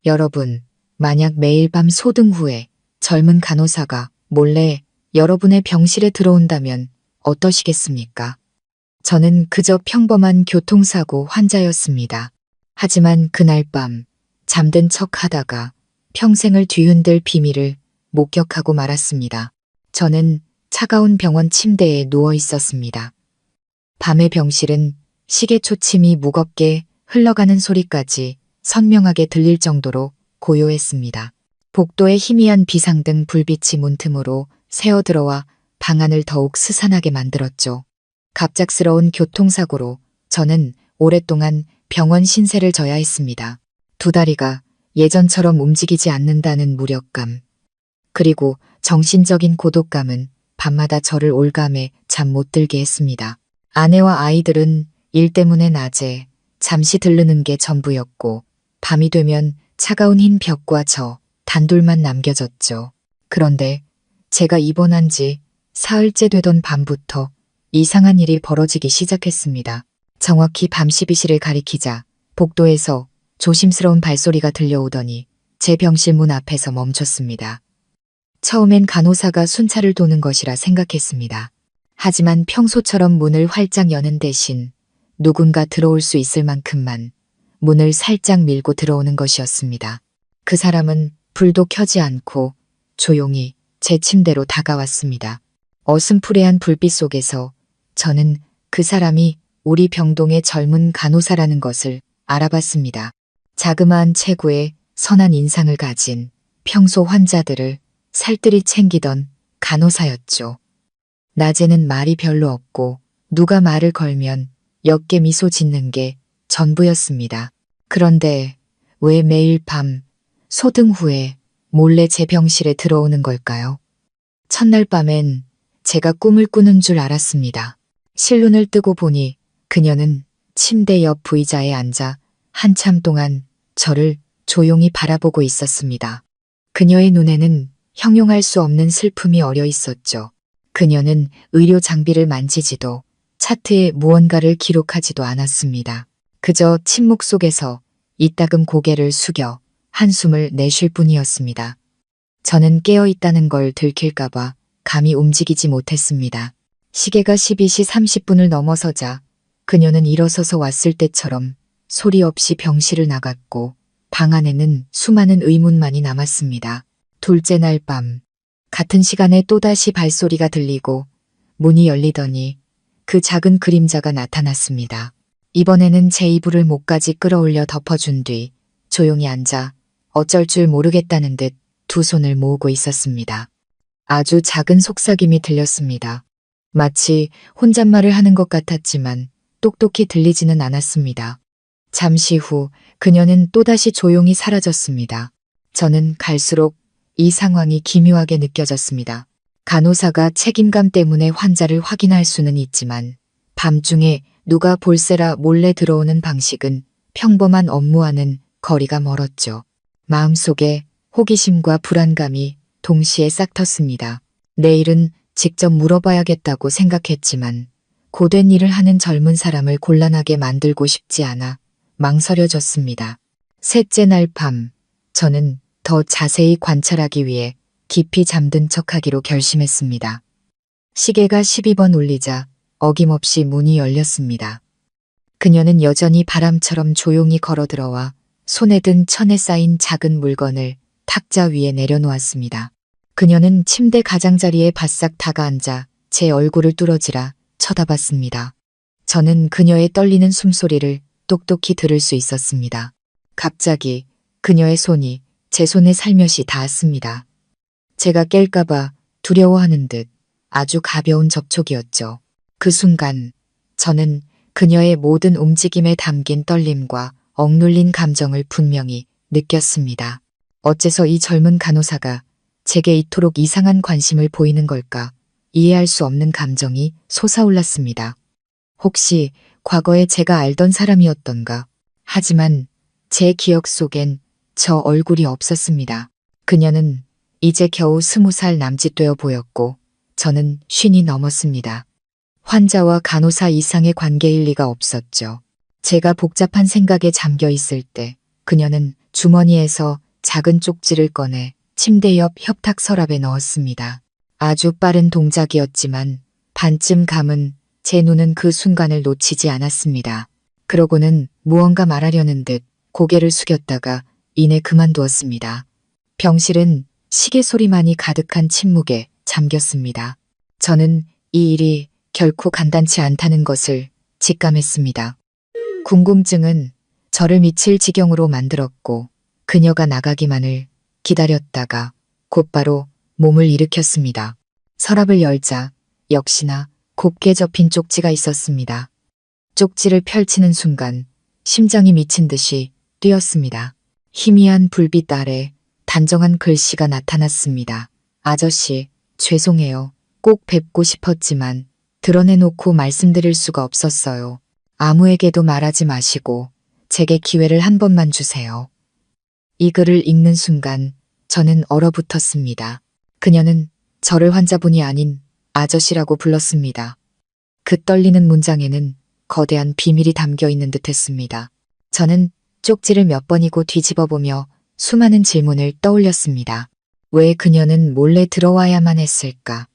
여러분, 만약 매일 밤 소등 후에 젊은 간호사가 몰래 여러분의 병실에 들어온다면 어떠시겠습니까? 저는 그저 평범한 교통사고 환자였습니다. 하지만 그날 밤 잠든 척 하다가 평생을 뒤흔들 비밀을 목격하고 말았습니다. 저는 차가운 병원 침대에 누워 있었습니다. 밤의 병실은 시계 초침이 무겁게 흘러가는 소리까지 선명하게 들릴 정도로 고요했습니다. 복도의 희미한 비상등 불빛이 문틈으로 새어들어와 방 안을 더욱 스산하게 만들었죠. 갑작스러운 교통사고로 저는 오랫동안 병원 신세를 져야 했습니다. 두 다리가 예전처럼 움직이지 않는다는 무력감, 그리고 정신적인 고독감은 밤마다 저를 올감에 잠 못 들게 했습니다. 아내와 아이들은 일 때문에 낮에 잠시 들르는 게 전부였고, 밤이 되면 차가운 흰 벽과 저 단둘만 남겨졌죠. 그런데 제가 입원한 지 사흘째 되던 밤부터 이상한 일이 벌어지기 시작했습니다. 정확히 밤 12시를 가리키자 복도에서 조심스러운 발소리가 들려오더니 제 병실 문 앞에서 멈췄습니다. 처음엔 간호사가 순찰을 도는 것이라 생각했습니다. 하지만 평소처럼 문을 활짝 여는 대신 누군가 들어올 수 있을 만큼만 문을 살짝 밀고 들어오는 것이었습니다. 그 사람은 불도 켜지 않고 조용히 제 침대로 다가왔습니다. 어슴푸레한 불빛 속에서 저는 그 사람이 우리 병동의 젊은 간호사라는 것을 알아봤습니다. 자그마한 체구에 선한 인상을 가진 평소 환자들을 살뜰히 챙기던 간호사였죠. 낮에는 말이 별로 없고 누가 말을 걸면 옅게 미소 짓는 게 전부였습니다. 그런데 왜 매일 밤 소등 후에 몰래 제 병실에 들어오는 걸까요? 첫날 밤엔 제가 꿈을 꾸는 줄 알았습니다. 실눈을 뜨고 보니 그녀는 침대 옆 의자에 앉아 한참 동안 저를 조용히 바라보고 있었습니다. 그녀의 눈에는 형용할 수 없는 슬픔이 어려 있었죠. 그녀는 의료 장비를 만지지도 차트에 무언가를 기록하지도 않았습니다. 그저 침묵 속에서 이따금 고개를 숙여 한숨을 내쉴 뿐이었습니다. 저는 깨어 있다는 걸 들킬까봐 감히 움직이지 못했습니다. 시계가 12시 30분을 넘어서자 그녀는 일어서서 왔을 때처럼 소리 없이 병실을 나갔고 방 안에는 수많은 의문만이 남았습니다. 둘째 날 밤, 같은 시간에 또다시 발소리가 들리고 문이 열리더니 그 작은 그림자가 나타났습니다. 이번에는 제 이불을 목까지 끌어올려 덮어준 뒤 조용히 앉아 어쩔 줄 모르겠다는 듯 두 손을 모으고 있었습니다. 아주 작은 속삭임이 들렸습니다. 마치 혼잣말을 하는 것 같았지만 똑똑히 들리지는 않았습니다. 잠시 후 그녀는 또다시 조용히 사라졌습니다. 저는 갈수록 이 상황이 기묘하게 느껴졌습니다. 간호사가 책임감 때문에 환자를 확인할 수는 있지만 밤중에 누가 볼세라 몰래 들어오는 방식은 평범한 업무와는 거리가 멀었죠. 마음속에 호기심과 불안감이 동시에 싹 텄습니다. 내일은 직접 물어봐야겠다고 생각했지만 고된 일을 하는 젊은 사람을 곤란하게 만들고 싶지 않아 망설여졌습니다. 셋째 날 밤, 저는 더 자세히 관찰하기 위해 깊이 잠든 척하기로 결심했습니다. 시계가 12번 울리자 어김없이 문이 열렸습니다. 그녀는 여전히 바람처럼 조용히 걸어들어와 손에 든 천에 쌓인 작은 물건을 탁자 위에 내려놓았습니다. 그녀는 침대 가장자리에 바싹 다가앉아 제 얼굴을 뚫어지라 쳐다봤습니다. 저는 그녀의 떨리는 숨소리를 똑똑히 들을 수 있었습니다. 갑자기 그녀의 손이 제 손에 살며시 닿았습니다. 제가 깰까봐 두려워하는 듯 아주 가벼운 접촉이었죠. 그 순간 저는 그녀의 모든 움직임에 담긴 떨림과 억눌린 감정을 분명히 느꼈습니다. 어째서 이 젊은 간호사가 제게 이토록 이상한 관심을 보이는 걸까? 이해할 수 없는 감정이 솟아올랐습니다. 혹시 과거에 제가 알던 사람이었던가? 하지만 제 기억 속엔 저 얼굴이 없었습니다. 그녀는 이제 겨우 20살 남짓되어 보였고 저는 50이 넘었습니다. 환자와 간호사 이상의 관계일 리가 없었죠. 제가 복잡한 생각에 잠겨 있을 때 그녀는 주머니에서 작은 쪽지를 꺼내 침대 옆 협탁 서랍에 넣었습니다. 아주 빠른 동작이었지만 반쯤 감은 제 눈은 그 순간을 놓치지 않았습니다. 그러고는 무언가 말하려는 듯 고개를 숙였다가 이내 그만두었습니다. 병실은 시계 소리만이 가득한 침묵에 잠겼습니다. 저는 이 일이 결코 간단치 않다는 것을 직감했습니다. 궁금증은 저를 미칠 지경으로 만들었고 그녀가 나가기만을 기다렸다가 곧바로 몸을 일으켰습니다. 서랍을 열자 역시나 곱게 접힌 쪽지가 있었습니다. 쪽지를 펼치는 순간 심장이 미친 듯이 뛰었습니다. 희미한 불빛 아래 단정한 글씨가 나타났습니다. 아저씨, 죄송해요. 꼭 뵙고 싶었지만 드러내놓고 말씀드릴 수가 없었어요. 아무에게도 말하지 마시고 제게 기회를 한 번만 주세요. 이 글을 읽는 순간 저는 얼어붙었습니다. 그녀는 저를 환자분이 아닌 아저씨라고 불렀습니다. 그 떨리는 문장에는 거대한 비밀이 담겨 있는 듯했습니다. 저는 쪽지를 몇 번이고 뒤집어보며 수많은 질문을 떠올렸습니다. 왜 그녀는 몰래 들어와야만 했을까?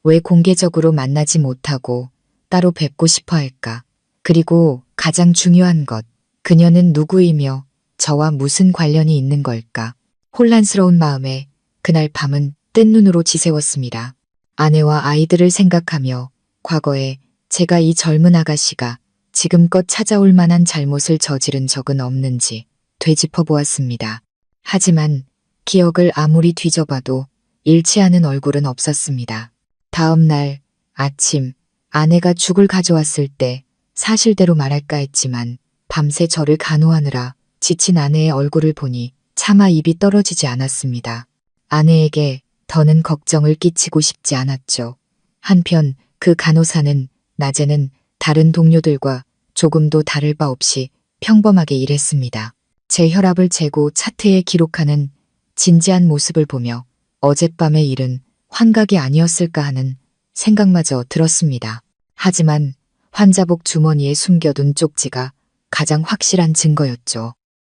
왜 공개적으로 만나지 못하고 따로 뵙고 싶어 할까? 그리고 가장 중요한 것, 그녀는 누구이며 저와 무슨 관련이 있는 걸까? 혼란스러운 마음에 그날 밤은 뜬 눈으로 지새웠습니다. 아내와 아이들을 생각하며 과거에 제가 이 젊은 아가씨가 지금껏 찾아올 만한 잘못을 저지른 적은 없는지 되짚어 보았습니다. 하지만 기억을 아무리 뒤져봐도 잃지 않은 얼굴은 없었습니다. 다음 날 아침 아내가 죽을 가져왔을 때 사실대로 말할까 했지만 밤새 저를 간호하느라 지친 아내의 얼굴을 보니 차마 입이 떨어지지 않았습니다. 아내에게 더는 걱정을 끼치고 싶지 않았죠. 한편 그 간호사는 낮에는 다른 동료들과 조금도 다를 바 없이 평범하게 일했습니다. 제 혈압을 재고 차트에 기록하는 진지한 모습을 보며 어젯밤의 일은 환각이 아니었을까 하는 생각마저 들었습니다. 하지만 환자복 주머니에 숨겨둔 쪽지가 가장 확실한 증거였죠.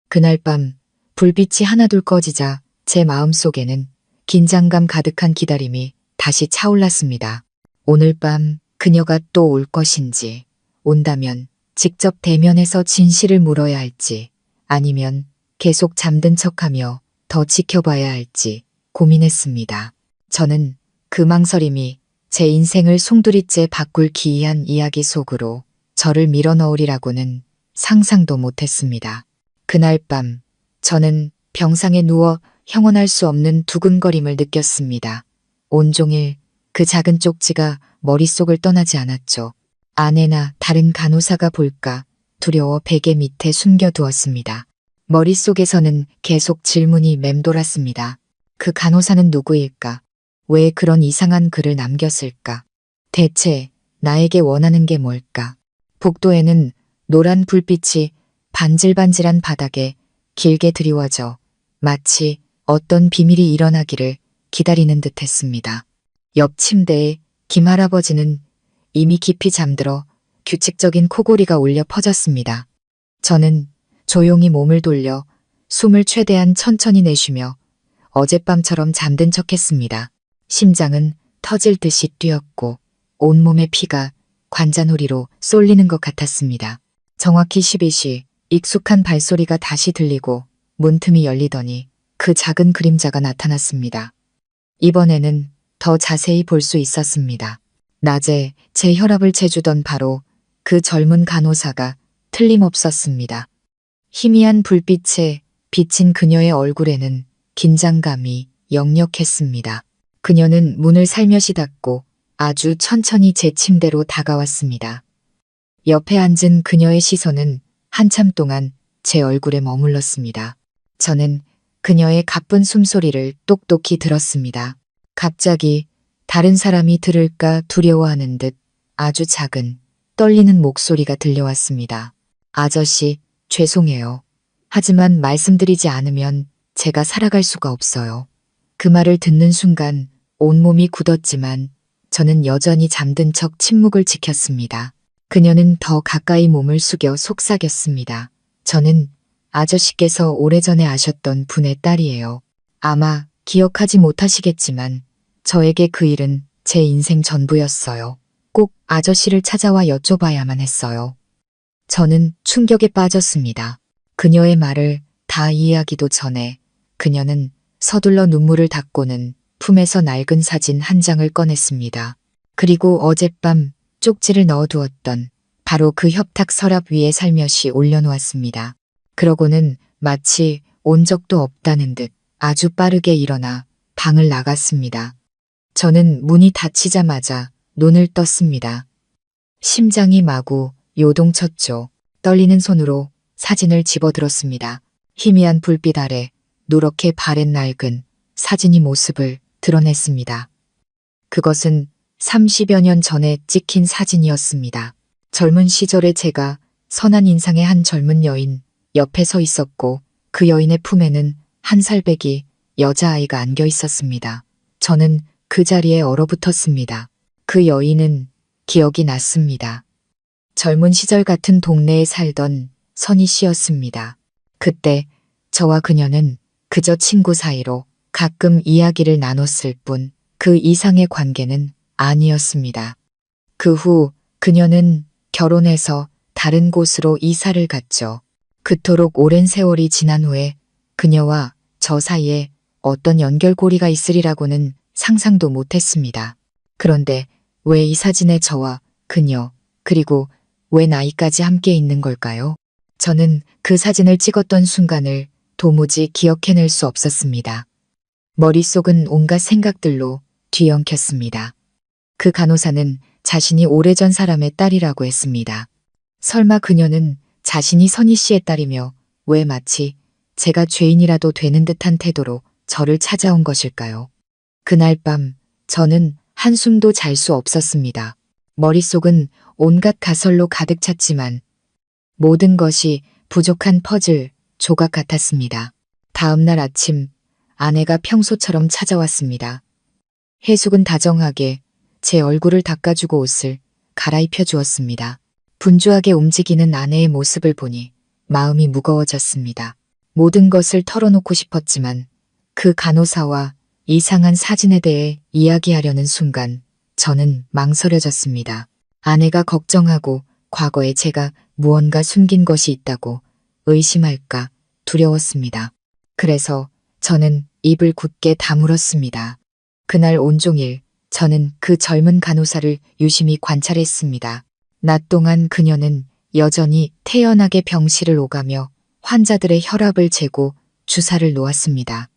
그날 밤 불빛이 하나둘 꺼지자 제 마음속에는 긴장감 가득한 기다림이 다시 차올랐습니다. 오늘 밤 그녀가 또 올 것인지, 온다면 직접 대면해서 진실을 물어야 할지, 아니면 계속 잠든 척하며 더 지켜봐야 할지 고민했습니다. 저는 그 망설임이 제 인생을 송두리째 바꿀 기이한 이야기 속으로 저를 밀어넣으리라고는 상상도 못했습니다. 그날 밤 저는 병상에 누워 형언할 수 없는 두근거림을 느꼈습니다. 온종일 그 작은 쪽지가 머릿속을 떠나지 않았죠. 아내나 다른 간호사가 볼까 두려워 베개 밑에 숨겨두었습니다. 머릿속에서는 계속 질문이 맴돌았습니다. 그 간호사는 누구일까? 왜 그런 이상한 글을 남겼을까? 대체 나에게 원하는 게 뭘까? 복도에는 노란 불빛이 반질반질한 바닥에 길게 드리워져 마치 어떤 비밀이 일어나기를 기다리는 듯 했습니다. 옆 침대에 김할아버지는 이미 깊이 잠들어 규칙적인 코골이가 울려 퍼졌습니다. 저는 조용히 몸을 돌려 숨을 최대한 천천히 내쉬며 어젯밤처럼 잠든 척했습니다. 심장은 터질 듯이 뛰었고 온몸의 피가 관자놀이로 쏠리는 것 같았습니다. 정확히 12시 익숙한 발소리가 다시 들리고 문틈이 열리더니 그 작은 그림자가 나타났습니다. 이번에는 더 자세히 볼 수 있었습니다. 낮에 제 혈압을 재주던 바로 그 젊은 간호사가 틀림없었습니다. 희미한 불빛에 비친 그녀의 얼굴에는 긴장감이 역력했습니다. 그녀는 문을 살며시 닫고 아주 천천히 제 침대로 다가왔습니다. 옆에 앉은 그녀의 시선은 한참 동안 제 얼굴에 머물렀습니다. 저는 그녀의 가쁜 숨소리를 똑똑히 들었습니다. 갑자기 다른 사람이 들을까 두려워하는 듯 아주 작은 떨리는 목소리가 들려왔습니다. 아저씨, 죄송해요. 하지만 말씀드리지 않으면 제가 살아갈 수가 없어요. 그 말을 듣는 순간 온몸이 굳었지만 저는 여전히 잠든 척 침묵을 지켰습니다. 그녀는 더 가까이 몸을 숙여 속삭였습니다. 저는 아저씨께서 오래전에 아셨던 분의 딸이에요. 아마 기억하지 못하시겠지만 저에게 그 일은 제 인생 전부였어요. 꼭 아저씨를 찾아와 여쭤봐야만 했어요. 저는 충격에 빠졌습니다. 그녀의 말을 다 이해하기도 전에 그녀는 서둘러 눈물을 닦고는 품에서 낡은 사진 한 장을 꺼냈습니다. 그리고 어젯밤 쪽지를 넣어두었던 바로 그 협탁 서랍 위에 살며시 올려놓았습니다. 그러고는 마치 온 적도 없다는 듯 아주 빠르게 일어나 방을 나갔습니다. 저는 문이 닫히자마자 눈을 떴습니다. 심장이 마구 요동쳤죠. 떨리는 손으로 사진을 집어들었습니다. 희미한 불빛 아래 누렇게 바랜 낡은 사진이 모습을 드러냈습니다. 그것은 30여 년 전에 찍힌 사진이었습니다. 젊은 시절에 제가 선한 인상의 한 젊은 여인 옆에 서 있었고 그 여인의 품에는 한 살배기 여자아이가 안겨 있었습니다. 저는 그 자리에 얼어붙었습니다. 그 여인은 기억이 났습니다. 젊은 시절 같은 동네에 살던 선희 씨였습니다. 그때 저와 그녀는 그저 친구 사이로 가끔 이야기를 나눴을 뿐 그 이상의 관계는 아니었습니다. 그 후 그녀는 결혼해서 다른 곳으로 이사를 갔죠. 그토록 오랜 세월이 지난 후에 그녀와 저 사이에 어떤 연결고리가 있으리라고는 상상도 못했습니다. 그런데 왜 이 사진에 저와 그녀, 그리고 왜 나이까지 함께 있는 걸까요? 저는 그 사진을 찍었던 순간을 도무지 기억해낼 수 없었습니다. 머릿속은 온갖 생각들로 뒤엉켰습니다. 그 간호사는 자신이 오래전 사람의 딸이라고 했습니다. 설마 그녀는 자신이 선희 씨의 딸이며 왜 마치 제가 죄인이라도 되는 듯한 태도로 저를 찾아온 것일까요? 그날 밤 저는 한숨도 잘 수 없었습니다. 머릿속은 온갖 가설로 가득 찼지만 모든 것이 부족한 퍼즐 조각 같았습니다. 다음 날 아침 아내가 평소처럼 찾아왔습니다. 해숙은 다정하게 제 얼굴을 닦아주고 옷을 갈아입혀 주었습니다. 분주하게 움직이는 아내의 모습을 보니 마음이 무거워졌습니다. 모든 것을 털어놓고 싶었지만 그 간호사와 이상한 사진에 대해 이야기하려는 순간 저는 망설여졌습니다. 아내가 걱정하고 과거에 제가 무언가 숨긴 것이 있다고 의심할까 두려웠습니다. 그래서 저는 입을 굳게 다물었습니다. 그날 온종일 저는 그 젊은 간호사를 유심히 관찰했습니다. 낮 동안 그녀는 여전히 태연하게 병실을 오가며 환자들의 혈압을 재고 주사를 놓았습니다.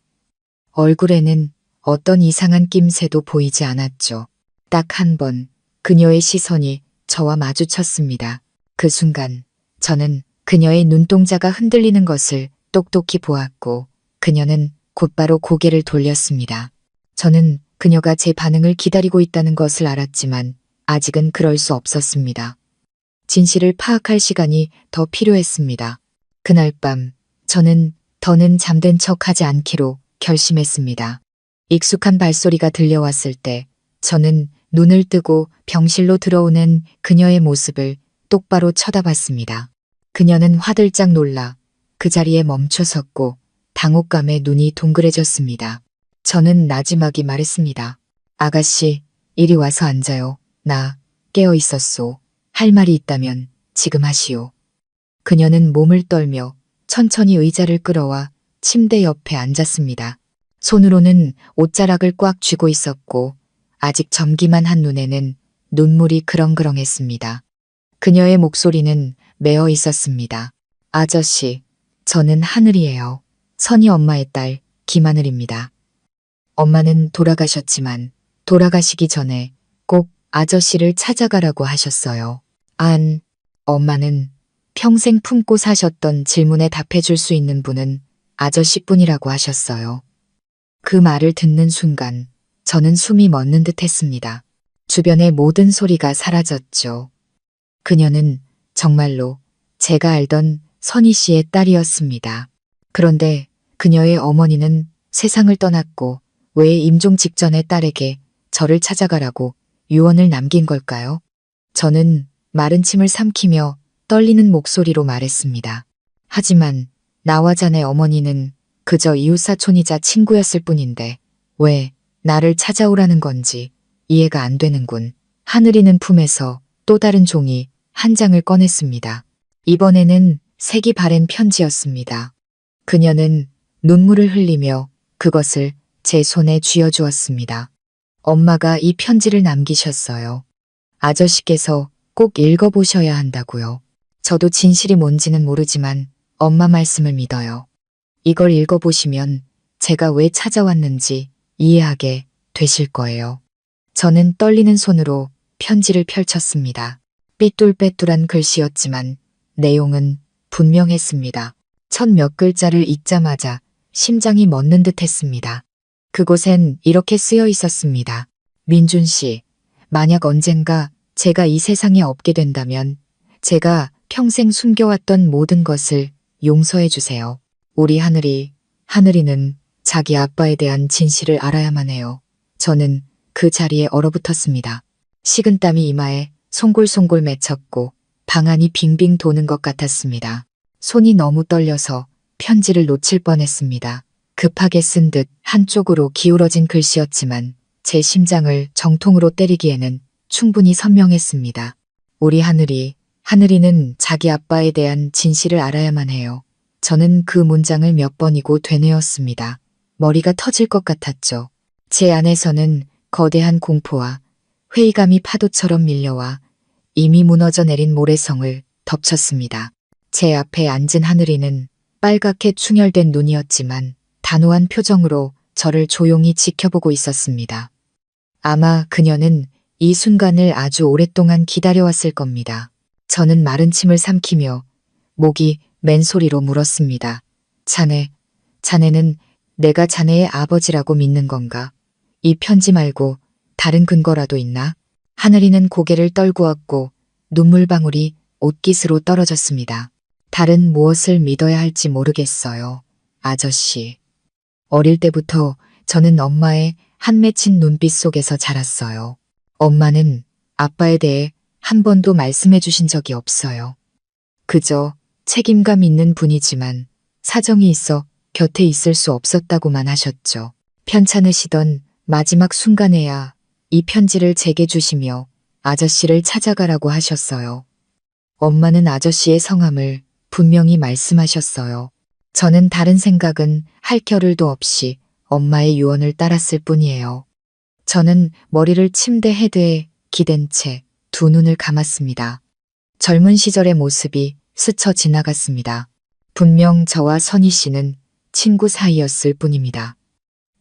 얼굴에는 어떤 이상한 낌새도 보이지 않았죠. 딱 한 번 그녀의 시선이 저와 마주쳤습니다. 그 순간 저는 그녀의 눈동자가 흔들리는 것을 똑똑히 보았고 그녀는 곧바로 고개를 돌렸습니다. 저는 그녀가 제 반응을 기다리고 있다는 것을 알았지만 아직은 그럴 수 없었습니다. 진실을 파악할 시간이 더 필요했습니다. 그날 밤 저는 더는 잠든 척하지 않기로 결심했습니다. 익숙한 발소리가 들려왔을 때 저는 눈을 뜨고 병실로 들어오는 그녀의 모습을 똑바로 쳐다봤습니다. 그녀는 화들짝 놀라 그 자리에 멈춰 섰고 당혹감에 눈이 동그래졌습니다. 저는 나지막이 말했습니다. 아가씨, 이리 와서 앉아요. 나 깨어 있었소. 할 말이 있다면 지금 하시오. 그녀는 몸을 떨며 천천히 의자를 끌어와 침대 옆에 앉았습니다. 손으로는 옷자락을 꽉 쥐고 있었고 아직 점기만 한 눈에는 눈물이 그렁그렁했습니다. 그녀의 목소리는 메어 있었습니다. 아저씨, 저는 하늘이에요. 선희 엄마의 딸 김하늘입니다. 엄마는 돌아가셨지만 돌아가시기 전에 꼭 아저씨를 찾아가라고 하셨어요. 엄마는 평생 품고 사셨던 질문에 답해줄 수 있는 분은 아저씨뿐이라고 하셨어요. 그 말을 듣는 순간 저는 숨이 멎는 듯 했습니다. 주변의 모든 소리가 사라졌죠. 그녀는 정말로 제가 알던 선희 씨의 딸이었습니다. 그런데 그녀의 어머니는 세상을 떠났고 왜 임종 직전에 딸에게 저를 찾아가라고 유언을 남긴 걸까요? 저는 마른 침을 삼키며 떨리는 목소리로 말했습니다. 하지만 나와 자네 어머니는 그저 이웃사촌이자 친구였을 뿐인데 왜 나를 찾아오라는 건지 이해가 안 되는군. 하늘이는 품에서 또 다른 종이 한 장을 꺼냈습니다. 이번에는 색이 바랜 편지였습니다. 그녀는 눈물을 흘리며 그것을 제 손에 쥐어주었습니다. 엄마가 이 편지를 남기셨어요. 아저씨께서 꼭 읽어보셔야 한다고요. 저도 진실이 뭔지는 모르지만 엄마 말씀을 믿어요. 이걸 읽어보시면 제가 왜 찾아왔는지 이해하게 되실 거예요. 저는 떨리는 손으로 편지를 펼쳤습니다. 삐뚤빼뚤한 글씨였지만 내용은 분명했습니다. 첫 몇 글자를 읽자마자 심장이 멎는 듯 했습니다. 그곳엔 이렇게 쓰여 있었습니다. 민준 씨, 만약 언젠가 제가 이 세상에 없게 된다면 제가 평생 숨겨왔던 모든 것을 용서해 주세요. 우리 하늘이는 자기 아빠에 대한 진실을 알아야만 해요. 저는 그 자리에 얼어붙었습니다. 식은땀이 이마에 송골송골 맺혔고 방안이 빙빙 도는 것 같았습니다. 손이 너무 떨려서 편지를 놓칠 뻔했습니다. 급하게 쓴 듯 한쪽으로 기울어진 글씨였지만 제 심장을 정통으로 때리기에는 충분히 선명했습니다. 우리 하늘이는 자기 아빠에 대한 진실을 알아야만 해요. 저는 그 문장을 몇 번이고 되뇌었습니다. 머리가 터질 것 같았죠. 제 안에서는 거대한 공포와 회의감이 파도처럼 밀려와 이미 무너져 내린 모래성을 덮쳤습니다. 제 앞에 앉은 하늘이는 빨갛게 충혈된 눈이었지만 단호한 표정으로 저를 조용히 지켜보고 있었습니다. 아마 그녀는 이 순간을 아주 오랫동안 기다려왔을 겁니다. 저는 마른 침을 삼키며 목이 맨소리로 물었습니다. 자네는 내가 자네의 아버지라고 믿는 건가? 이 편지 말고 다른 근거라도 있나? 하늘이는 고개를 떨구었고 눈물방울이 옷깃으로 떨어졌습니다. 다른 무엇을 믿어야 할지 모르겠어요. 아저씨. 어릴 때부터 저는 엄마의 한 맺힌 눈빛 속에서 자랐어요. 엄마는 아빠에 대해 한 번도 말씀해 주신 적이 없어요. 그저 책임감 있는 분이지만 사정이 있어 곁에 있을 수 없었다고만 하셨죠. 편찮으시던 마지막 순간에야 이 편지를 제게 주시며 아저씨를 찾아가라고 하셨어요. 엄마는 아저씨의 성함을 분명히 말씀하셨어요. 저는 다른 생각은 할 겨를도 없이 엄마의 유언을 따랐을 뿐이에요. 저는 머리를 침대 헤드에 기댄 채 두 눈을 감았습니다. 젊은 시절의 모습이 스쳐 지나갔습니다. 분명 저와 선희 씨는 친구 사이였을 뿐입니다.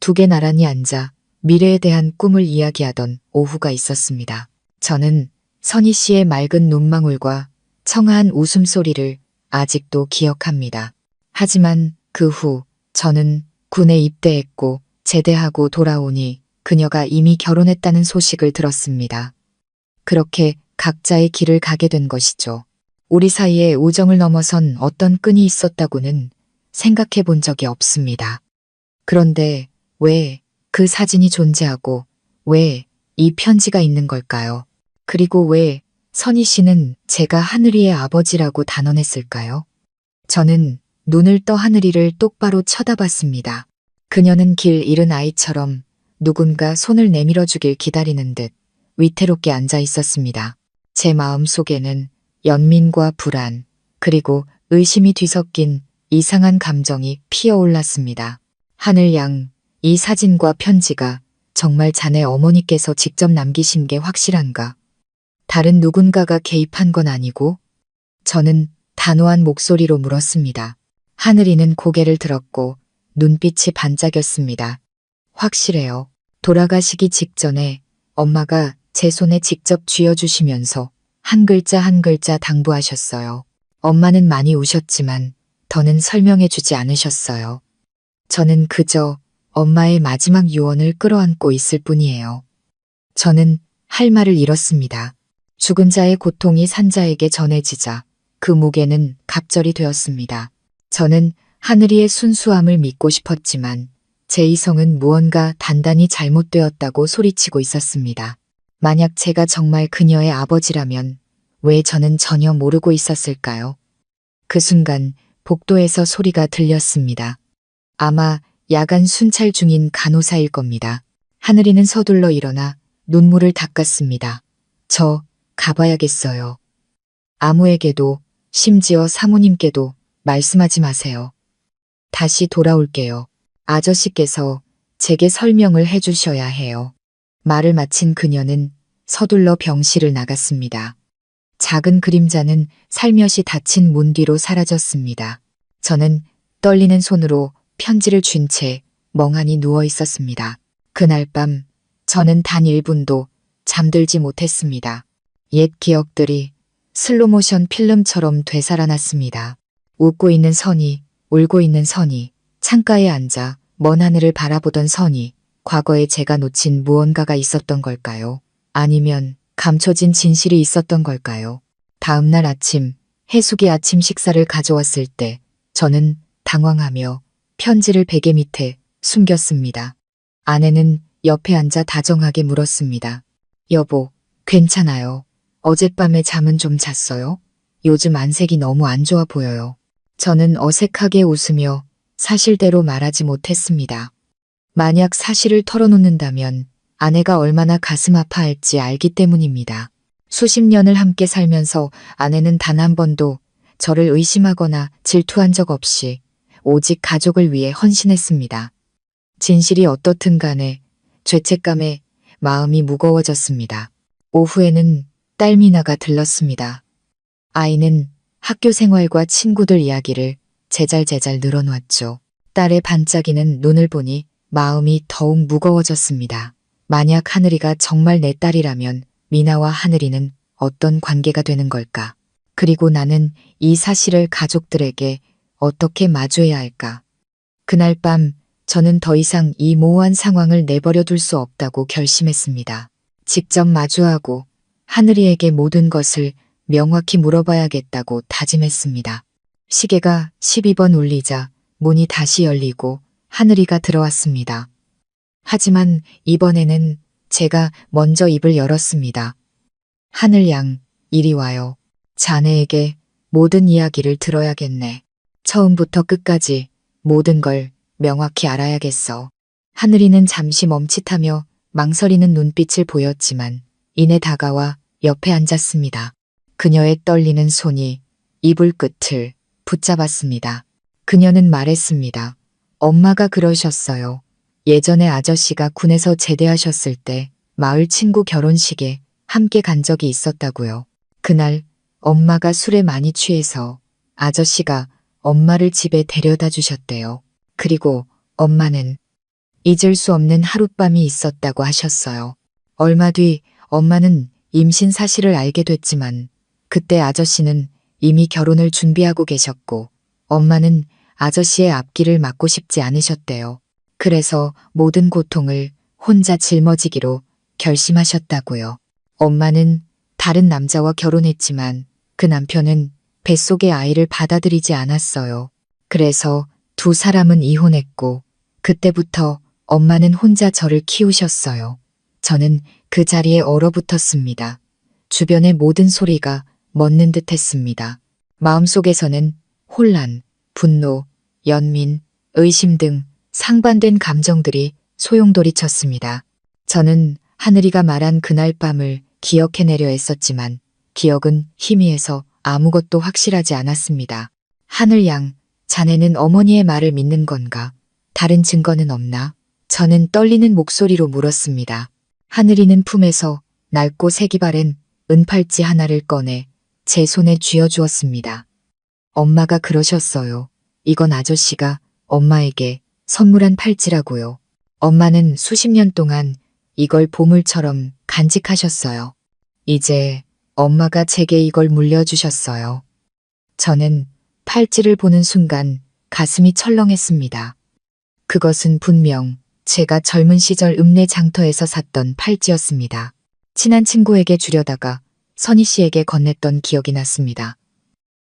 두 개 나란히 앉아 미래에 대한 꿈을 이야기하던 오후가 있었습니다. 저는 선희 씨의 맑은 눈망울과 청아한 웃음소리를 아직도 기억합니다. 하지만 그 후 저는 군에 입대했고 제대하고 돌아오니 그녀가 이미 결혼했다는 소식을 들었습니다. 그렇게 각자의 길을 가게 된 것이죠. 우리 사이에 우정을 넘어선 어떤 끈이 있었다고는 생각해 본 적이 없습니다. 그런데 왜 그 사진이 존재하고 왜 이 편지가 있는 걸까요? 그리고 왜 선희 씨는 제가 하늘이의 아버지라고 단언했을까요? 저는 눈을 떠 하늘이를 똑바로 쳐다봤습니다. 그녀는 길 잃은 아이처럼 누군가 손을 내밀어 주길 기다리는 듯 위태롭게 앉아 있었습니다. 제 마음 속에는 연민과 불안, 그리고 의심이 뒤섞인 이상한 감정이 피어올랐습니다. 하늘 양, 이 사진과 편지가 정말 자네 어머니께서 직접 남기신 게 확실한가? 다른 누군가가 개입한 건 아니고? 저는 단호한 목소리로 물었습니다. 하늘이는 고개를 들었고 눈빛이 반짝였습니다. 확실해요. 돌아가시기 직전에 엄마가 제 손에 직접 쥐어주시면서 한 글자 한 글자 당부하셨어요. 엄마는 많이 우셨지만 더는 설명해 주지 않으셨어요. 저는 그저 엄마의 마지막 유언을 끌어안고 있을 뿐이에요. 저는 할 말을 잃었습니다. 죽은 자의 고통이 산자에게 전해지자 그 무게는 갑절이 되었습니다. 저는 하늘이의 순수함을 믿고 싶었지만 제 이성은 무언가 단단히 잘못되었다고 소리치고 있었습니다. 만약 제가 정말 그녀의 아버지라면 왜 저는 전혀 모르고 있었을까요? 그 순간 복도에서 소리가 들렸습니다. 아마 야간 순찰 중인 간호사일 겁니다. 하늘이는 서둘러 일어나 눈물을 닦았습니다. 저 가봐야겠어요. 아무에게도, 심지어 사모님께도 말씀하지 마세요. 다시 돌아올게요. 아저씨께서 제게 설명을 해주셔야 해요. 말을 마친 그녀는 서둘러 병실을 나갔습니다. 작은 그림자는 살며시 닫힌 문 뒤로 사라졌습니다. 저는 떨리는 손으로 편지를 쥔 채 멍하니 누워 있었습니다. 그날 밤 저는 단 1분도 잠들지 못했습니다. 옛 기억들이 슬로모션 필름처럼 되살아났습니다. 웃고 있는 선이, 울고 있는 선이, 창가에 앉아 먼 하늘을 바라보던 선이, 과거에 제가 놓친 무언가가 있었던 걸까요? 아니면 감춰진 진실이 있었던 걸까요? 다음 날 아침, 해숙이 아침 식사를 가져왔을 때 저는 당황하며 편지를 베개 밑에 숨겼습니다. 아내는 옆에 앉아 다정하게 물었습니다. 여보, 괜찮아요. 어젯밤에 잠은 좀 잤어요? 요즘 안색이 너무 안 좋아 보여요. 저는 어색하게 웃으며 사실대로 말하지 못했습니다. 만약 사실을 털어놓는다면 아내가 얼마나 가슴 아파할지 알기 때문입니다. 수십 년을 함께 살면서 아내는 단 한 번도 저를 의심하거나 질투한 적 없이 오직 가족을 위해 헌신했습니다. 진실이 어떻든 간에 죄책감에 마음이 무거워졌습니다. 오후에는 딸 미나가 들렀습니다. 아이는 학교 생활과 친구들 이야기를 제잘제잘 늘어놓았죠. 딸의 반짝이는 눈을 보니 마음이 더욱 무거워졌습니다. 만약 하늘이가 정말 내 딸이라면 미나와 하늘이는 어떤 관계가 되는 걸까? 그리고 나는 이 사실을 가족들에게 어떻게 마주해야 할까? 그날 밤 저는 더 이상 이 모호한 상황을 내버려 둘 수 없다고 결심했습니다. 직접 마주하고 하늘이에게 모든 것을 명확히 물어봐야겠다고 다짐했습니다. 시계가 12번 울리자 문이 다시 열리고 하늘이가 들어왔습니다. 하지만 이번에는 제가 먼저 입을 열었습니다. 하늘 양, 이리 와요. 자네에게 모든 이야기를 들어야겠네. 처음부터 끝까지 모든 걸 명확히 알아야겠어. 하늘이는 잠시 멈칫하며 망설이는 눈빛을 보였지만 이내 다가와 옆에 앉았습니다. 그녀의 떨리는 손이 이불 끝을 붙잡았습니다. 그녀는 말했습니다. 엄마가 그러셨어요. 예전에 아저씨가 군에서 제대하셨을 때 마을 친구 결혼식에 함께 간 적이 있었다고요. 그날 엄마가 술에 많이 취해서 아저씨가 엄마를 집에 데려다 주셨대요. 그리고 엄마는 잊을 수 없는 하룻밤이 있었다고 하셨어요. 얼마 뒤 엄마는 임신 사실을 알게 됐지만 그때 아저씨는 이미 결혼을 준비하고 계셨고 엄마는 아저씨의 앞길을 막고 싶지 않으셨대요. 그래서 모든 고통을 혼자 짊어지기로 결심하셨다고요. 엄마는 다른 남자와 결혼했지만 그 남편은 뱃속의 아이를 받아들이지 않았어요. 그래서 두 사람은 이혼했고 그때부터 엄마는 혼자 저를 키우셨어요. 저는 그 자리에 얼어붙었습니다. 주변의 모든 소리가 멎는 듯 했습니다. 마음속에서는 혼란, 분노, 연민, 의심 등 상반된 감정들이 소용돌이쳤습니다. 저는 하늘이가 말한 그날 밤을 기억해내려 애썼지만 기억은 희미해서 아무것도 확실하지 않았습니다. 하늘 양, 자네는 어머니의 말을 믿는 건가? 다른 증거는 없나? 저는 떨리는 목소리로 물었습니다. 하늘이는 품에서 낡고 색이 바랜 은팔찌 하나를 꺼내 제 손에 쥐어주었습니다. 엄마가 그러셨어요. 이건 아저씨가 엄마에게 선물한 팔찌라고요. 엄마는 수십 년 동안 이걸 보물처럼 간직하셨어요. 이제 엄마가 제게 이걸 물려주셨어요. 저는 팔찌를 보는 순간 가슴이 철렁했습니다. 그것은 분명 제가 젊은 시절 읍내 장터에서 샀던 팔찌였습니다. 친한 친구에게 주려다가 선희 씨에게 건넸던 기억이 났습니다.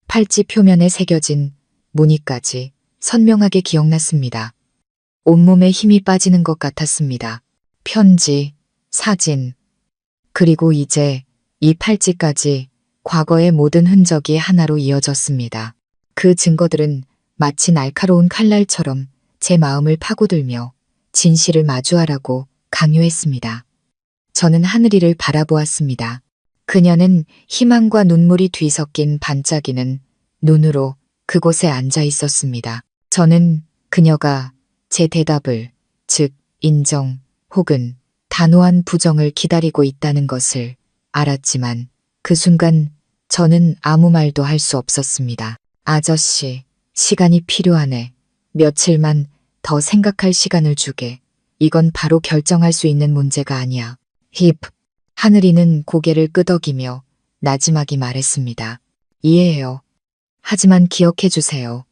팔찌 표면에 새겨진 무늬까지 선명하게 기억났습니다. 온몸에 힘이 빠지는 것 같았습니다. 편지, 사진, 그리고 이제 이 팔찌까지 과거의 모든 흔적이 하나로 이어졌습니다. 그 증거들은 마치 날카로운 칼날처럼 제 마음을 파고들며 진실을 마주하라고 강요했습니다. 저는 하늘이를 바라보았습니다. 그녀는 희망과 눈물이 뒤섞인 반짝이는 눈으로 그곳에 앉아 있었습니다. 저는 그녀가 제 대답을, 즉 인정 혹은 단호한 부정을 기다리고 있다는 것을 알았지만 그 순간 저는 아무 말도 할 수 없었습니다. 아저씨, 시간이 필요하네. 며칠만 더 생각할 시간을 주게. 이건 바로 결정할 수 있는 문제가 아니야. 힙. 하늘이는 고개를 끄덕이며 나지막이 말했습니다. 이해해요. 하지만 기억해 주세요.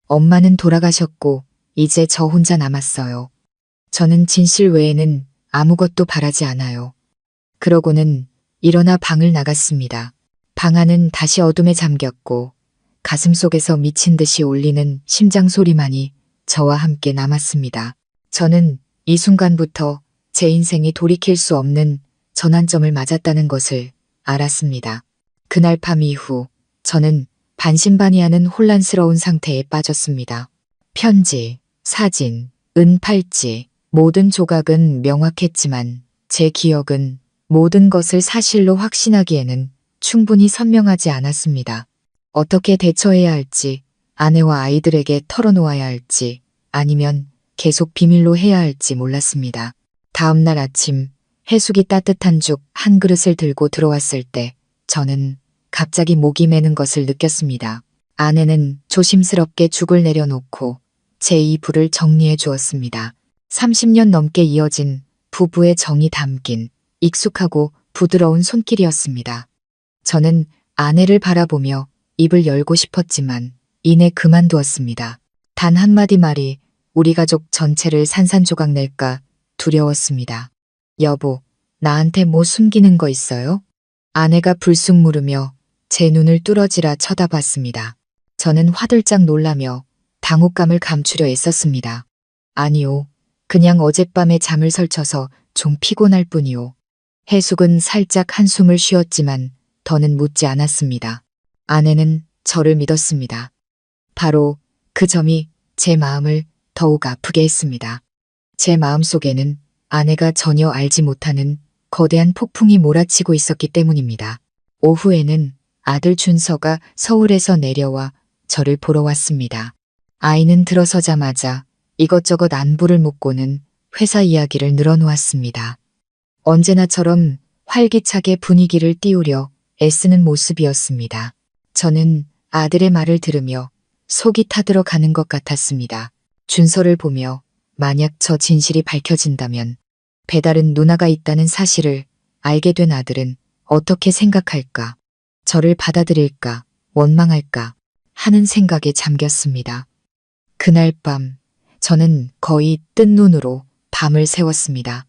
엄마는 돌아가셨고 이제 저 혼자 남았어요. 저는 진실 외에는 아무것도 바라지 않아요. 그러고는 일어나 방을 나갔습니다. 방 안은 다시 어둠에 잠겼고 가슴속에서 미친 듯이 울리는 심장 소리만이 저와 함께 남았습니다. 저는 이 순간부터 제 인생이 돌이킬 수 없는 전환점을 맞았다는 것을 알았습니다. 그날 밤 이후 저는 반신반의하는 혼란스러운 상태에 빠졌습니다. 편지, 사진, 은팔찌, 모든 조각은 명확했지만 제 기억은 모든 것을 사실로 확신하기에는 충분히 선명하지 않았습니다. 어떻게 대처해야 할지, 아내와 아이들에게 털어놓아야 할지, 아니면 계속 비밀로 해야 할지 몰랐습니다. 다음 날 아침 해숙이 따뜻한 죽 한 그릇을 들고 들어왔을 때 저는 갑자기 목이 메는 것을 느꼈습니다. 아내는 조심스럽게 죽을 내려놓고 제 이불을 정리해 주었습니다. 30년 넘게 이어진 부부의 정이 담긴 익숙하고 부드러운 손길이었습니다. 저는 아내를 바라보며 입을 열고 싶었지만 이내 그만두었습니다. 단 한마디 말이 우리 가족 전체를 산산조각 낼까 두려웠습니다. 여보, 나한테 뭐 숨기는 거 있어요? 아내가 불쑥 물으며 제 눈을 뚫어지라 쳐다봤습니다. 저는 화들짝 놀라며 당혹감을 감추려 애썼습니다. 아니요, 그냥 어젯밤에 잠을 설쳐서 좀 피곤할 뿐이요. 해숙은 살짝 한숨을 쉬었지만 더는 묻지 않았습니다. 아내는 저를 믿었습니다. 바로 그 점이 제 마음을 더욱 아프게 했습니다. 제 마음속에는 아내가 전혀 알지 못하는 거대한 폭풍이 몰아치고 있었기 때문입니다. 오후에는 아들 준서가 서울에서 내려와 저를 보러 왔습니다. 아이는 들어서자마자 이것저것 안부를 묻고는 회사 이야기를 늘어놓았습니다. 언제나처럼 활기차게 분위기를 띄우려 애쓰는 모습이었습니다. 저는 아들의 말을 들으며 속이 타들어 가는 것 같았습니다. 준서를 보며 만약 저 진실이 밝혀진다면 배달은 누나가 있다는 사실을 알게 된 아들은 어떻게 생각할까? 저를 받아들일까? 원망할까? 하는 생각에 잠겼습니다. 그날 밤 저는 거의 뜬 눈으로 밤을 새웠습니다.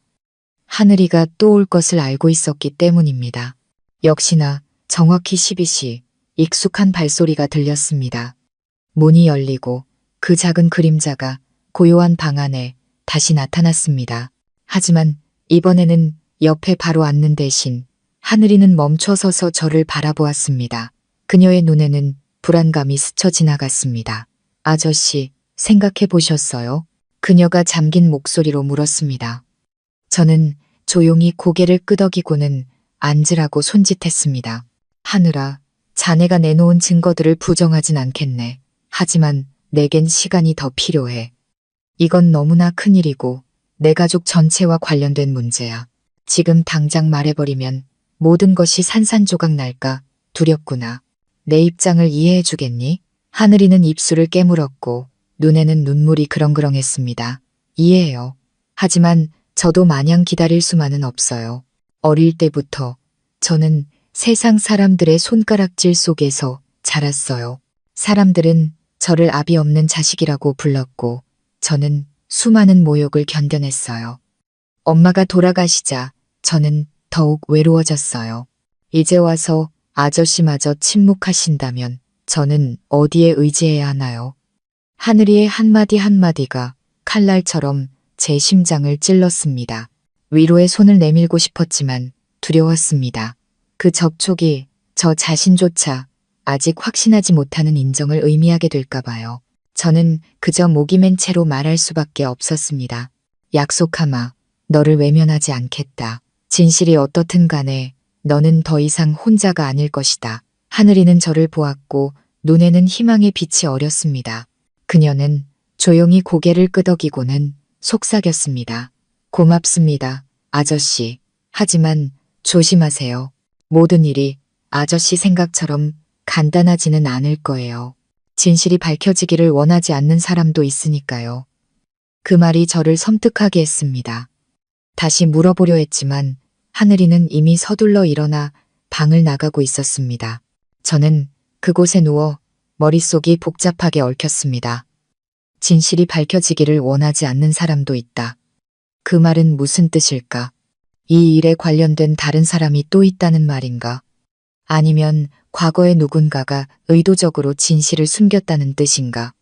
하늘이가 또 올 것을 알고 있었기 때문입니다. 역시나 정확히 12시 익숙한 발소리가 들렸습니다. 문이 열리고 그 작은 그림자가 고요한 방 안에 다시 나타났습니다. 하지만 이번에는 옆에 바로 앉는 대신 하늘이는 멈춰 서서 저를 바라보았습니다. 그녀의 눈에는 불안감이 스쳐 지나갔습니다. 아저씨, 생각해 보셨어요? 그녀가 잠긴 목소리로 물었습니다. 저는 조용히 고개를 끄덕이고는 앉으라고 손짓했습니다. 하늘아, 자네가 내놓은 증거들을 부정하진 않겠네. 하지만 내겐 시간이 더 필요해. 이건 너무나 큰일이고 내 가족 전체와 관련된 문제야. 지금 당장 말해버리면 모든 것이 산산조각 날까 두렵구나. 내 입장을 이해해 주겠니? 하늘이는 입술을 깨물었고 눈에는 눈물이 그렁그렁했습니다. 이해해요. 하지만 저도 마냥 기다릴 수만은 없어요. 어릴 때부터 저는 세상 사람들의 손가락질 속에서 자랐어요. 사람들은 저를 아비 없는 자식이라고 불렀고 저는 수많은 모욕을 견뎌냈어요. 엄마가 돌아가시자 저는 더욱 외로워졌어요. 이제 와서 아저씨마저 침묵하신다면 저는 어디에 의지해야 하나요? 하늘이의 한마디 한마디가 칼날처럼 제 심장을 찔렀습니다. 위로의 손을 내밀고 싶었지만 두려웠습니다. 그 접촉이 저 자신조차 아직 확신하지 못하는 인정을 의미하게 될까 봐요. 저는 그저 목이 맨 채로 말할 수밖에 없었습니다. 약속하마. 너를 외면하지 않겠다. 진실이 어떻든 간에 너는 더 이상 혼자가 아닐 것이다. 하늘이는 저를 보았고 눈에는 희망의 빛이 어렸습니다. 그녀는 조용히 고개를 끄덕이고는 속삭였습니다. 고맙습니다, 아저씨. 하지만 조심하세요. 모든 일이 아저씨 생각처럼 간단하지는 않을 거예요. 진실이 밝혀지기를 원하지 않는 사람도 있으니까요. 그 말이 저를 섬뜩하게 했습니다. 다시 물어보려 했지만 하늘이는 이미 서둘러 일어나 방을 나가고 있었습니다. 저는 그곳에 누워 머릿속이 복잡하게 얽혔습니다. 진실이 밝혀지기를 원하지 않는 사람도 있다. 그 말은 무슨 뜻일까? 이 일에 관련된 다른 사람이 또 있다는 말인가? 아니면 과거에 누군가가 의도적으로 진실을 숨겼다는 뜻인가?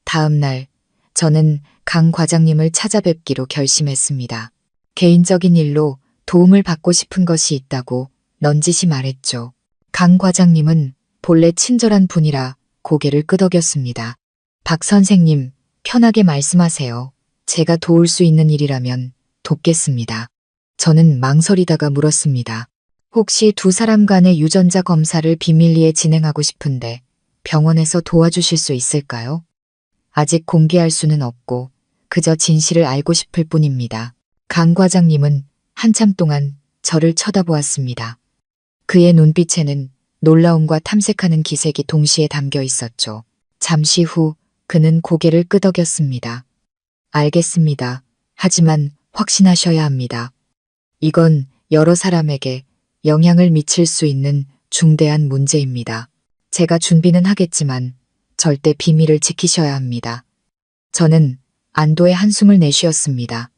다음 날 저는 강 과장님을 찾아뵙기로 결심했습니다. 개인적인 일로 도움을 받고 싶은 것이 있다고 넌지시 말했죠. 강 과장님은 본래 친절한 분이라 고개를 끄덕였습니다. 박 선생님, 편하게 말씀하세요. 제가 도울 수 있는 일이라면 돕겠습니다. 저는 망설이다가 물었습니다. 혹시 두 사람 간의 유전자 검사를 비밀리에 진행하고 싶은데 병원에서 도와주실 수 있을까요? 아직 공개할 수는 없고 그저 진실을 알고 싶을 뿐입니다. 강 과장님은 한참 동안 저를 쳐다보았습니다. 그의 눈빛에는 놀라움과 탐색하는 기색이 동시에 담겨 있었죠. 잠시 후 그는 고개를 끄덕였습니다. 알겠습니다. 하지만 확신하셔야 합니다. 이건 여러 사람에게 영향을 미칠 수 있는 중대한 문제입니다. 제가 준비는 하겠지만 절대 비밀을 지키셔야 합니다. 저는 안도의 한숨을 내쉬었습니다.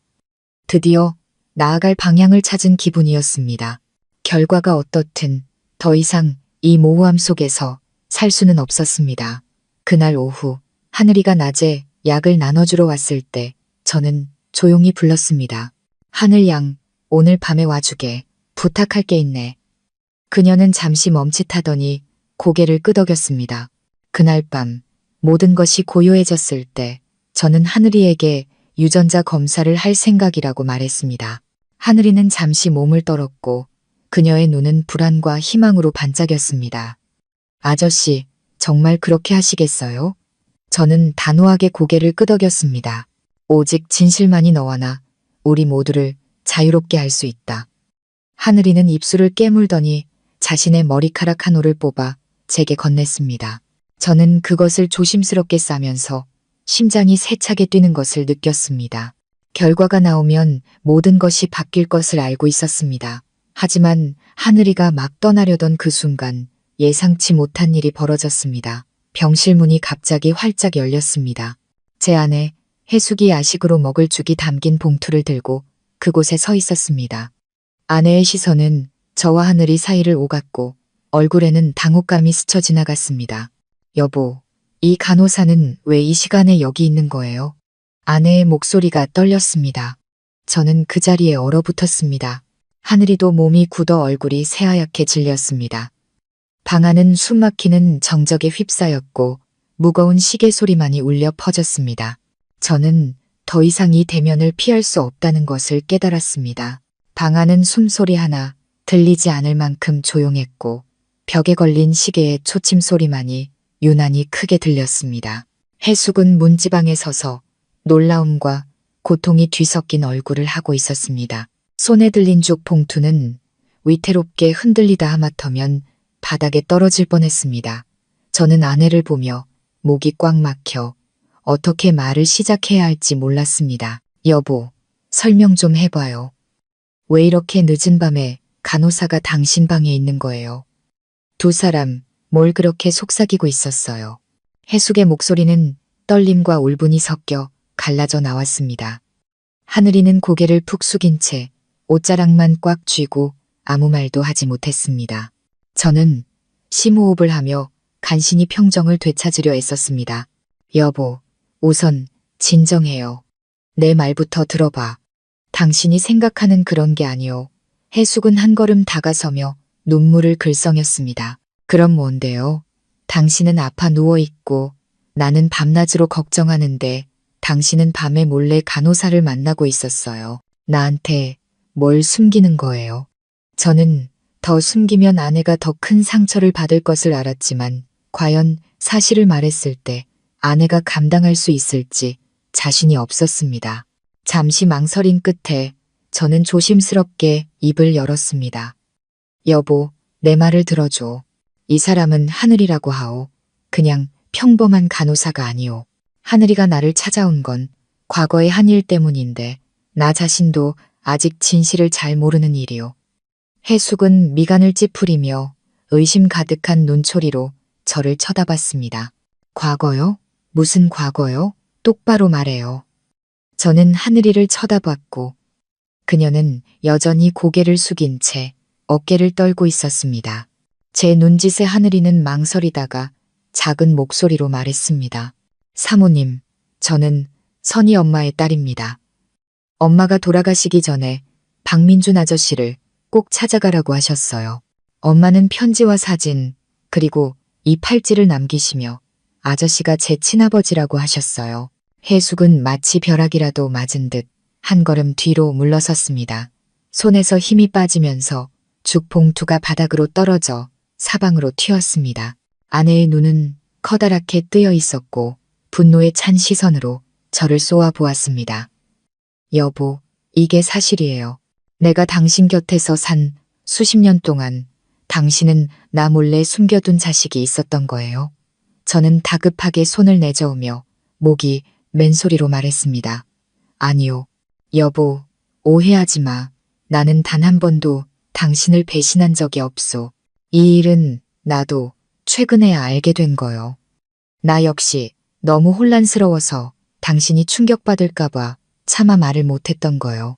드디어 나아갈 방향을 찾은 기분이었습니다. 결과가 어떻든 더 이상 이 모호함 속에서 살 수는 없었습니다. 그날 오후 하늘이가 낮에 약을 나눠주러 왔을 때 저는 조용히 불렀습니다. 하늘 양, 오늘 밤에 와주게. 부탁할 게 있네. 그녀는 잠시 멈칫하더니 고개를 끄덕였습니다. 그날 밤 모든 것이 고요해졌을 때 저는 하늘이에게 유전자 검사를 할 생각이라고 말했습니다. 하늘이는 잠시 몸을 떨었고 그녀의 눈은 불안과 희망으로 반짝였습니다. 아저씨, 정말 그렇게 하시겠어요? 저는 단호하게 고개를 끄덕였습니다. 오직 진실만이 너와 나, 우리 모두를 자유롭게 할 수 있다. 하늘이는 입술을 깨물더니 자신의 머리카락 한 올을 뽑아 제게 건넸습니다. 저는 그것을 조심스럽게 싸면서 심장이 세차게 뛰는 것을 느꼈습니다. 결과가 나오면 모든 것이 바뀔 것을 알고 있었습니다. 하지만 하늘이가 막 떠나려던 그 순간 예상치 못한 일이 벌어졌습니다. 병실 문이 갑자기 활짝 열렸습니다. 제 안에 해숙이 야식으로 먹을 죽이 담긴 봉투를 들고 그곳에 서 있었습니다. 아내의 시선은 저와 하늘이 사이를 오갔고 얼굴에는 당혹감이 스쳐 지나갔습니다. 여보, 이 간호사는 왜 이 시간에 여기 있는 거예요? 아내의 목소리가 떨렸습니다. 저는 그 자리에 얼어붙었습니다. 하늘이도 몸이 굳어 얼굴이 새하얗게 질렸습니다. 방 안은 숨막히는 정적에 휩싸였고 무거운 시계 소리만이 울려 퍼졌습니다. 저는 더 이상 이 대면을 피할 수 없다는 것을 깨달았습니다. 방 안은 숨소리 하나 들리지 않을 만큼 조용했고 벽에 걸린 시계의 초침 소리만이 유난히 크게 들렸습니다. 해숙은 문지방에 서서 놀라움과 고통이 뒤섞인 얼굴을 하고 있었습니다. 손에 들린 죽 봉투는 위태롭게 흔들리다 하마터면 바닥에 떨어질 뻔했습니다. 저는 아내를 보며 목이 꽉 막혀 어떻게 말을 시작해야 할지 몰랐습니다. 여보, 설명 좀 해봐요. 왜 이렇게 늦은 밤에 간호사가 당신 방에 있는 거예요? 두 사람 뭘 그렇게 속삭이고 있었어요. 해숙의 목소리는 떨림과 울분이 섞여 갈라져 나왔습니다. 하늘이는 고개를 푹 숙인 채 옷자락만 꽉 쥐고 아무 말도 하지 못했습니다. 저는 심호흡을 하며 간신히 평정을 되찾으려 애썼습니다. 여보, 우선 진정해요. 내 말부터 들어봐. 당신이 생각하는 그런 게 아니오. 해숙은 한 걸음 다가서며 눈물을 글썽였습니다. 그럼 뭔데요? 당신은 아파 누워있고 나는 밤낮으로 걱정하는데 당신은 밤에 몰래 간호사를 만나고 있었어요. 나한테 뭘 숨기는 거예요. 저는 더 숨기면 아내가 더 큰 상처를 받을 것을 알았지만 과연 사실을 말했을 때 아내가 감당할 수 있을지 자신이 없었습니다. 잠시 망설인 끝에 저는 조심스럽게 입을 열었습니다. 여보, 내 말을 들어줘. 이 사람은 하늘이라고 하오. 그냥 평범한 간호사가 아니오. 하늘이가 나를 찾아온 건 과거의 한 일 때문인데 나 자신도 아직 진실을 잘 모르는 일이오. 해숙은 미간을 찌푸리며 의심 가득한 눈초리로 저를 쳐다봤습니다. 과거요? 무슨 과거요? 똑바로 말해요. 저는 하늘이를 쳐다봤고 그녀는 여전히 고개를 숙인 채 어깨를 떨고 있었습니다. 제 눈짓에 하늘이는 망설이다가 작은 목소리로 말했습니다. 사모님, 저는 선희 엄마의 딸입니다. 엄마가 돌아가시기 전에 박민준 아저씨를 꼭 찾아가라고 하셨어요. 엄마는 편지와 사진, 그리고 이 팔찌를 남기시며 아저씨가 제 친아버지라고 하셨어요. 해숙은 마치 벼락이라도 맞은 듯 한 걸음 뒤로 물러섰습니다. 손에서 힘이 빠지면서 죽 봉투가 바닥으로 떨어져 사방으로 튀었습니다. 아내의 눈은 커다랗게 뜨여 있었고 분노에 찬 시선으로 저를 쏘아 보았습니다. 여보, 이게 사실이에요. 내가 당신 곁에서 산 수십 년 동안 당신은 나 몰래 숨겨둔 자식이 있었던 거예요. 저는 다급하게 손을 내저으며 목이 맨소리로 말했습니다. 아니요. 여보, 오해하지 마. 나는 단 한 번도 당신을 배신한 적이 없소. 이 일은 나도 최근에 알게 된 거요. 나 역시 너무 혼란스러워서 당신이 충격받을까봐 차마 말을 못했던 거요.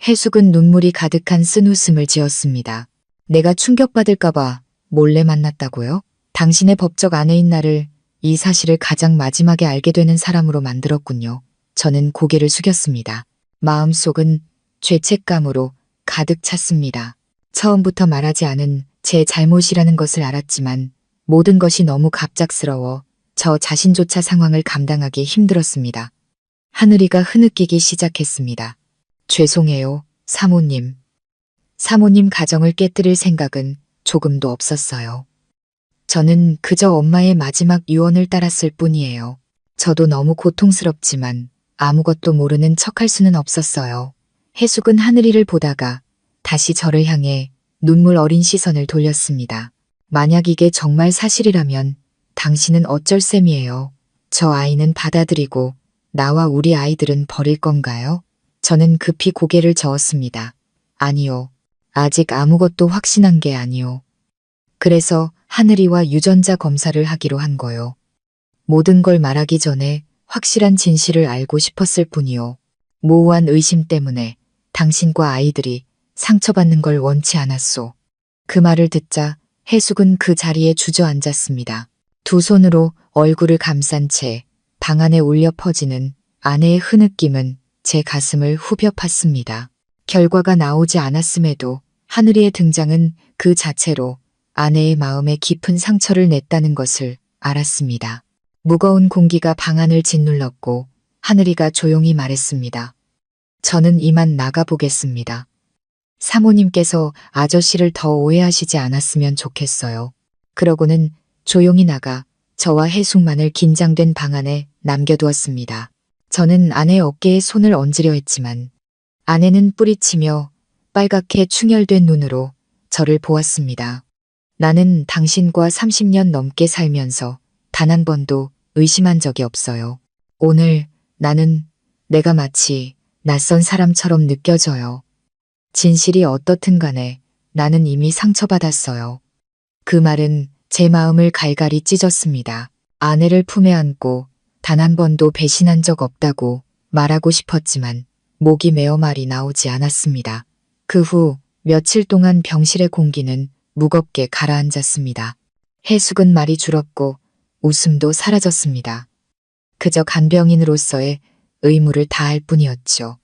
해숙은 눈물이 가득한 쓴웃음을 지었습니다. 내가 충격받을까봐 몰래 만났다고요? 당신의 법적 아내인 나를 이 사실을 가장 마지막에 알게 되는 사람으로 만들었군요. 저는 고개를 숙였습니다. 마음속은 죄책감으로 가득 찼습니다. 처음부터 말하지 않은 제 잘못이라는 것을 알았지만 모든 것이 너무 갑작스러워 저 자신조차 상황을 감당하기 힘들었습니다. 하늘이가 흐느끼기 시작했습니다. 죄송해요, 사모님. 사모님 가정을 깨뜨릴 생각은 조금도 없었어요. 저는 그저 엄마의 마지막 유언을 따랐을 뿐이에요. 저도 너무 고통스럽지만 아무것도 모르는 척할 수는 없었어요. 해숙은 하늘이를 보다가 다시 저를 향해 눈물 어린 시선을 돌렸습니다. 만약 이게 정말 사실이라면 당신은 어쩔 셈이에요. 저 아이는 받아들이고 나와 우리 아이들은 버릴 건가요? 저는 급히 고개를 저었습니다. 아니요. 아직 아무것도 확신한 게 아니요. 그래서 하늘이와 유전자 검사를 하기로 한 거요. 모든 걸 말하기 전에 확실한 진실을 알고 싶었을 뿐이요. 모호한 의심 때문에 당신과 아이들이 상처받는 걸 원치 않았소. 그 말을 듣자 해숙은 그 자리에 주저앉았습니다. 두 손으로 얼굴을 감싼 채 방 안에 울려 퍼지는 아내의 흐느낌은 제 가슴을 후벼 팠습니다. 결과가 나오지 않았음에도 하늘이의 등장은 그 자체로 아내의 마음에 깊은 상처를 냈다는 것을 알았습니다. 무거운 공기가 방 안을 짓눌렀고 하늘이가 조용히 말했습니다. 저는 이만 나가보겠습니다. 사모님께서 아저씨를 더 오해하시지 않았으면 좋겠어요. 그러고는 조용히 나가 저와 해숙만을 긴장된 방 안에 남겨두었습니다. 저는 아내 어깨에 손을 얹으려 했지만 아내는 뿌리치며 빨갛게 충혈된 눈으로 저를 보았습니다. 나는 당신과 30년 넘게 살면서 단 한 번도 의심한 적이 없어요. 오늘 나는 내가 마치 낯선 사람처럼 느껴져요. 진실이 어떻든 간에 나는 이미 상처받았어요. 그 말은 제 마음을 갈갈이 찢었습니다. 아내를 품에 안고 단 한 번도 배신한 적 없다고 말하고 싶었지만 목이 메어 말이 나오지 않았습니다. 그 후 며칠 동안 병실의 공기는 무겁게 가라앉았습니다. 해숙은 말이 줄었고 웃음도 사라졌습니다. 그저 간병인으로서의 의무를 다할 뿐이었죠.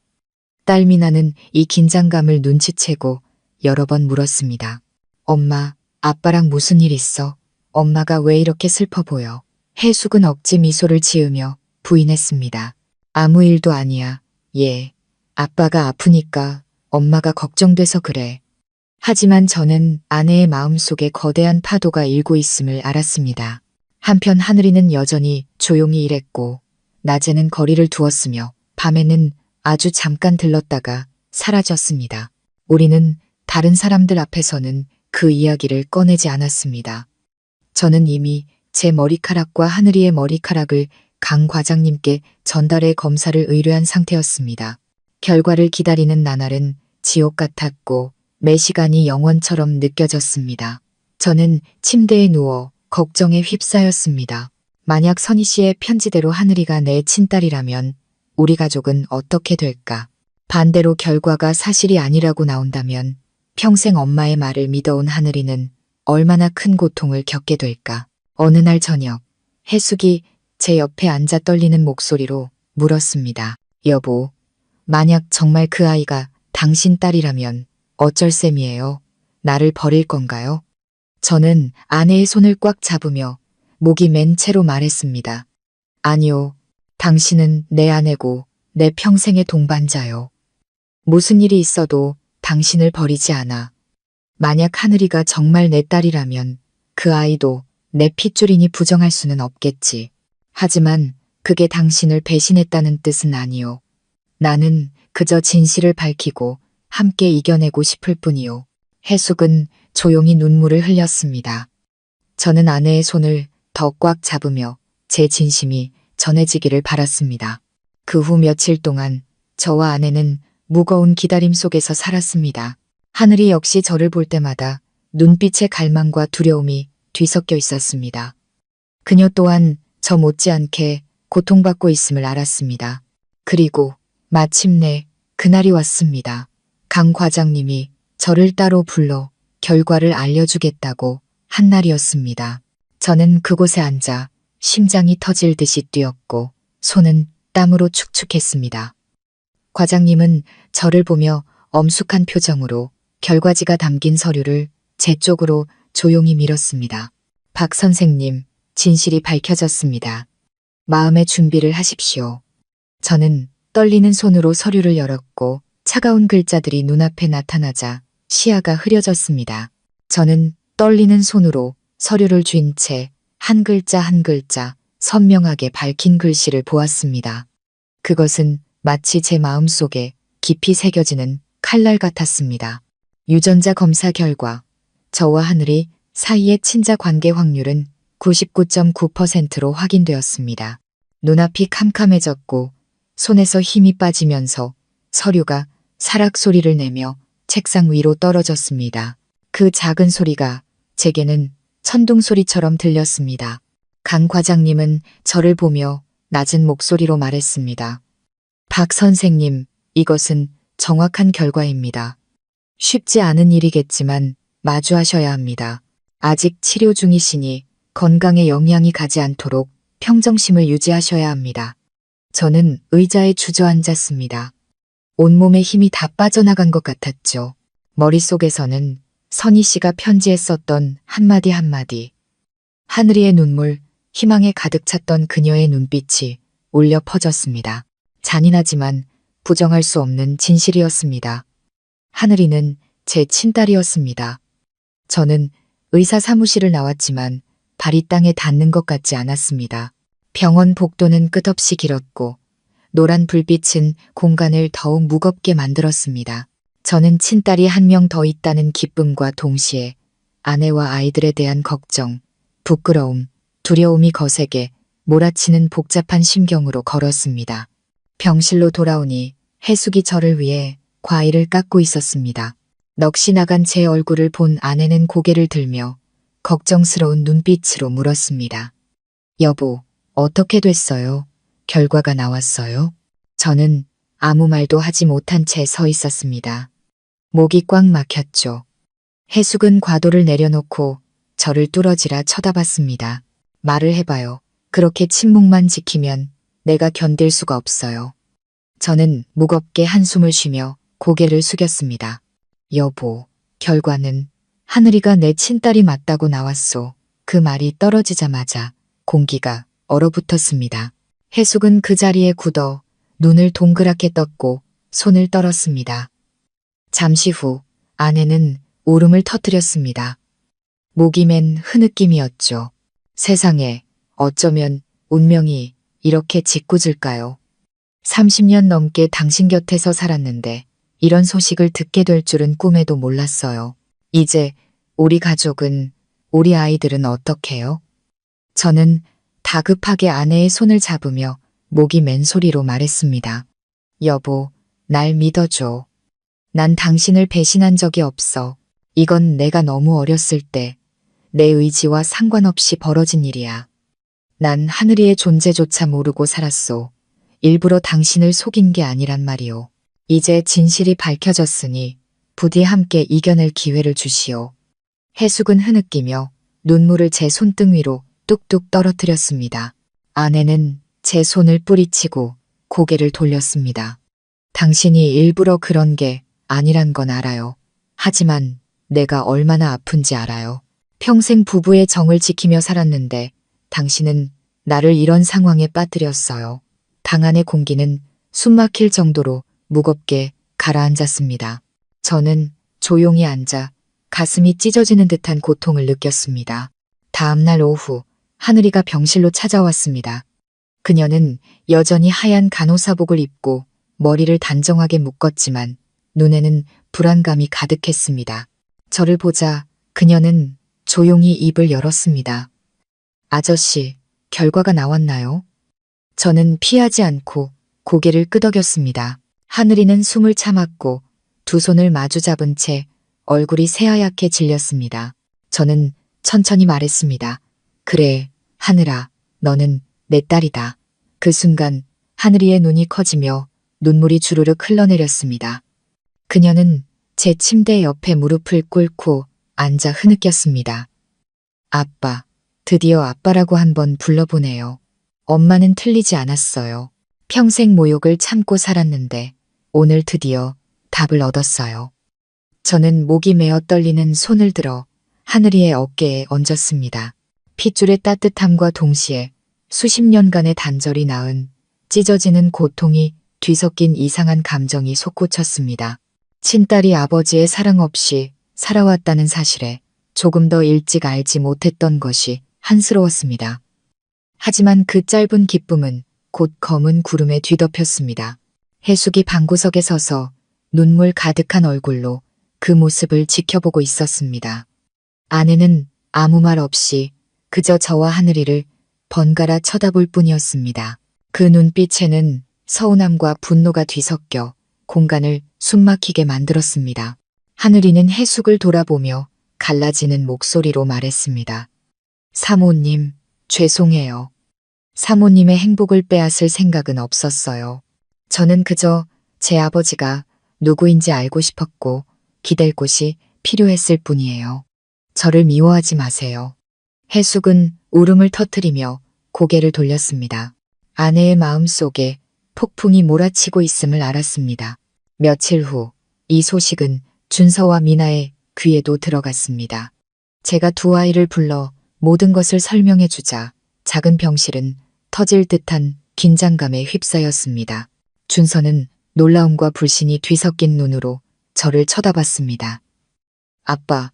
딸 미나는 이 긴장감을 눈치채고 여러 번 물었습니다. 엄마, 아빠랑 무슨 일 있어? 엄마가 왜 이렇게 슬퍼 보여? 해숙은 억지 미소를 지으며 부인했습니다. 아무 일도 아니야. 예. 아빠가 아프니까 엄마가 걱정돼서 그래. 하지만 저는 아내의 마음속에 거대한 파도가 일고 있음을 알았습니다. 한편 하늘이는 여전히 조용히 일했고 낮에는 거리를 두었으며 밤에는 아주 잠깐 들렀다가 사라졌습니다. 우리는 다른 사람들 앞에서는 그 이야기를 꺼내지 않았습니다. 저는 이미 제 머리카락과 하늘이의 머리카락을 강 과장님께 전달해 검사를 의뢰한 상태였습니다. 결과를 기다리는 나날은 지옥 같았고 매 시간이 영원처럼 느껴졌습니다. 저는 침대에 누워 걱정에 휩싸였습니다. 만약 선희 씨의 편지대로 하늘이가 내 친딸이라면 우리 가족은 어떻게 될까? 반대로 결과가 사실이 아니라고 나온다면 평생 엄마의 말을 믿어온 하늘이는 얼마나 큰 고통을 겪게 될까? 어느 날 저녁, 해숙이 제 옆에 앉아 떨리는 목소리로 물었습니다. 여보, 만약 정말 그 아이가 당신 딸이라면 어쩔 셈이에요? 나를 버릴 건가요? 저는 아내의 손을 꽉 잡으며 목이 맨 채로 말했습니다. 아니요, 당신은 내 아내고 내 평생의 동반자요. 무슨 일이 있어도 당신을 버리지 않아. 만약 하늘이가 정말 내 딸이라면 그 아이도 내 핏줄이니 부정할 수는 없겠지. 하지만 그게 당신을 배신했다는 뜻은 아니요. 나는 그저 진실을 밝히고 함께 이겨내고 싶을 뿐이요. 해숙은 조용히 눈물을 흘렸습니다. 저는 아내의 손을 더 꽉 잡으며 제 진심이 전해지기를 바랐습니다. 그 후 며칠 동안 저와 아내는 무거운 기다림 속에서 살았습니다. 하늘이 역시 저를 볼 때마다 눈빛에 갈망과 두려움이 뒤섞여 있었습니다. 그녀 또한 저 못지않게 고통받고 있음을 알았습니다. 그리고 마침내 그날이 왔습니다. 강 과장님이 저를 따로 불러 결과를 알려주겠다고 한 날이었습니다. 저는 그곳에 앉아 심장이 터질 듯이 뛰었고 손은 땀으로 축축했습니다. 과장님은 저를 보며 엄숙한 표정으로 결과지가 담긴 서류를 제 쪽으로 조용히 밀었습니다. 박 선생님, 진실이 밝혀졌습니다. 마음의 준비를 하십시오. 저는 떨리는 손으로 서류를 열었고 차가운 글자들이 눈앞에 나타나자 시야가 흐려졌습니다. 저는 떨리는 손으로 서류를 쥔 채 한 글자 한 글자 선명하게 밝힌 글씨를 보았습니다. 그것은 마치 제 마음속에 깊이 새겨지는 칼날 같았습니다. 유전자 검사 결과 저와 하늘이 사이의 친자 관계 확률은 99.9%로 확인되었습니다. 눈앞이 캄캄해졌고 손에서 힘이 빠지면서 서류가 사락 소리를 내며 책상 위로 떨어졌습니다. 그 작은 소리가 제게는 천둥 소리처럼 들렸습니다. 강 과장님은 저를 보며 낮은 목소리로 말했습니다. 박 선생님, 이것은 정확한 결과입니다. 쉽지 않은 일이겠지만 마주하셔야 합니다. 아직 치료 중이시니 건강에 영향이 가지 않도록 평정심을 유지하셔야 합니다. 저는 의자에 주저앉았습니다. 온몸에 힘이 다 빠져나간 것 같았죠. 머릿속에서는 선희 씨가 편지에 썼던 한마디 한마디, 하늘이의 눈물, 희망에 가득 찼던 그녀의 눈빛이 울려 퍼졌습니다. 잔인하지만 부정할 수 없는 진실이었습니다. 하늘이는 제 친딸이었습니다. 저는 의사 사무실을 나왔지만 발이 땅에 닿는 것 같지 않았습니다. 병원 복도는 끝없이 길었고 노란 불빛은 공간을 더욱 무겁게 만들었습니다. 저는 친딸이 한 명 더 있다는 기쁨과 동시에 아내와 아이들에 대한 걱정, 부끄러움, 두려움이 거세게 몰아치는 복잡한 심경으로 걸었습니다. 병실로 돌아오니 해숙이 저를 위해 과일을 깎고 있었습니다. 넋이 나간 제 얼굴을 본 아내는 고개를 들며 걱정스러운 눈빛으로 물었습니다. 여보, 어떻게 됐어요? 결과가 나왔어요? 저는 아무 말도 하지 못한 채 서 있었습니다. 목이 꽉 막혔죠. 해숙은 과도를 내려놓고 저를 뚫어지라 쳐다봤습니다. 말을 해봐요. 그렇게 침묵만 지키면 내가 견딜 수가 없어요. 저는 무겁게 한숨을 쉬며 고개를 숙였습니다. 여보, 결과는 하늘이가 내 친딸이 맞다고 나왔소. 그 말이 떨어지자마자 공기가 얼어붙었습니다. 해숙은 그 자리에 굳어 눈을 동그랗게 떴고 손을 떨었습니다. 잠시 후 아내는 울음을 터뜨렸습니다. 목이 맨 흐느낌이었죠. 세상에 어쩌면 운명이 이렇게 짓궂을까요? 30년 넘게 당신 곁에서 살았는데 이런 소식을 듣게 될 줄은 꿈에도 몰랐어요. 이제 우리 가족은, 우리 아이들은 어떡해요? 저는 다급하게 아내의 손을 잡으며 목이 맨 소리로 말했습니다. 여보, 날 믿어줘. 난 당신을 배신한 적이 없어. 이건 내가 너무 어렸을 때 내 의지와 상관없이 벌어진 일이야. 난 하늘이의 존재조차 모르고 살았소. 일부러 당신을 속인 게 아니란 말이오. 이제 진실이 밝혀졌으니 부디 함께 이겨낼 기회를 주시오. 해숙은 흐느끼며 눈물을 제 손등 위로 뚝뚝 떨어뜨렸습니다. 아내는 제 손을 뿌리치고 고개를 돌렸습니다. 당신이 일부러 그런 게 아니란 건 알아요. 하지만 내가 얼마나 아픈지 알아요. 평생 부부의 정을 지키며 살았는데 당신은 나를 이런 상황에 빠뜨렸어요. 방 안의 공기는 숨막힐 정도로 무겁게 가라앉았습니다. 저는 조용히 앉아 가슴이 찢어지는 듯한 고통을 느꼈습니다. 다음 날 오후 하늘이가 병실로 찾아왔습니다. 그녀는 여전히 하얀 간호사복을 입고 머리를 단정하게 묶었지만 눈에는 불안감이 가득했습니다. 저를 보자 그녀는 조용히 입을 열었습니다. 아저씨, 결과가 나왔나요? 저는 피하지 않고 고개를 끄덕였습니다. 하늘이는 숨을 참았고 두 손을 마주 잡은 채 얼굴이 새하얗게 질렸습니다. 저는 천천히 말했습니다. 그래, 하늘아, 너는 내 딸이다. 그 순간 하늘이의 눈이 커지며 눈물이 주르륵 흘러내렸습니다. 그녀는 제 침대 옆에 무릎을 꿇고 앉아 흐느꼈습니다. 아빠, 드디어 아빠라고 한번 불러보네요. 엄마는 틀리지 않았어요. 평생 모욕을 참고 살았는데 오늘 드디어 답을 얻었어요. 저는 목이 메어 떨리는 손을 들어 하늘이의 어깨에 얹었습니다. 핏줄의 따뜻함과 동시에 수십 년간의 단절이 낳은 찢어지는 고통이 뒤섞인 이상한 감정이 솟구쳤습니다. 친딸이 아버지의 사랑 없이 살아왔다는 사실에 조금 더 일찍 알지 못했던 것이 한스러웠습니다. 하지만 그 짧은 기쁨은 곧 검은 구름에 뒤덮였습니다. 해숙이 방구석에 서서 눈물 가득한 얼굴로 그 모습을 지켜보고 있었습니다. 아내는 아무 말 없이 그저 저와 하늘이를 번갈아 쳐다볼 뿐이었습니다. 그 눈빛에는 서운함과 분노가 뒤섞여 공간을 숨막히게 만들었습니다. 하늘이는 해숙을 돌아보며 갈라지는 목소리로 말했습니다. 사모님, 죄송해요. 사모님의 행복을 빼앗을 생각은 없었어요. 저는 그저 제 아버지가 누구인지 알고 싶었고 기댈 곳이 필요했을 뿐이에요. 저를 미워하지 마세요. 해숙은 울음을 터뜨리며 고개를 돌렸습니다. 아내의 마음속에 폭풍이 몰아치고 있음을 알았습니다. 며칠 후 이 소식은 준서와 미나의 귀에도 들어갔습니다. 제가 두 아이를 불러 모든 것을 설명해 주자 작은 병실은 터질 듯한 긴장감에 휩싸였습니다. 준서는 놀라움과 불신이 뒤섞인 눈으로 저를 쳐다봤습니다. 아빠,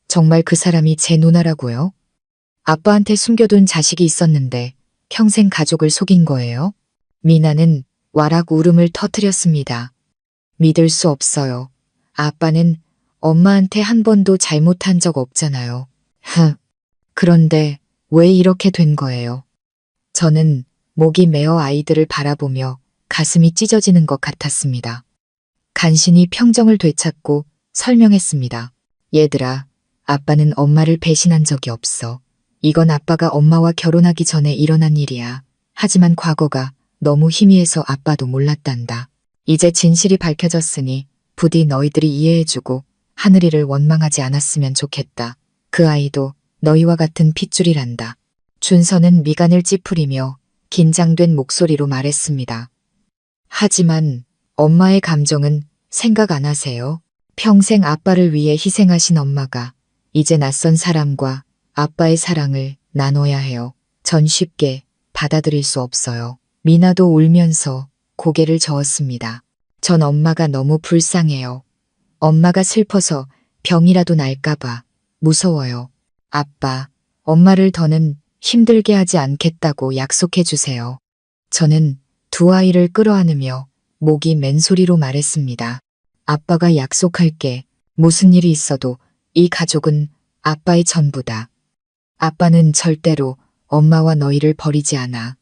정말 그 사람이 제 누나라고요? 아빠한테 숨겨둔 자식이 있었는데 평생 가족을 속인 거예요? 미나는 와락 울음을 터뜨렸습니다. 믿을 수 없어요. 아빠는 엄마한테 한 번도 잘못한 적 없잖아요. 그런데 왜 이렇게 된 거예요? 저는 목이 메어 아이들을 바라보며 가슴이 찢어지는 것 같았습니다. 간신히 평정을 되찾고 설명했습니다. 얘들아, 아빠는 엄마를 배신한 적이 없어. 이건 아빠가 엄마와 결혼하기 전에 일어난 일이야. 하지만 과거가 너무 희미해서 아빠도 몰랐단다. 이제 진실이 밝혀졌으니 부디 너희들이 이해해주고 하늘이를 원망하지 않았으면 좋겠다. 그 아이도 너희와 같은 핏줄이란다. 준서는 미간을 찌푸리며 긴장된 목소리로 말했습니다. 하지만 엄마의 감정은 생각 안 하세요? 평생 아빠를 위해 희생하신 엄마가 이제 낯선 사람과 아빠의 사랑을 나눠야 해요. 전 쉽게 받아들일 수 없어요. 미나도 울면서 고개를 저었습니다. 전 엄마가 너무 불쌍해요. 엄마가 슬퍼서 병이라도 날까봐 무서워요. 아빠, 엄마를 더는 힘들게 하지 않겠다고 약속해 주세요. 저는 두 아이를 끌어안으며 목이 맨소리로 말했습니다. 아빠가 약속할게. 무슨 일이 있어도 이 가족은 아빠의 전부다. 아빠는 절대로 엄마와 너희를 버리지 않아.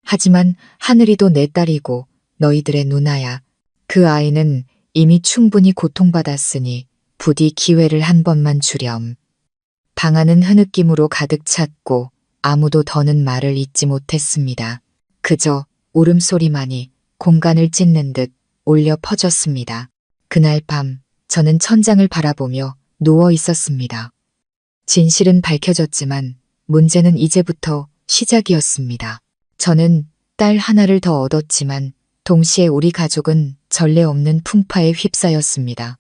하지만 하늘이도 내 딸이고 너희들의 누나야. 그 아이는 이미 충분히 고통받았으니 부디 기회를 한 번만 주렴. 방 안은 흐느낌으로 가득 찼고 아무도 더는 말을 잇지 못했습니다. 그저 울음소리만이 공간을 찢는 듯 울려 퍼졌습니다. 그날 밤 저는 천장을 바라보며 누워 있었습니다. 진실은 밝혀졌지만 문제는 이제부터 시작이었습니다. 저는 딸 하나를 더 얻었지만 동시에 우리 가족은 전례 없는 풍파에 휩싸였습니다.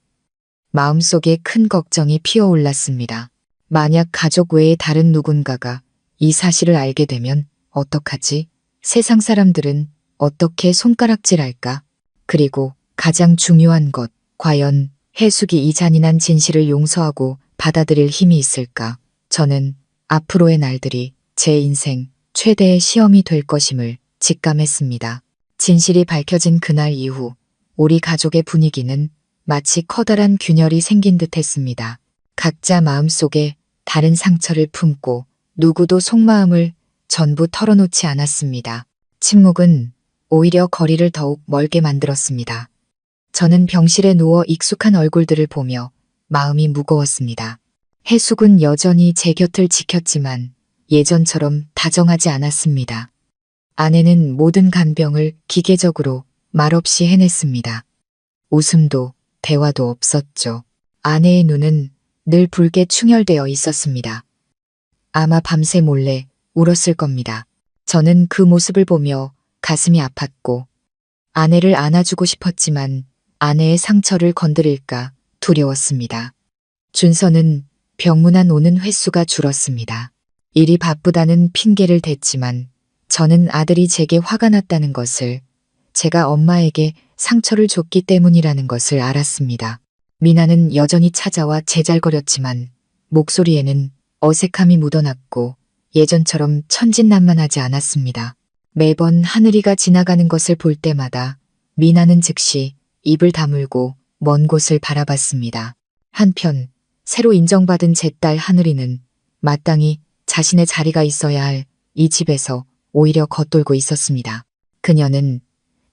마음속에 큰 걱정이 피어올랐습니다. 만약 가족 외에 다른 누군가가 이 사실을 알게 되면 어떡하지? 세상 사람들은 어떻게 손가락질할까? 그리고 가장 중요한 것, 과연 해숙이 이 잔인한 진실을 용서하고 받아들일 힘이 있을까? 저는 앞으로의 날들이 제 인생 최대의 시험이 될 것임을 직감했습니다. 진실이 밝혀진 그날 이후 우리 가족의 분위기는 마치 커다란 균열이 생긴 듯 했습니다. 각자 마음속에 다른 상처를 품고 누구도 속마음을 전부 털어놓지 않았습니다. 침묵은 오히려 거리를 더욱 멀게 만들었습니다. 저는 병실에 누워 익숙한 얼굴들을 보며 마음이 무거웠습니다. 해숙은 여전히 제 곁을 지켰지만 예전처럼 다정하지 않았습니다. 아내는 모든 간병을 기계적으로 말없이 해냈습니다. 웃음도 대화도 없었죠. 아내의 눈은 늘 붉게 충혈되어 있었습니다. 아마 밤새 몰래 울었을 겁니다. 저는 그 모습을 보며 가슴이 아팠고 아내를 안아주고 싶었지만 아내의 상처를 건드릴까 두려웠습니다. 준서는 병문안 오는 횟수가 줄었습니다. 일이 바쁘다는 핑계를 댔지만 저는 아들이 제게 화가 났다는 것을, 제가 엄마에게 상처를 줬기 때문이라는 것을 알았습니다. 미나는 여전히 찾아와 제잘거렸지만 목소리에는 어색함이 묻어났고 예전처럼 천진난만하지 않았습니다. 매번 하늘이가 지나가는 것을 볼 때마다 미나는 즉시 입을 다물고 먼 곳을 바라봤습니다. 한편 새로 인정받은 제 딸 하늘이는 마땅히 자신의 자리가 있어야 할 이 집에서 오히려 겉돌고 있었습니다. 그녀는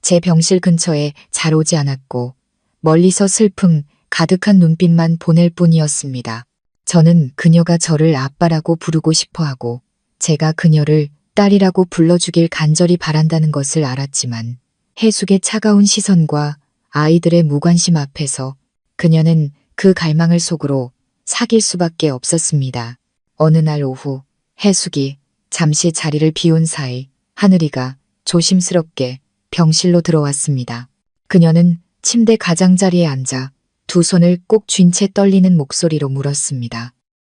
제 병실 근처에 잘 오지 않았고 멀리서 슬픔 가득한 눈빛만 보낼 뿐이었습니다. 저는 그녀가 저를 아빠라고 부르고 싶어하고 제가 그녀를 딸이라고 불러주길 간절히 바란다는 것을 알았지만 해숙의 차가운 시선과 아이들의 무관심 앞에서 그녀는 그 갈망을 속으로 사귈 수밖에 없었습니다. 어느 날 오후 해숙이 잠시 자리를 비운 사이 하늘이가 조심스럽게 병실로 들어왔습니다. 그녀는 침대 가장자리에 앉아 두 손을 꼭 쥔 채 떨리는 목소리로 물었습니다.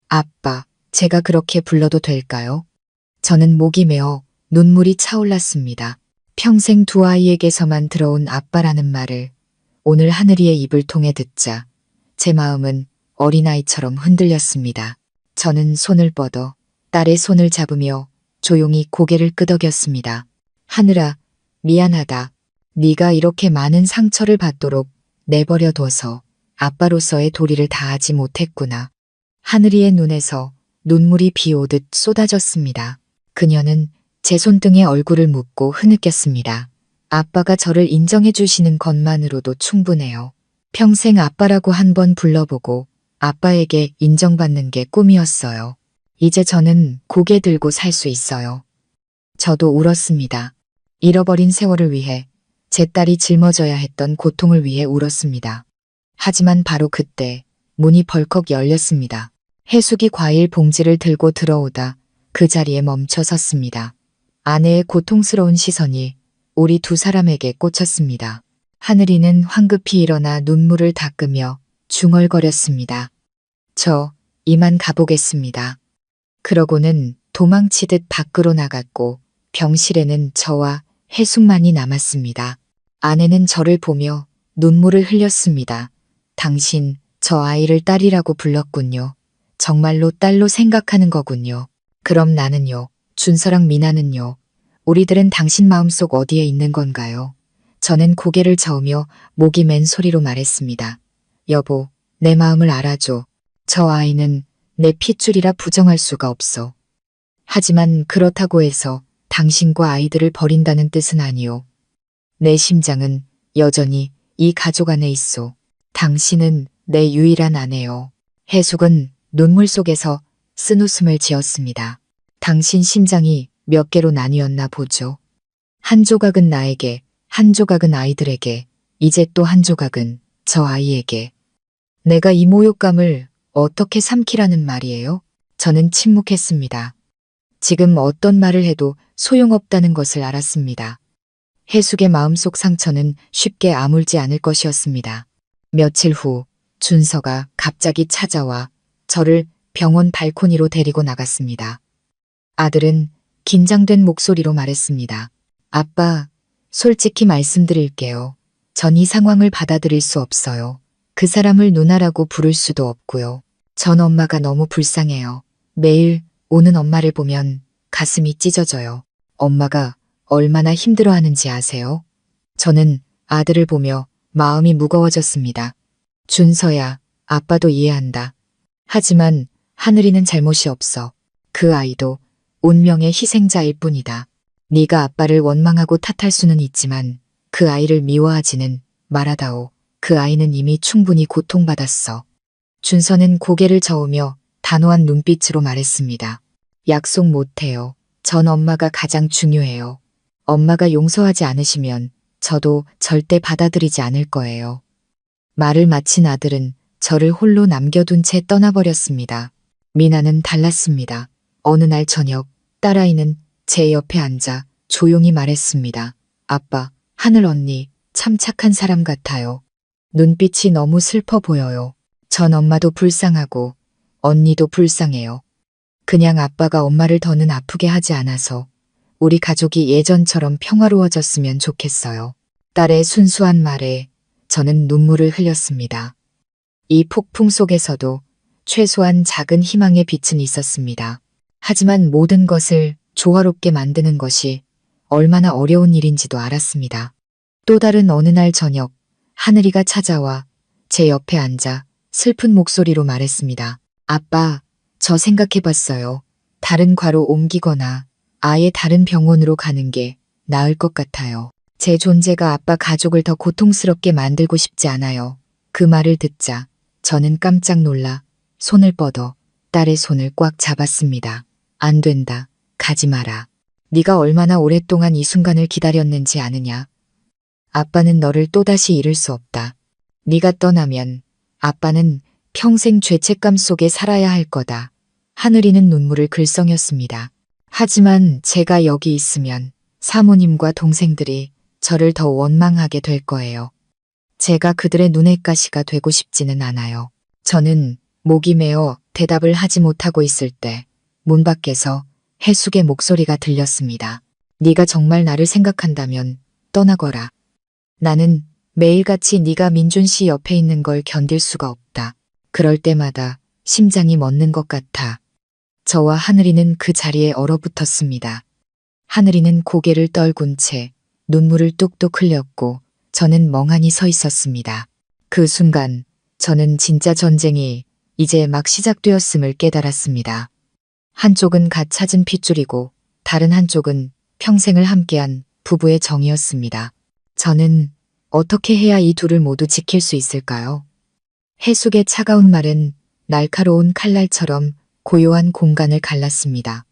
아빠, 제가 그렇게 불러도 될까요? 저는 목이 메어 눈물이 차올랐습니다. 평생 두 아이에게서만 들어온 아빠라는 말을 오늘 하늘이의 입을 통해 듣자 제 마음은 어린아이처럼 흔들렸습니다. 저는 손을 뻗어 딸의 손을 잡으며 조용히 고개를 끄덕였습니다. 하늘아, 미안하다. 네가 이렇게 많은 상처를 받도록 내버려 둬서 아빠로서의 도리를 다하지 못했구나. 하늘이의 눈에서 눈물이 비 오듯 쏟아졌습니다. 그녀는 제 손등에 얼굴을 묻고 흐느꼈습니다. 아빠가 저를 인정해 주시는 것만으로도 충분해요. 평생 아빠라고 한 번 불러보고 아빠에게 인정받는 게 꿈이었어요. 이제 저는 고개 들고 살 수 있어요. 저도 울었습니다. 잃어버린 세월을 위해, 제 딸이 짊어져야 했던 고통을 위해 울었습니다. 하지만 바로 그때 문이 벌컥 열렸습니다. 해숙이 과일 봉지를 들고 들어오다 그 자리에 멈춰 섰습니다. 아내의 고통스러운 시선이 우리 두 사람에게 꽂혔습니다. 하늘이는 황급히 일어나 눈물을 닦으며 중얼거렸습니다. 저 이만 가보겠습니다. 그러고는 도망치듯 밖으로 나갔고 병실에는 저와 해숙만이 남았습니다. 아내는 저를 보며 눈물을 흘렸습니다. 당신, 저 아이를 딸이라고 불렀군요. 정말로 딸로 생각하는 거군요. 그럼 나는요, 준서랑 미나는요, 우리들은 당신 마음속 어디에 있는 건가요? 저는 고개를 저으며 목이 맨 소리로 말했습니다. 여보, 내 마음을 알아줘. 저 아이는 내 핏줄이라 부정할 수가 없어. 하지만 그렇다고 해서 당신과 아이들을 버린다는 뜻은 아니오. 내 심장은 여전히 이 가족 안에 있소. 당신은 내 유일한 아내요. 해숙은 눈물 속에서 쓴웃음을 지었습니다. 당신 심장이 몇 개로 나뉘었나 보죠. 한 조각은 나에게, 한 조각은 아이들에게, 이제 또 한 조각은 저 아이에게. 내가 이 모욕감을 어떻게 삼키라는 말이에요? 저는 침묵했습니다. 지금 어떤 말을 해도 소용없다는 것을 알았습니다. 해숙의 마음속 상처는 쉽게 아물지 않을 것이었습니다. 며칠 후 준서가 갑자기 찾아와 저를 병원 발코니로 데리고 나갔습니다. 아들은 긴장된 목소리로 말했습니다. 아빠, 솔직히 말씀드릴게요. 전 이 상황을 받아들일 수 없어요. 그 사람을 누나라고 부를 수도 없고요. 전 엄마가 너무 불쌍해요. 매일 오는 엄마를 보면 가슴이 찢어져요. 엄마가 얼마나 힘들어하는지 아세요? 저는 아들을 보며 마음이 무거워졌습니다. 준서야, 아빠도 이해한다. 하지만 하늘이는 잘못이 없어. 그 아이도 운명의 희생자일 뿐이다. 네가 아빠를 원망하고 탓할 수는 있지만 그 아이를 미워하지는 말아다오. 그 아이는 이미 충분히 고통받았어. 준서는 고개를 저으며 단호한 눈빛으로 말했습니다. 약속 못해요. 전 엄마가 가장 중요해요. 엄마가 용서하지 않으시면 저도 절대 받아들이지 않을 거예요. 말을 마친 아들은 저를 홀로 남겨둔 채 떠나버렸습니다. 미나는 달랐습니다. 어느 날 저녁 딸아이는 제 옆에 앉아 조용히 말했습니다. 아빠, 하늘 언니 참 착한 사람 같아요. 눈빛이 너무 슬퍼 보여요. 전 엄마도 불쌍하고 언니도 불쌍해요. 그냥 아빠가 엄마를 더는 아프게 하지 않아서 우리 가족이 예전처럼 평화로워졌으면 좋겠어요. 딸의 순수한 말에 저는 눈물을 흘렸습니다. 이 폭풍 속에서도 최소한 작은 희망의 빛은 있었습니다. 하지만 모든 것을 조화롭게 만드는 것이 얼마나 어려운 일인지도 알았습니다. 또 다른 어느 날 저녁 하늘이가 찾아와 제 옆에 앉아 슬픈 목소리로 말했습니다. 아빠, 저 생각해봤어요. 다른 과로 옮기거나 아예 다른 병원으로 가는 게 나을 것 같아요. 제 존재가 아빠 가족을 더 고통스럽게 만들고 싶지 않아요. 그 말을 듣자 저는 깜짝 놀라 손을 뻗어 딸의 손을 꽉 잡았습니다. 안 된다. 가지 마라. 네가 얼마나 오랫동안 이 순간을 기다렸는지 아느냐. 아빠는 너를 또다시 잃을 수 없다. 네가 떠나면 아빠는 평생 죄책감 속에 살아야 할 거다. 하늘이는 눈물을 글썽였습니다. 하지만 제가 여기 있으면 사모님과 동생들이 저를 더 원망하게 될 거예요. 제가 그들의 눈의 가시가 되고 싶지는 않아요. 저는 목이 메어 대답을 하지 못하고 있을 때 문 밖에서 해숙의 목소리가 들렸습니다. 네가 정말 나를 생각한다면 떠나거라. 나는 매일같이 네가 민준 씨 옆에 있는 걸 견딜 수가 없다. 그럴 때마다 심장이 멎는 것 같아. 저와 하늘이는 그 자리에 얼어붙었습니다. 하늘이는 고개를 떨군 채 눈물을 뚝뚝 흘렸고 저는 멍하니 서 있었습니다. 그 순간 저는 진짜 전쟁이 이제 막 시작되었음을 깨달았습니다. 한쪽은 갓 찾은 핏줄이고 다른 한쪽은 평생을 함께한 부부의 정이었습니다. 저는 어떻게 해야 이 둘을 모두 지킬 수 있을까요? 해숙의 차가운 말은 날카로운 칼날처럼 고요한 공간을 갈랐습니다.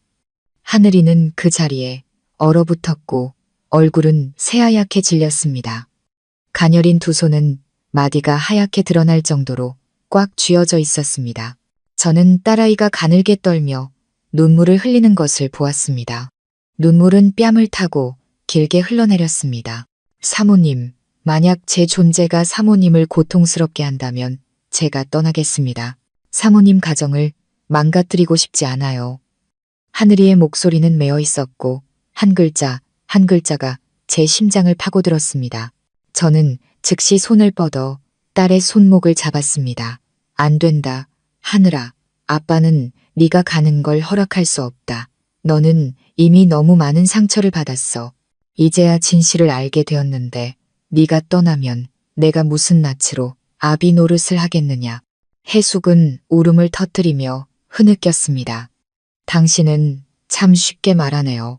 하늘이는 그 자리에 얼어붙었고 얼굴은 새하얗게 질렸습니다. 가녀린 두 손은 마디가 하얗게 드러날 정도로 꽉 쥐어져 있었습니다. 저는 딸아이가 가늘게 떨며 눈물을 흘리는 것을 보았습니다. 눈물은 뺨을 타고 길게 흘러내렸습니다. 사모님, 만약 제 존재가 사모님을 고통스럽게 한다면 제가 떠나겠습니다. 사모님 가정을 망가뜨리고 싶지 않아요. 하늘이의 목소리는 메어 있었고 한 글자 한 글자가 제 심장을 파고들었습니다. 저는 즉시 손을 뻗어 딸의 손목을 잡았습니다. 안 된다. 하늘아. 아빠는 네가 가는 걸 허락할 수 없다. 너는 이미 너무 많은 상처를 받았어. 이제야 진실을 알게 되었는데 네가 떠나면 내가 무슨 낯으로 아비 노릇을 하겠느냐. 해숙은 울음을 터뜨리며 흐느꼈습니다. 당신은 참 쉽게 말하네요.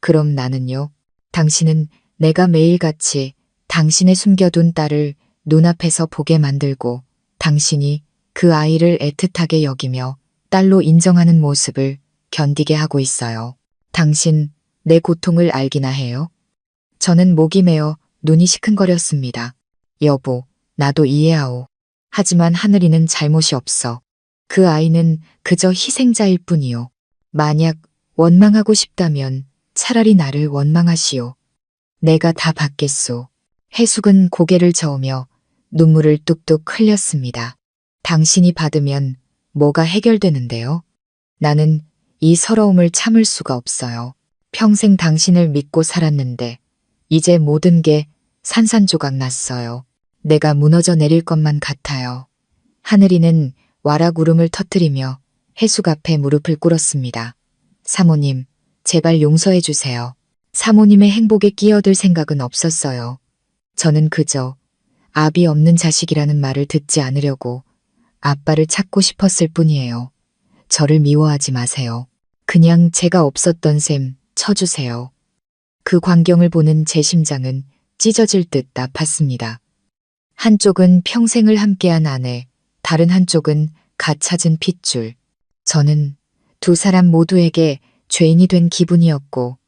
그럼 나는요? 당신은 내가 매일같이 당신의 숨겨둔 딸을 눈앞에서 보게 만들고 당신이 그 아이를 애틋하게 여기며 딸로 인정하는 모습을 견디게 하고 있어요. 당신 내 고통을 알기나 해요? 저는 목이 메어 눈이 시큰거렸습니다. 여보, 나도 이해하오. 하지만 하늘이는 잘못이 없어. 그 아이는 그저 희생자일 뿐이요. 만약 원망하고 싶다면 차라리 나를 원망하시오. 내가 다 받겠소. 해숙은 고개를 저으며 눈물을 뚝뚝 흘렸습니다. 당신이 받으면 뭐가 해결되는데요? 나는 이 서러움을 참을 수가 없어요. 평생 당신을 믿고 살았는데 이제 모든 게 산산조각 났어요. 내가 무너져 내릴 것만 같아요. 하늘이는 와락 울음을 터뜨리며 해숙 앞에 무릎을 꿇었습니다. 사모님, 제발 용서해 주세요. 사모님의 행복에 끼어들 생각은 없었어요. 저는 그저 아비 없는 자식이라는 말을 듣지 않으려고 아빠를 찾고 싶었을 뿐이에요. 저를 미워하지 마세요. 그냥 제가 없었던 셈 쳐주세요. 그 광경을 보는 제 심장은 찢어질 듯 아팠습니다. 한쪽은 평생을 함께한 아내, 다른 한쪽은 갓 찾은 핏줄. 저는 두 사람 모두에게 죄인이 된 기분이었고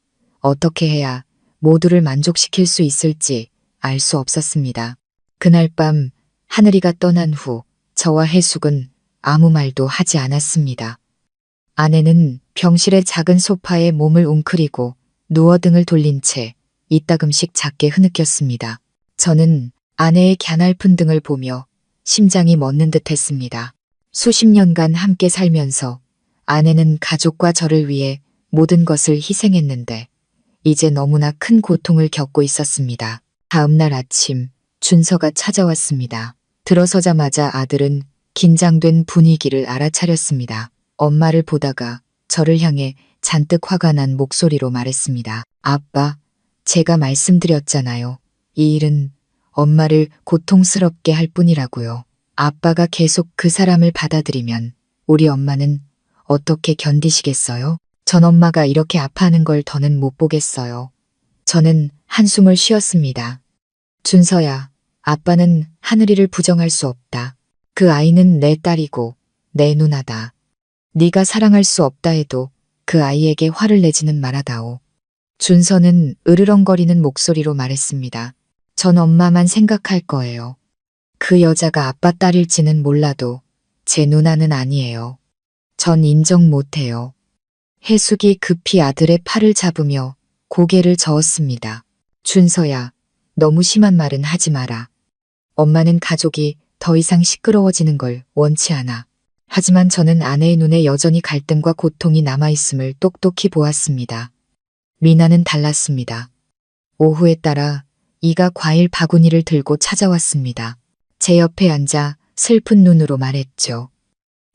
어떻게 해야 모두를 만족시킬 수 있을지 알 수 없었습니다. 그날 밤 하늘이가 떠난 후 저와 해숙은 아무 말도 하지 않았습니다. 아내는 병실의 작은 소파에 몸을 웅크리고 누워 등을 돌린 채 이따금씩 작게 흐느꼈습니다. 저는 아내의 갸냘픈 등을 보며 심장이 멎는 듯 했습니다. 수십 년간 함께 살면서 아내는 가족과 저를 위해 모든 것을 희생했는데 이제 너무나 큰 고통을 겪고 있었습니다. 다음 날 아침 준서가 찾아왔습니다. 들어서자마자 아들은 긴장된 분위기를 알아차렸습니다. 엄마를 보다가 저를 향해 잔뜩 화가 난 목소리로 말했습니다. 아빠, 제가 말씀드렸잖아요. 이 일은 엄마를 고통스럽게 할 뿐이라고요. 아빠가 계속 그 사람을 받아들이면 우리 엄마는 어떻게 견디시겠어요? 전 엄마가 이렇게 아파하는 걸 더는 못 보겠어요. 저는 한숨을 쉬었습니다. 준서야, 아빠는 하늘이를 부정할 수 없다. 그 아이는 내 딸이고 내 누나다. 네가 사랑할 수 없다 해도 그 아이에게 화를 내지는 말아다오. 준서는 으르렁거리는 목소리로 말했습니다. 전 엄마만 생각할 거예요. 그 여자가 아빠 딸일지는 몰라도 제 누나는 아니에요. 전 인정 못해요. 해숙이 급히 아들의 팔을 잡으며 고개를 저었습니다. 준서야, 너무 심한 말은 하지 마라. 엄마는 가족이 더 이상 시끄러워지는 걸 원치 않아. 하지만 저는 아내의 눈에 여전히 갈등과 고통이 남아있음을 똑똑히 보았습니다. 미나는 달랐습니다. 오후에 따라 이가 과일 바구니를 들고 찾아왔습니다. 제 옆에 앉아 슬픈 눈으로 말했죠.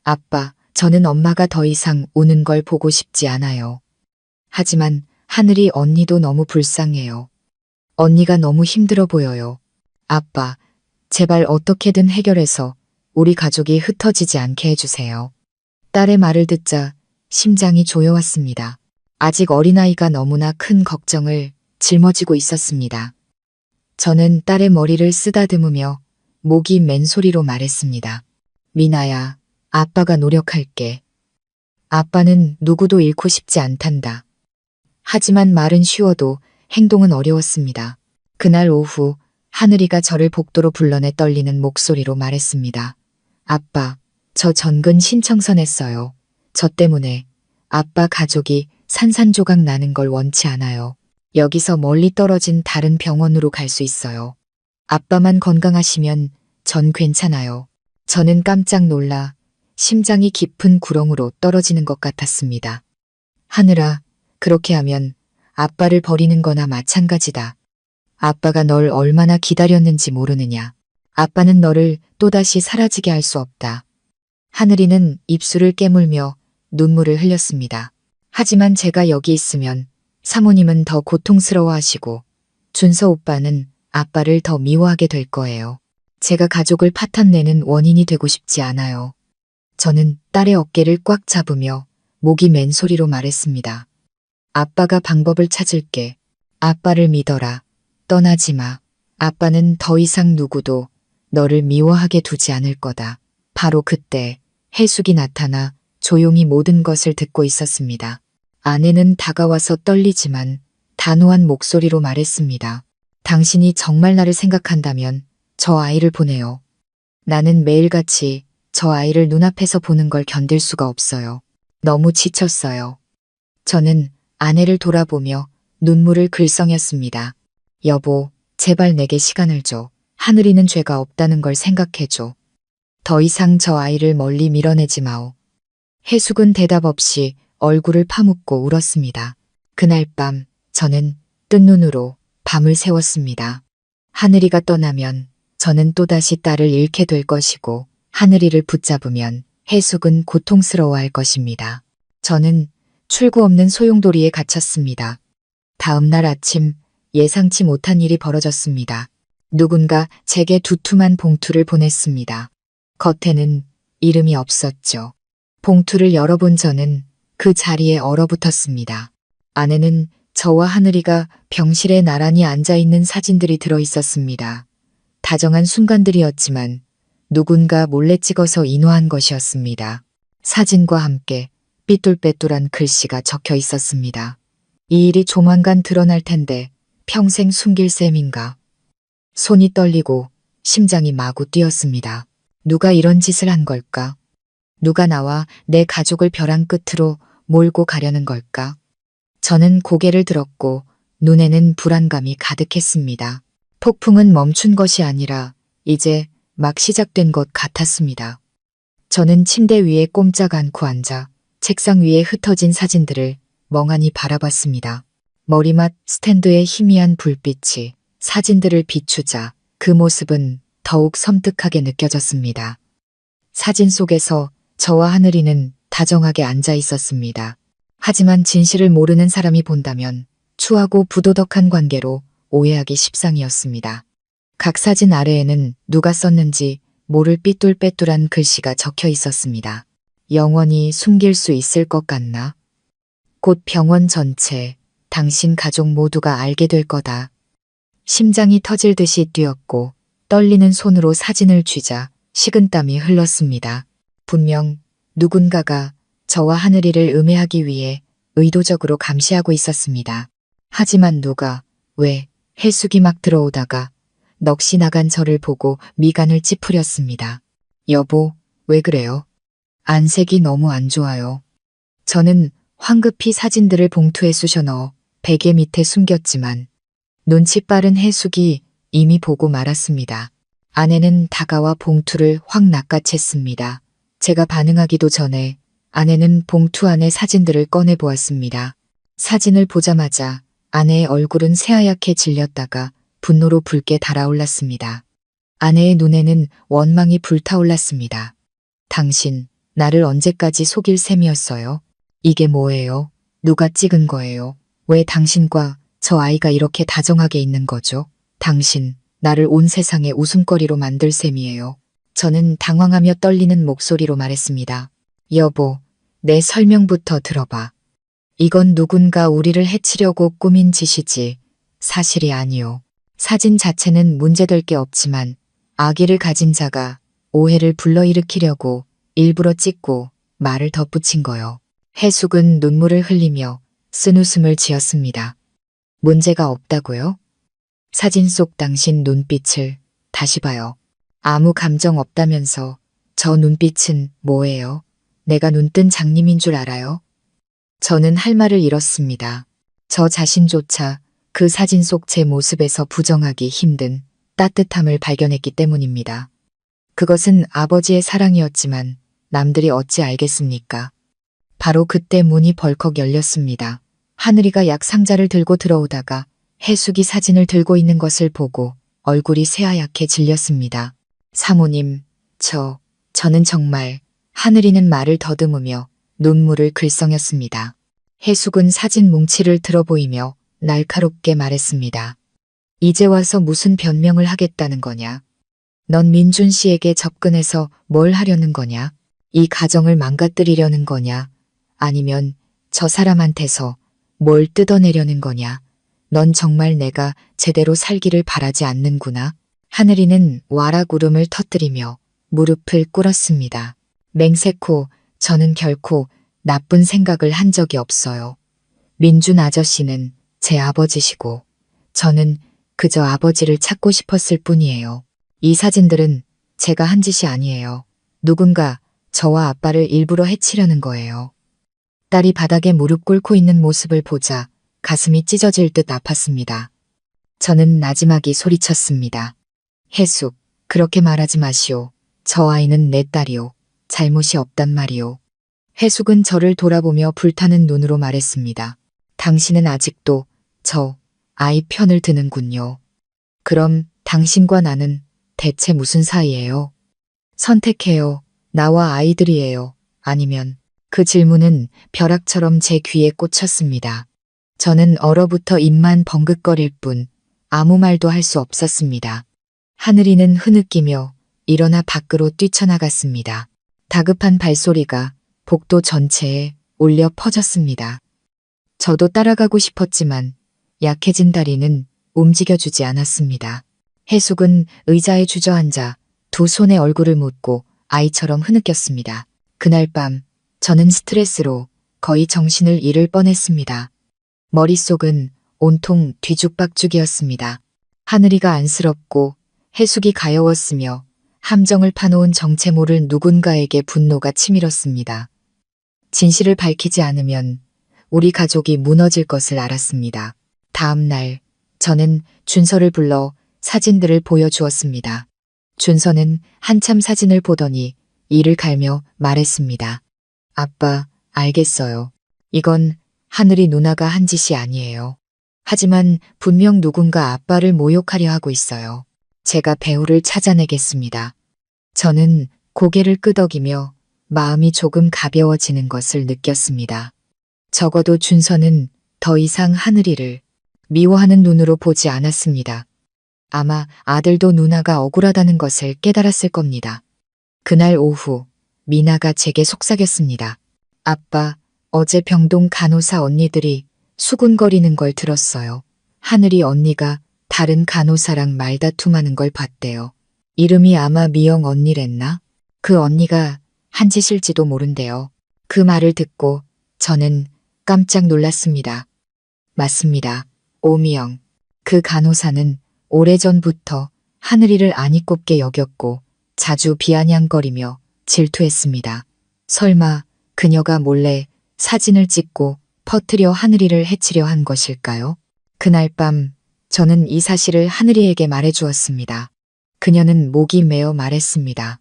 아빠, 저는 엄마가 더 이상 우는 걸 보고 싶지 않아요. 하지만 하늘이 언니도 너무 불쌍해요. 언니가 너무 힘들어 보여요. 아빠, 제발 어떻게든 해결해서 우리 가족이 흩어지지 않게 해주세요. 딸의 말을 듣자 심장이 조여왔습니다. 아직 어린아이가 너무나 큰 걱정을 짊어지고 있었습니다. 저는 딸의 머리를 쓰다듬으며 목이 맨 소리로 말했습니다. 미나야, 아빠가 노력할게. 아빠는 누구도 잃고 싶지 않단다. 하지만 말은 쉬워도 행동은 어려웠습니다. 그날 오후 하늘이가 저를 복도로 불러내 떨리는 목소리로 말했습니다. 아빠, 저 전근 신청서 냈어요. 저 때문에 아빠 가족이 산산조각 나는 걸 원치 않아요. 여기서 멀리 떨어진 다른 병원으로 갈 수 있어요. 아빠만 건강하시면 전 괜찮아요. 저는 깜짝 놀라 심장이 깊은 구렁으로 떨어지는 것 같았습니다. 하늘아, 그렇게 하면 아빠를 버리는 거나 마찬가지다. 아빠가 널 얼마나 기다렸는지 모르느냐. 아빠는 너를 또다시 사라지게 할 수 없다. 하늘이는 입술을 깨물며 눈물을 흘렸습니다. 하지만 제가 여기 있으면 사모님은 더 고통스러워하시고 준서 오빠는 아빠를 더 미워하게 될 거예요. 제가 가족을 파탄내는 원인이 되고 싶지 않아요. 저는 딸의 어깨를 꽉 잡으며 목이 맨 소리로 말했습니다. 아빠가 방법을 찾을게. 아빠를 믿어라. 떠나지 마. 아빠는 더 이상 누구도 너를 미워하게 두지 않을 거다. 바로 그때 해숙이 나타나 조용히 모든 것을 듣고 있었습니다. 아내는 다가와서 떨리지만 단호한 목소리로 말했습니다. 당신이 정말 나를 생각한다면 저 아이를 보내요. 나는 매일같이 저 아이를 눈앞에서 보는 걸 견딜 수가 없어요. 너무 지쳤어요. 저는 아내를 돌아보며 눈물을 글썽였습니다. 여보, 제발 내게 시간을 줘. 하늘이는 죄가 없다는 걸 생각해줘. 더 이상 저 아이를 멀리 밀어내지 마오. 해숙은 대답 없이 얼굴을 파묻고 울었습니다. 그날 밤 저는 뜬 눈으로 밤을 새웠습니다. 하늘이가 떠나면 저는 또다시 딸을 잃게 될 것이고 하늘이를 붙잡으면 해숙은 고통스러워할 것입니다. 저는 출구 없는 소용돌이에 갇혔습니다. 다음 날 아침 예상치 못한 일이 벌어졌습니다. 누군가 제게 두툼한 봉투를 보냈습니다. 겉에는 이름이 없었죠. 봉투를 열어본 저는 그 자리에 얼어붙었습니다. 안에는 저와 하늘이가 병실에 나란히 앉아있는 사진들이 들어있었습니다. 다정한 순간들이었지만 누군가 몰래 찍어서 인화한 것이었습니다. 사진과 함께 삐뚤빼뚤한 글씨가 적혀 있었습니다. 이 일이 조만간 드러날 텐데 평생 숨길 셈인가. 손이 떨리고 심장이 마구 뛰었습니다. 누가 이런 짓을 한 걸까? 누가 나와 내 가족을 벼랑 끝으로 몰고 가려는 걸까? 저는 고개를 들었고 눈에는 불안감이 가득했습니다. 폭풍은 멈춘 것이 아니라 이제 막 시작된 것 같았습니다. 저는 침대 위에 꼼짝 않고 앉아 책상 위에 흩어진 사진들을 멍하니 바라봤습니다. 머리맡 스탠드의 희미한 불빛이 사진들을 비추자 그 모습은 더욱 섬뜩하게 느껴졌습니다. 사진 속에서 저와 하늘이는 다정하게 앉아 있었습니다. 하지만 진실을 모르는 사람이 본다면 추하고 부도덕한 관계로 오해하기 십상이었습니다. 각 사진 아래에는 누가 썼는지 모를 삐뚤빼뚤한 글씨가 적혀 있었습니다. 영원히 숨길 수 있을 것 같나? 곧 병원 전체, 당신 가족 모두가 알게 될 거다. 심장이 터질 듯이 뛰었고 떨리는 손으로 사진을 쥐자 식은땀이 흘렀습니다. 분명 누군가가 저와 하늘이를 음해하기 위해 의도적으로 감시하고 있었습니다. 하지만 누가, 왜, 해숙이 막 들어오다가 넋이 나간 저를 보고 미간을 찌푸렸습니다. 여보, 왜 그래요? 안색이 너무 안 좋아요. 저는 황급히 사진들을 봉투에 쑤셔 넣어 베개 밑에 숨겼지만 눈치 빠른 해숙이 이미 보고 말았습니다. 아내는 다가와 봉투를 확 낚아챘습니다. 제가 반응하기도 전에 아내는 봉투 안의 사진들을 꺼내 보았습니다. 사진을 보자마자 아내의 얼굴은 새하얗게 질렸다가 분노로 붉게 달아올랐습니다. 아내의 눈에는 원망이 불타올랐습니다. 당신, 나를 언제까지 속일 셈이었어요? 이게 뭐예요? 누가 찍은 거예요? 왜 당신과 저 아이가 이렇게 다정하게 있는 거죠? 당신, 나를 온 세상의 웃음거리로 만들 셈이에요. 저는 당황하며 떨리는 목소리로 말했습니다. 여보, 내 설명부터 들어봐. 이건 누군가 우리를 해치려고 꾸민 짓이지 사실이 아니오. 사진 자체는 문제될 게 없지만 아기를 가진 자가 오해를 불러일으키려고 일부러 찍고 말을 덧붙인 거요. 해숙은 눈물을 흘리며 쓴웃음을 지었습니다. 문제가 없다고요? 사진 속 당신 눈빛을 다시 봐요. 아무 감정 없다면서 저 눈빛은 뭐예요? 내가 눈뜬 장님인 줄 알아요? 저는 할 말을 잃었습니다. 저 자신조차 그 사진 속 제 모습에서 부정하기 힘든 따뜻함을 발견했기 때문입니다. 그것은 아버지의 사랑이었지만 남들이 어찌 알겠습니까? 바로 그때 문이 벌컥 열렸습니다. 하늘이가 약 상자를 들고 들어오다가 해숙이 사진을 들고 있는 것을 보고 얼굴이 새하얗게 질렸습니다. 사모님, 저는 정말. 하늘이는 말을 더듬으며 눈물을 글썽였습니다. 해숙은 사진 뭉치를 들어보이며 날카롭게 말했습니다. 이제 와서 무슨 변명을 하겠다는 거냐? 넌 민준 씨에게 접근해서 뭘 하려는 거냐? 이 가정을 망가뜨리려는 거냐? 아니면 저 사람한테서 뭘 뜯어내려는 거냐? 넌 정말 내가 제대로 살기를 바라지 않는구나. 하늘이는 와락 울음을 터뜨리며 무릎을 꿇었습니다. 맹세코 저는 결코 나쁜 생각을 한 적이 없어요. 민준 아저씨는 제 아버지시고 저는 그저 아버지를 찾고 싶었을 뿐이에요. 이 사진들은 제가 한 짓이 아니에요. 누군가 저와 아빠를 일부러 해치려는 거예요. 딸이 바닥에 무릎 꿇고 있는 모습을 보자 가슴이 찢어질 듯 아팠습니다. 저는 나지막이 소리쳤습니다. 해숙, 그렇게 말하지 마시오. 저 아이는 내 딸이오. 잘못이 없단 말이오. 해숙은 저를 돌아보며 불타는 눈으로 말했습니다. 당신은 아직도 저 아이 편을 드는군요. 그럼 당신과 나는 대체 무슨 사이예요? 선택해요. 나와 아이들이에요. 아니면 그 질문은 벼락처럼 제 귀에 꽂혔습니다. 저는 얼어붙어 입만 벙긋거릴 뿐 아무 말도 할 수 없었습니다. 하늘이는 흐느끼며 일어나 밖으로 뛰쳐나갔습니다. 다급한 발소리가 복도 전체에 울려 퍼졌습니다. 저도 따라가고 싶었지만 약해진 다리는 움직여주지 않았습니다. 해숙은 의자에 주저앉아 두 손에 얼굴을 묻고 아이처럼 흐느꼈습니다. 그날 밤 저는 스트레스로 거의 정신을 잃을 뻔했습니다. 머릿속은 온통 뒤죽박죽이었습니다. 하늘이가 안쓰럽고 해숙이 가여웠으며 함정을 파놓은 정체 모를 누군가에게 분노가 치밀었습니다. 진실을 밝히지 않으면 우리 가족이 무너질 것을 알았습니다. 다음 날 저는 준서를 불러 사진들을 보여주었습니다. 준서는 한참 사진을 보더니 이를 갈며 말했습니다. 아빠, 알겠어요. 이건 하늘이 누나가 한 짓이 아니에요. 하지만 분명 누군가 아빠를 모욕하려 하고 있어요. 제가 배우를 찾아내겠습니다. 저는 고개를 끄덕이며 마음이 조금 가벼워지는 것을 느꼈습니다. 적어도 준서는 더 이상 하늘이를 미워하는 눈으로 보지 않았습니다. 아마 아들도 누나가 억울하다는 것을 깨달았을 겁니다. 그날 오후 미나가 제게 속삭였습니다. 아빠, 어제 병동 간호사 언니들이 수군거리는 걸 들었어요. 하늘이 언니가 다른 간호사랑 말다툼하는 걸 봤대요. 이름이 아마 미영 언니랬나? 그 언니가 한 짓일지도 모른대요. 그 말을 듣고 저는 깜짝 놀랐습니다. 맞습니다. 오미영. 그 간호사는 오래전부터 하늘이를 안이 꼽게 여겼고 자주 비아냥거리며 질투했습니다. 설마 그녀가 몰래 사진을 찍고 퍼뜨려 하늘이를 해치려 한 것일까요? 그날 밤 저는 이 사실을 하늘이에게 말해주었습니다. 그녀는 목이 메어 말했습니다.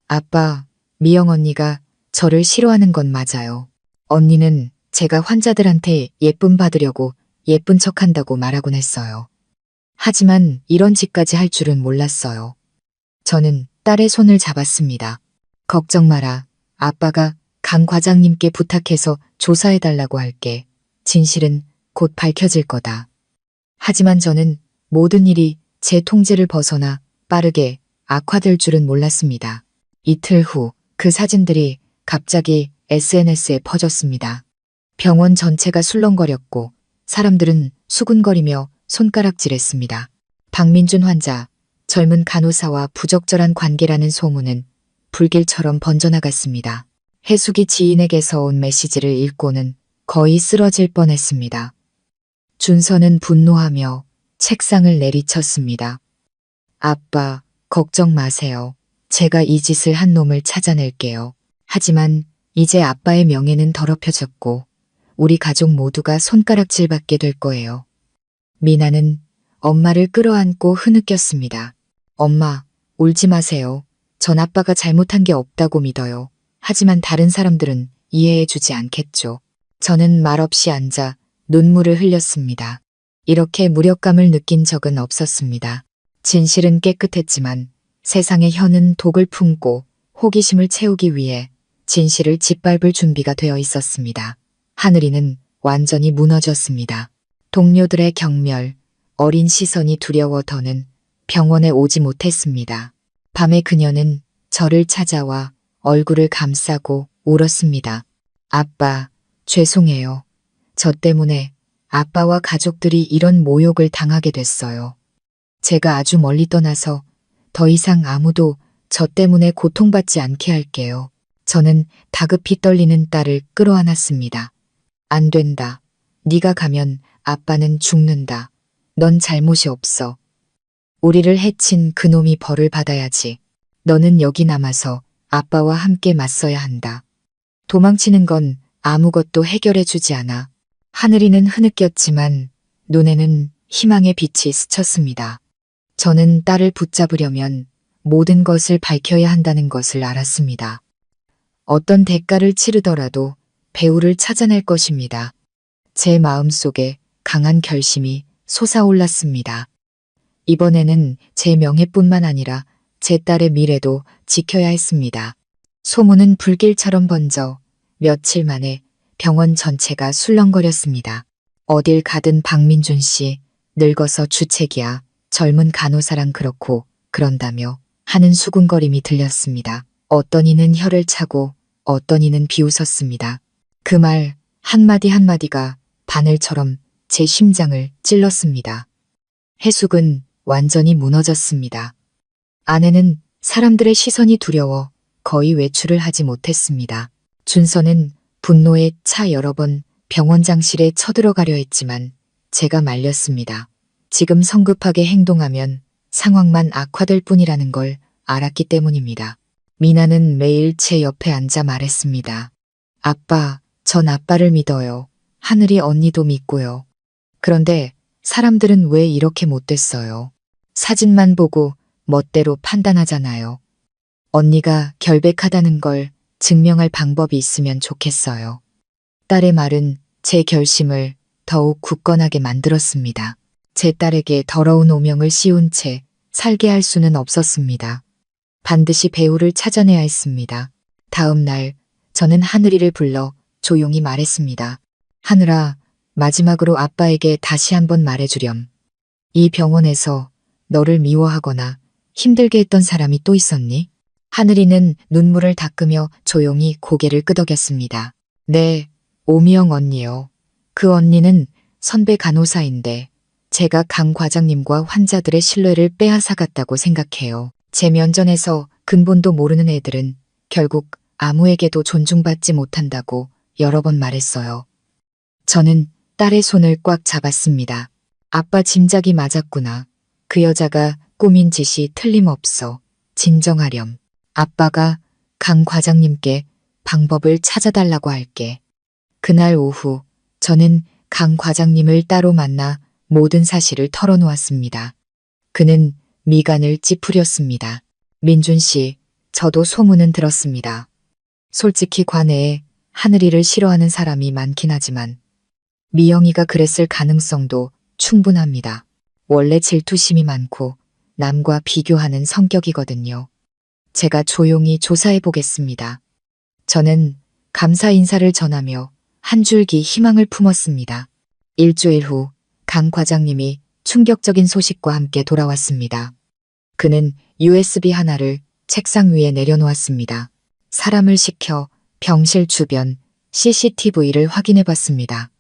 아빠, 미영 언니가 저를 싫어하는 건 맞아요. 언니는 제가 환자들한테 예쁨 받으려고 예쁜 척한다고 말하곤 했어요. 하지만 이런 짓까지 할 줄은 몰랐어요. 저는 딸의 손을 잡았습니다. 걱정 마라. 아빠가 강 과장님께 부탁해서 조사해달라고 할게. 진실은 곧 밝혀질 거다. 하지만 저는 모든 일이 제 통제를 벗어나 빠르게 악화될 줄은 몰랐습니다. 이틀 후 그 사진들이 갑자기 SNS에 퍼졌습니다. 병원 전체가 술렁거렸고 사람들은 수군거리며 손가락질했습니다. 박민준 환자, 젊은 간호사와 부적절한 관계라는 소문은 불길처럼 번져나갔습니다. 해숙이 지인에게서 온 메시지를 읽고는 거의 쓰러질 뻔했습니다. 준서는 분노하며 책상을 내리쳤습니다. 아빠, 걱정 마세요. 제가 이 짓을 한 놈을 찾아낼게요. 하지만 이제 아빠의 명예는 더럽혀졌고 우리 가족 모두가 손가락질받게 될 거예요. 미나는 엄마를 끌어안고 흐느꼈습니다. 엄마, 울지 마세요. 전 아빠가 잘못한 게 없다고 믿어요. 하지만 다른 사람들은 이해해주지 않겠죠. 저는 말없이 앉아 눈물을 흘렸습니다. 이렇게 무력감을 느낀 적은 없었습니다. 진실은 깨끗했지만 세상의 혀는 독을 품고 호기심을 채우기 위해 진실을 짓밟을 준비가 되어 있었습니다. 하늘이는 완전히 무너졌습니다. 동료들의 경멸, 어린 시선이 두려워 더는 병원에 오지 못했습니다. 밤에 그녀는 저를 찾아와 얼굴을 감싸고 울었습니다. 아빠, 죄송해요. 저 때문에 아빠와 가족들이 이런 모욕을 당하게 됐어요. 제가 아주 멀리 떠나서 더 이상 아무도 저 때문에 고통받지 않게 할게요. 저는 다급히 떨리는 딸을 끌어안았습니다. 안 된다. 네가 가면 아빠는 죽는다. 넌 잘못이 없어. 우리를 해친 그놈이 벌을 받아야지. 너는 여기 남아서 아빠와 함께 맞서야 한다. 도망치는 건 아무것도 해결해주지 않아. 하늘이는 흐느꼈지만 눈에는 희망의 빛이 스쳤습니다. 저는 딸을 붙잡으려면 모든 것을 밝혀야 한다는 것을 알았습니다. 어떤 대가를 치르더라도 배우를 찾아낼 것입니다. 제 마음속에 강한 결심이 솟아올랐습니다. 이번에는 제 명예뿐만 아니라 제 딸의 미래도 지켜야 했습니다. 소문은 불길처럼 번져 며칠 만에 병원 전체가 술렁거렸습니다. 어딜 가든 박민준 씨, 늙어서 주책이야. 젊은 간호사랑 그렇고 그런다며 하는 수군거림이 들렸습니다. 어떤 이는 혀를 차고 어떤 이는 비웃었습니다. 그 말 한마디 한마디가 바늘처럼 제 심장을 찔렀습니다. 해숙은 완전히 무너졌습니다. 아내는 사람들의 시선이 두려워 거의 외출을 하지 못했습니다. 준서는 분노에 차 여러 번 병원장실에 쳐들어가려 했지만 제가 말렸습니다. 지금 성급하게 행동하면 상황만 악화될 뿐이라는 걸 알았기 때문입니다. 미나는 매일 제 옆에 앉아 말했습니다. 아빠, 전 아빠를 믿어요. 하늘이 언니도 믿고요. 그런데 사람들은 왜 이렇게 못됐어요? 사진만 보고 멋대로 판단하잖아요. 언니가 결백하다는 걸 증명할 방법이 있으면 좋겠어요. 딸의 말은 제 결심을 더욱 굳건하게 만들었습니다. 제 딸에게 더러운 오명을 씌운 채 살게 할 수는 없었습니다. 반드시 배우를 찾아내야 했습니다. 다음 날 저는 하늘이를 불러 조용히 말했습니다. 하늘아, 마지막으로 아빠에게 다시 한번 말해주렴. 이 병원에서 너를 미워하거나 힘들게 했던 사람이 또 있었니? 하늘이는 눈물을 닦으며 조용히 고개를 끄덕였습니다. 네, 오미영 언니요. 그 언니는 선배 간호사인데 제가 강 과장님과 환자들의 신뢰를 빼앗아갔다고 생각해요. 제 면전에서 근본도 모르는 애들은 결국 아무에게도 존중받지 못한다고 여러 번 말했어요. 저는 딸의 손을 꽉 잡았습니다. 아빠 짐작이 맞았구나. 그 여자가 꾸민 짓이 틀림없어. 진정하렴. 아빠가 강 과장님께 방법을 찾아달라고 할게. 그날 오후 저는 강 과장님을 따로 만나 모든 사실을 털어놓았습니다. 그는 미간을 찌푸렸습니다. 민준 씨, 저도 소문은 들었습니다. 솔직히 관내에 하늘이를 싫어하는 사람이 많긴 하지만 미영이가 그랬을 가능성도 충분합니다. 원래 질투심이 많고 남과 비교하는 성격이거든요. 제가 조용히 조사해 보겠습니다. 저는 감사 인사를 전하며 한 줄기 희망을 품었습니다. 일주일 후 강 과장님이 충격적인 소식과 함께 돌아왔습니다. 그는 USB 하나를 책상 위에 내려놓았습니다. 사람을 시켜 병실 주변 CCTV를 확인해 봤습니다.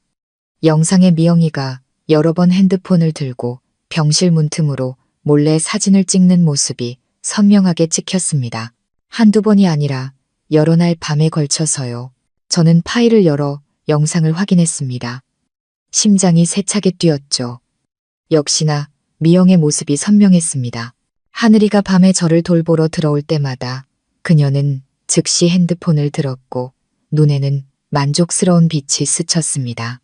영상에 미영이가 여러 번 핸드폰을 들고 병실 문틈으로 몰래 사진을 찍는 모습이 선명하게 찍혔습니다. 한두 번이 아니라 여러 날 밤에 걸쳐서요. 저는 파일을 열어 영상을 확인했습니다. 심장이 세차게 뛰었죠. 역시나 미영의 모습이 선명했습니다. 하늘이가 밤에 저를 돌보러 들어올 때마다 그녀는 즉시 핸드폰을 들었고 눈에는 만족스러운 빛이 스쳤습니다.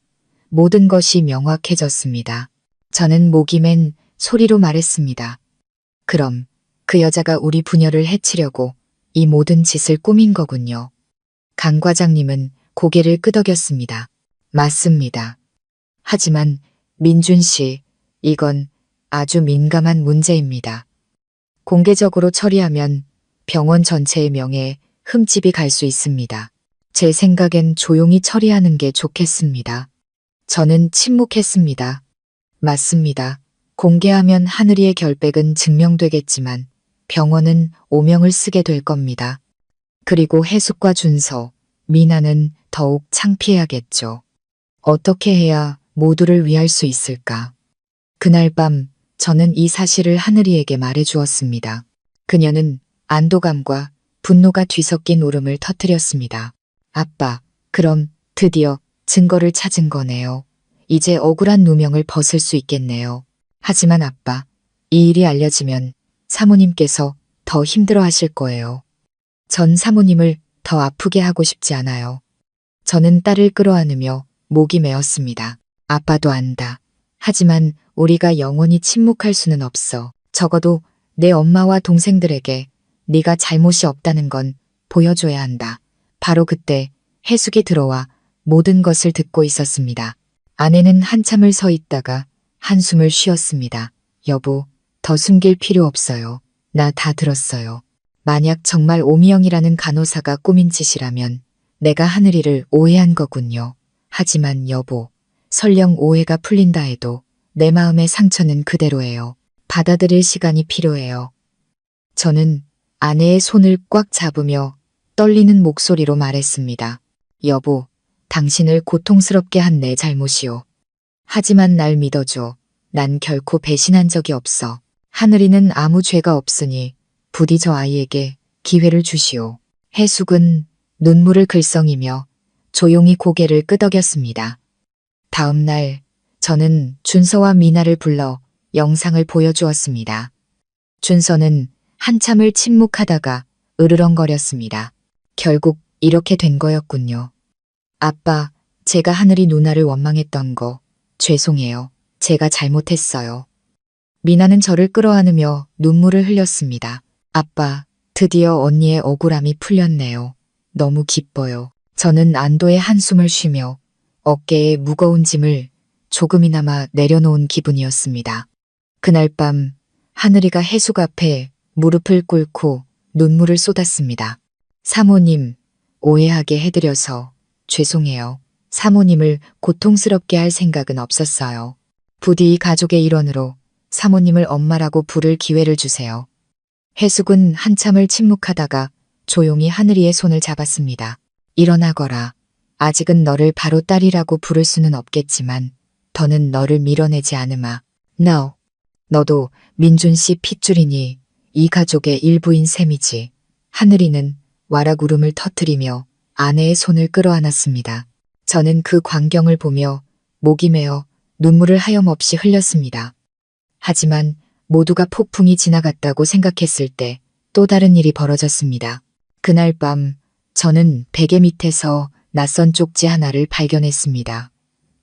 모든 것이 명확해졌습니다. 저는 목이 맨 소리로 말했습니다. 그럼 그 여자가 우리 부녀를 해치려고 이 모든 짓을 꾸민 거군요. 강 과장님은 고개를 끄덕였습니다. 맞습니다. 하지만 민준 씨, 이건 아주 민감한 문제입니다. 공개적으로 처리하면 병원 전체의 명예에 흠집이 갈 수 있습니다. 제 생각엔 조용히 처리하는 게 좋겠습니다. 저는 침묵했습니다. 맞습니다. 공개하면 하늘이의 결백은 증명되겠지만 병원은 오명을 쓰게 될 겁니다. 그리고 해숙과 준서, 미나는 더욱 창피해야겠죠. 어떻게 해야 모두를 위할 수 있을까? 그날 밤 저는 이 사실을 하늘이에게 말해 주었습니다. 그녀는 안도감과 분노가 뒤섞인 울음을 터뜨렸습니다. 아빠, 그럼 드디어 증거를 찾은 거네요. 이제 억울한 누명을 벗을 수 있겠네요. 하지만 아빠, 이 일이 알려지면 사모님께서 더 힘들어 하실 거예요. 전 사모님을 더 아프게 하고 싶지 않아요. 저는 딸을 끌어안으며 목이 메었습니다. 아빠도 안다. 하지만 우리가 영원히 침묵할 수는 없어. 적어도 내 엄마와 동생들에게 네가 잘못이 없다는 건 보여줘야 한다. 바로 그때 해숙이 들어와 모든 것을 듣고 있었습니다. 아내는 한참을 서 있다가 한숨을 쉬었습니다. 여보, 더 숨길 필요 없어요. 나 다 들었어요. 만약 정말 오미영이라는 간호사가 꾸민 짓이라면 내가 하늘이를 오해한 거군요. 하지만 여보, 설령 오해가 풀린다 해도 내 마음의 상처는 그대로예요. 받아들일 시간이 필요해요. 저는 아내의 손을 꽉 잡으며 떨리는 목소리로 말했습니다. 여보, 당신을 고통스럽게 한 내 잘못이요. 하지만 날 믿어줘. 난 결코 배신한 적이 없어. 하늘이는 아무 죄가 없으니 부디 저 아이에게 기회를 주시오. 해숙은 눈물을 글썽이며 조용히 고개를 끄덕였습니다. 다음 날 저는 준서와 미나를 불러 영상을 보여주었습니다. 준서는 한참을 침묵하다가 으르렁거렸습니다. 결국 이렇게 된 거였군요. 아빠, 제가 하늘이 누나를 원망했던 거 죄송해요. 제가 잘못했어요. 미나는 저를 끌어안으며 눈물을 흘렸습니다. 아빠, 드디어 언니의 억울함이 풀렸네요. 너무 기뻐요. 저는 안도의 한숨을 쉬며 어깨에 무거운 짐을 조금이나마 내려놓은 기분이었습니다. 그날 밤 하늘이가 해숙 앞에 무릎을 꿇고 눈물을 쏟았습니다. 사모님, 오해하게 해드려서 죄송해요. 사모님을 고통스럽게 할 생각은 없었어요. 부디 이 가족의 일원으로 사모님을 엄마라고 부를 기회를 주세요. 해숙은 한참을 침묵하다가 조용히 하늘이의 손을 잡았습니다. 일어나거라. 아직은 너를 바로 딸이라고 부를 수는 없겠지만 더는 너를 밀어내지 않으마. No. 너도 민준 씨 핏줄이니 이 가족의 일부인 셈이지. 하늘이는 와락 울음을 터뜨리며 아내의 손을 끌어안았습니다. 저는 그 광경을 보며 목이 메어 눈물을 하염없이 흘렸습니다. 하지만 모두가 폭풍이 지나갔다고 생각했을 때 또 다른 일이 벌어졌습니다. 그날 밤 저는 베개 밑에서 낯선 쪽지 하나를 발견했습니다.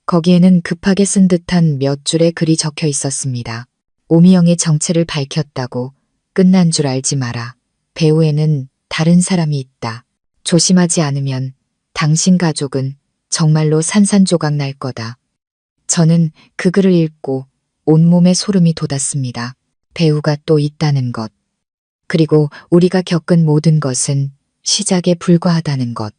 거기에는 급하게 쓴 듯한 몇 줄의 글이 적혀 있었습니다. 오미영의 정체를 밝혔다고 끝난 줄 알지 마라. 배후에는 다른 사람이 있다. 조심하지 않으면 당신 가족은 정말로 산산조각 날 거다. 저는 그 글을 읽고 온몸에 소름이 돋았습니다. 배우가 또 있다는 것. 그리고 우리가 겪은 모든 것은 시작에 불과하다는 것.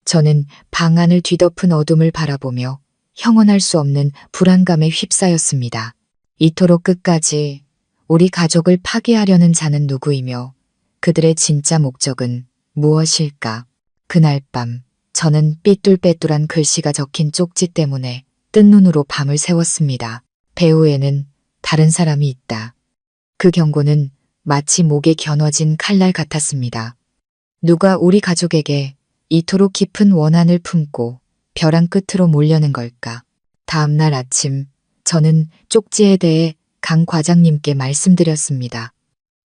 저는 방 안을 뒤덮은 어둠을 바라보며 형언할 수 없는 불안감에 휩싸였습니다. 이토록 끝까지 우리 가족을 파괴하려는 자는 누구이며 그들의 진짜 목적은 무엇일까? 그날 밤 저는 삐뚤빼뚤한 글씨가 적힌 쪽지 때문에 뜬 눈으로 밤을 새웠습니다. 배후에는 다른 사람이 있다. 그 경고는 마치 목에 겨눠진 칼날 같았습니다. 누가 우리 가족에게 이토록 깊은 원한을 품고 벼랑 끝으로 몰려는 걸까? 다음 날 아침 저는 쪽지에 대해 강 과장님께 말씀드렸습니다.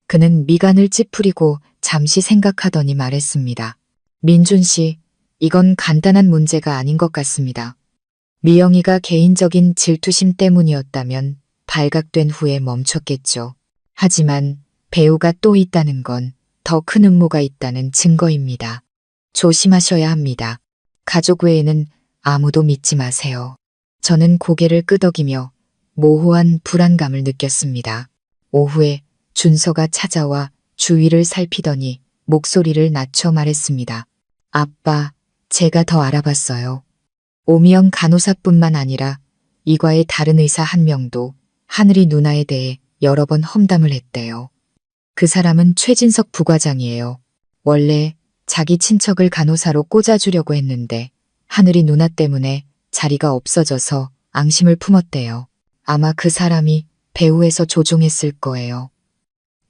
그는 미간을 찌푸리고 잠시 생각하더니 말했습니다. 민준 씨, 이건 간단한 문제가 아닌 것 같습니다. 미영이가 개인적인 질투심 때문이었다면 발각된 후에 멈췄겠죠. 하지만 배우가 또 있다는 건 더 큰 음모가 있다는 증거입니다. 조심하셔야 합니다. 가족 외에는 아무도 믿지 마세요. 저는 고개를 끄덕이며 모호한 불안감을 느꼈습니다. 오후에 준서가 찾아와 주위를 살피더니 목소리를 낮춰 말했습니다. 아빠, 제가 더 알아봤어요. 오미영 간호사뿐만 아니라 이과의 다른 의사 한 명도 하늘이 누나에 대해 여러 번 험담을 했대요. 그 사람은 최진석 부과장이에요. 원래 자기 친척을 간호사로 꽂아주려고 했는데 하늘이 누나 때문에 자리가 없어져서 앙심을 품었대요. 아마 그 사람이 배후에서 조종했을 거예요.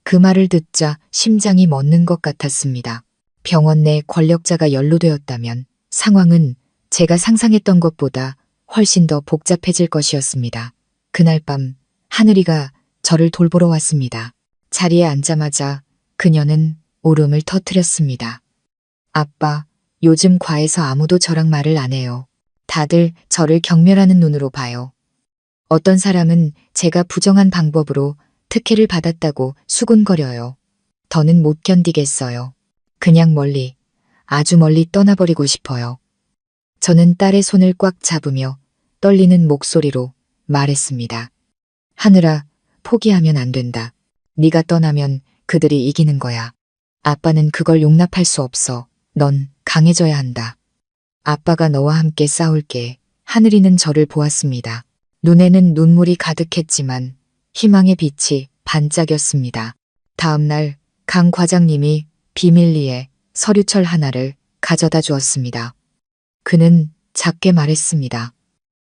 그 말을 듣자 심장이 멎는 것 같았습니다. 병원 내 권력자가 연루되었다면 상황은 제가 상상했던 것보다 훨씬 더 복잡해질 것이었습니다. 그날 밤 하늘이가 저를 돌보러 왔습니다. 자리에 앉자마자 그녀는 울음을 터뜨렸습니다. 아빠, 요즘 과에서 아무도 저랑 말을 안 해요. 다들 저를 경멸하는 눈으로 봐요. 어떤 사람은 제가 부정한 방법으로 특혜를 받았다고 수군거려요. 더는 못 견디겠어요. 그냥 멀리, 아주 멀리 떠나버리고 싶어요. 저는 딸의 손을 꽉 잡으며 떨리는 목소리로 말했습니다. 하늘아, 포기하면 안 된다. 네가 떠나면 그들이 이기는 거야. 아빠는 그걸 용납할 수 없어. 넌 강해져야 한다. 아빠가 너와 함께 싸울게. 하늘이는 저를 보았습니다. 눈에는 눈물이 가득했지만 희망의 빛이 반짝였습니다. 다음 날 강 과장님이 비밀리에 서류철 하나를 가져다 주었습니다. 그는 작게 말했습니다.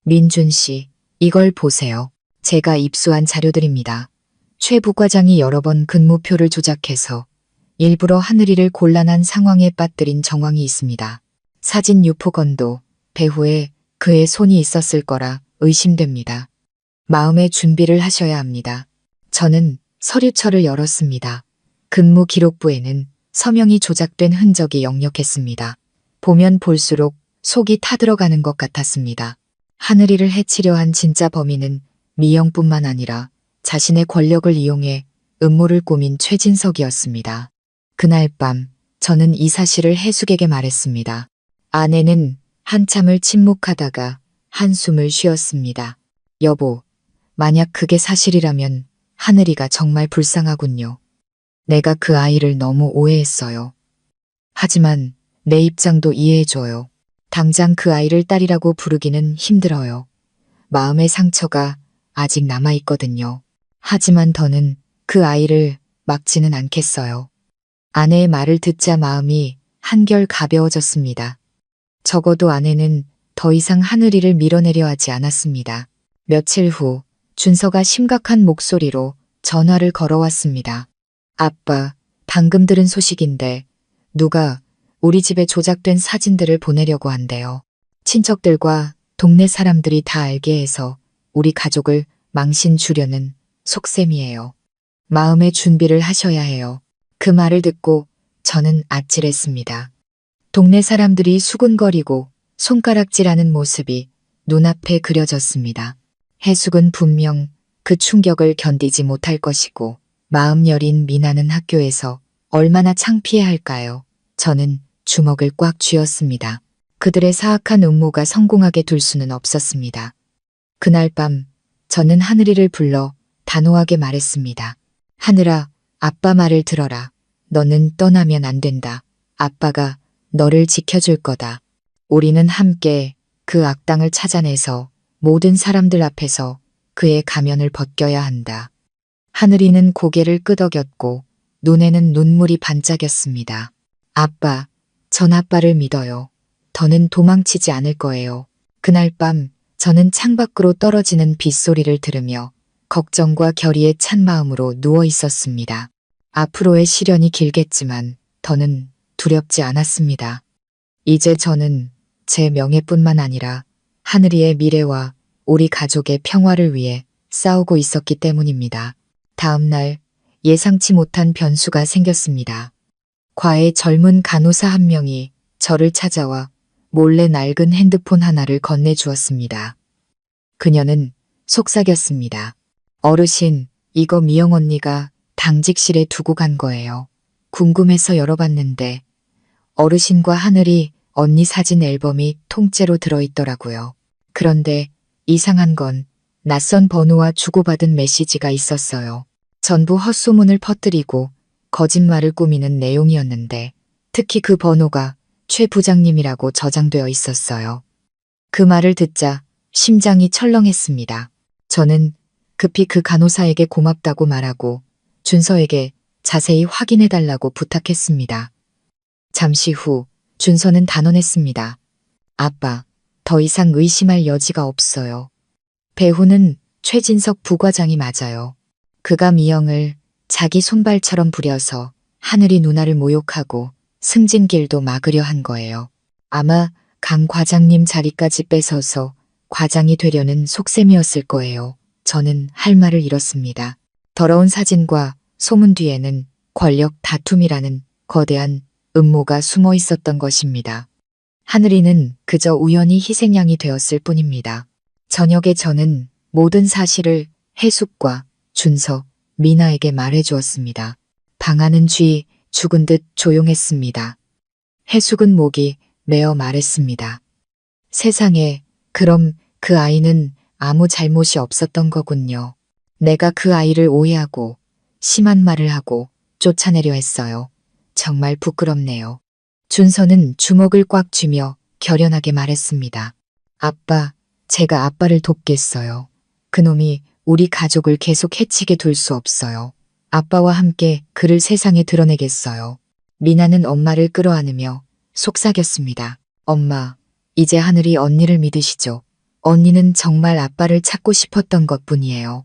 민준 씨, 이걸 보세요. 제가 입수한 자료들입니다. 최 부과장이 여러 번 근무표를 조작해서 일부러 하늘이를 곤란한 상황에 빠뜨린 정황이 있습니다. 사진 유포건도 배후에 그의 손이 있었을 거라 의심됩니다. 마음의 준비를 하셔야 합니다. 저는 서류철을 열었습니다. 근무 기록부에는 서명이 조작된 흔적이 역력했습니다. 보면 볼수록 속이 타들어가는 것 같았습니다. 하늘이를 해치려 한 진짜 범인은 미영뿐만 아니라 자신의 권력을 이용해 음모를 꾸민 최진석이었습니다. 그날 밤 저는 이 사실을 해숙에게 말했습니다. 아내는 한참을 침묵하다가 한숨을 쉬었습니다. 여보, 만약 그게 사실이라면 하늘이가 정말 불쌍하군요. 내가 그 아이를 너무 오해했어요. 하지만 내 입장도 이해해줘요. 당장 그 아이를 딸이라고 부르기는 힘들어요. 마음의 상처가 아직 남아있거든요. 하지만 더는 그 아이를 막지는 않겠어요. 아내의 말을 듣자 마음이 한결 가벼워졌습니다. 적어도 아내는 더 이상 하늘이를 밀어내려 하지 않았습니다. 며칠 후 준서가 심각한 목소리로 전화를 걸어왔습니다. 아빠, 방금 들은 소식인데 누가 우리 집에 조작된 사진들을 보내려고 한대요. 친척들과 동네 사람들이 다 알게 해서 우리 가족을 망신 주려는 속셈이에요. 마음의 준비를 하셔야 해요. 그 말을 듣고 저는 아찔했습니다. 동네 사람들이 수군거리고 손가락질하는 모습이 눈앞에 그려졌습니다. 해숙은 분명 그 충격을 견디지 못할 것이고 마음 여린 미나는 학교에서 얼마나 창피해 할까요? 저는 주먹을 꽉 쥐었습니다. 그들의 사악한 음모가 성공하게 둘 수는 없었습니다. 그날 밤 저는 하늘이를 불러 단호하게 말했습니다. 하늘아, 아빠 말을 들어라. 너는 떠나면 안 된다. 아빠가 너를 지켜줄 거다. 우리는 함께 그 악당을 찾아내서 모든 사람들 앞에서 그의 가면을 벗겨야 한다. 하늘이는 고개를 끄덕였고 눈에는 눈물이 반짝였습니다. 아빠, 전 아빠를 믿어요. 더는 도망치지 않을 거예요. 그날 밤 저는 창밖으로 떨어지는 빗소리를 들으며 걱정과 결의에 찬 마음으로 누워 있었습니다. 앞으로의 시련이 길겠지만 더는 두렵지 않았습니다. 이제 저는 제 명예뿐만 아니라 하늘이의 미래와 우리 가족의 평화를 위해 싸우고 있었기 때문입니다. 다음 날 예상치 못한 변수가 생겼습니다. 과의 젊은 간호사 한 명이 저를 찾아와 몰래 낡은 핸드폰 하나를 건네주었습니다. 그녀는 속삭였습니다. 어르신, 이거 미영 언니가 당직실에 두고 간 거예요. 궁금해서 열어봤는데 어르신과 하늘이 언니 사진 앨범이 통째로 들어있더라고요. 그런데 이상한 건 낯선 번호와 주고받은 메시지가 있었어요. 전부 헛소문을 퍼뜨리고 거짓말을 꾸미는 내용이었는데 특히 그 번호가 최 부장님이라고 저장되어 있었어요. 그 말을 듣자 심장이 철렁했습니다. 저는 급히 그 간호사에게 고맙다고 말하고 준서에게 자세히 확인해달라고 부탁했습니다. 잠시 후 준서는 단언했습니다. 아빠, 더 이상 의심할 여지가 없어요. 배우는 최진석 부과장이 맞아요. 그가 미영을 자기 손발처럼 부려서 하늘이 누나를 모욕하고 승진길도 막으려 한 거예요. 아마 강 과장님 자리까지 뺏어서 과장이 되려는 속셈이었을 거예요. 저는 할 말을 잃었습니다. 더러운 사진과 소문 뒤에는 권력 다툼이라는 거대한 음모가 숨어 있었던 것입니다. 하늘이는 그저 우연히 희생양이 되었을 뿐입니다. 저녁에 저는 모든 사실을 해숙과 준서, 미나에게 말해 주었습니다. 방 안은 쥐 죽은 듯 조용했습니다. 해숙은 목이 메어 말했습니다. 세상에, 그럼 그 아이는 아무 잘못이 없었던 거군요. 내가 그 아이를 오해하고 심한 말을 하고 쫓아내려 했어요. 정말 부끄럽네요. 준서는 주먹을 꽉 쥐며 결연하게 말했습니다. 아빠, 제가 아빠를 돕겠어요. 그놈이 우리 가족을 계속 해치게 둘 수 없어요. 아빠와 함께 그를 세상에 드러내겠어요. 미나는 엄마를 끌어안으며 속삭였습니다. 엄마, 이제 하늘이 언니를 믿으시죠? 언니는 정말 아빠를 찾고 싶었던 것뿐이에요.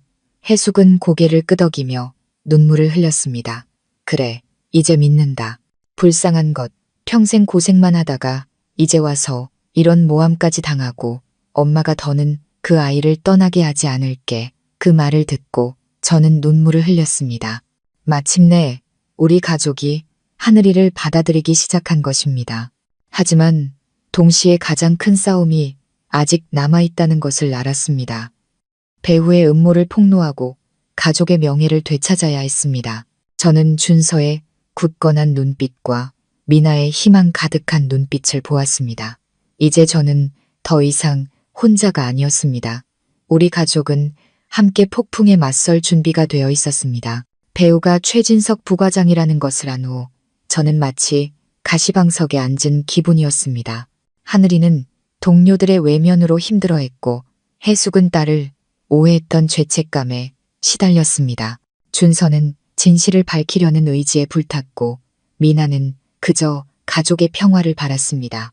해숙은 고개를 끄덕이며 눈물을 흘렸습니다. 그래, 이제 믿는다. 불쌍한 것, 평생 고생만 하다가 이제 와서 이런 모함까지 당하고 엄마가 더는 그 아이를 떠나게 하지 않을게. 그 말을 듣고 저는 눈물을 흘렸습니다. 마침내 우리 가족이 하늘이를 받아들이기 시작한 것입니다. 하지만 동시에 가장 큰 싸움이 아직 남아있다는 것을 알았습니다. 배우의 음모를 폭로하고 가족의 명예를 되찾아야 했습니다. 저는 준서의 굳건한 눈빛과 미나의 희망 가득한 눈빛을 보았습니다. 이제 저는 더 이상 혼자가 아니었습니다. 우리 가족은 함께 폭풍에 맞설 준비가 되어 있었습니다. 배우가 최진석 부과장이라는 것을 안 후 저는 마치 가시방석에 앉은 기분이었습니다. 하늘이는 동료들의 외면으로 힘들어했고 해숙은 딸을 오해했던 죄책감에 시달렸습니다. 준서는 진실을 밝히려는 의지에 불탔고 미나는 그저 가족의 평화를 바랐습니다.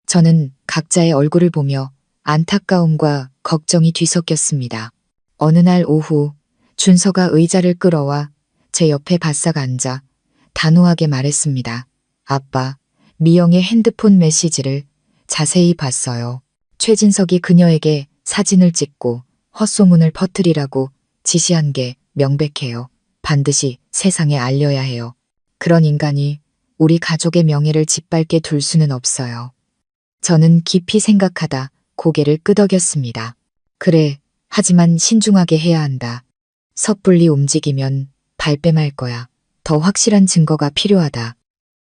저는 각자의 얼굴을 보며 안타까움과 걱정이 뒤섞였습니다. 어느 날 오후 준서가 의자를 끌어와 제 옆에 바싹 앉아 단호하게 말했습니다. 아빠, 미영의 핸드폰 메시지를 자세히 봤어요. 최진석이 그녀에게 사진을 찍고 헛소문을 퍼뜨리라고 지시한 게 명백해요. 반드시 세상에 알려야 해요. 그런 인간이 우리 가족의 명예를 짓밟게 둘 수는 없어요. 저는 깊이 생각하다 고개를 끄덕였습니다. 그래, 하지만 신중하게 해야 한다. 섣불리 움직이면 발뺌할 거야. 더 확실한 증거가 필요하다.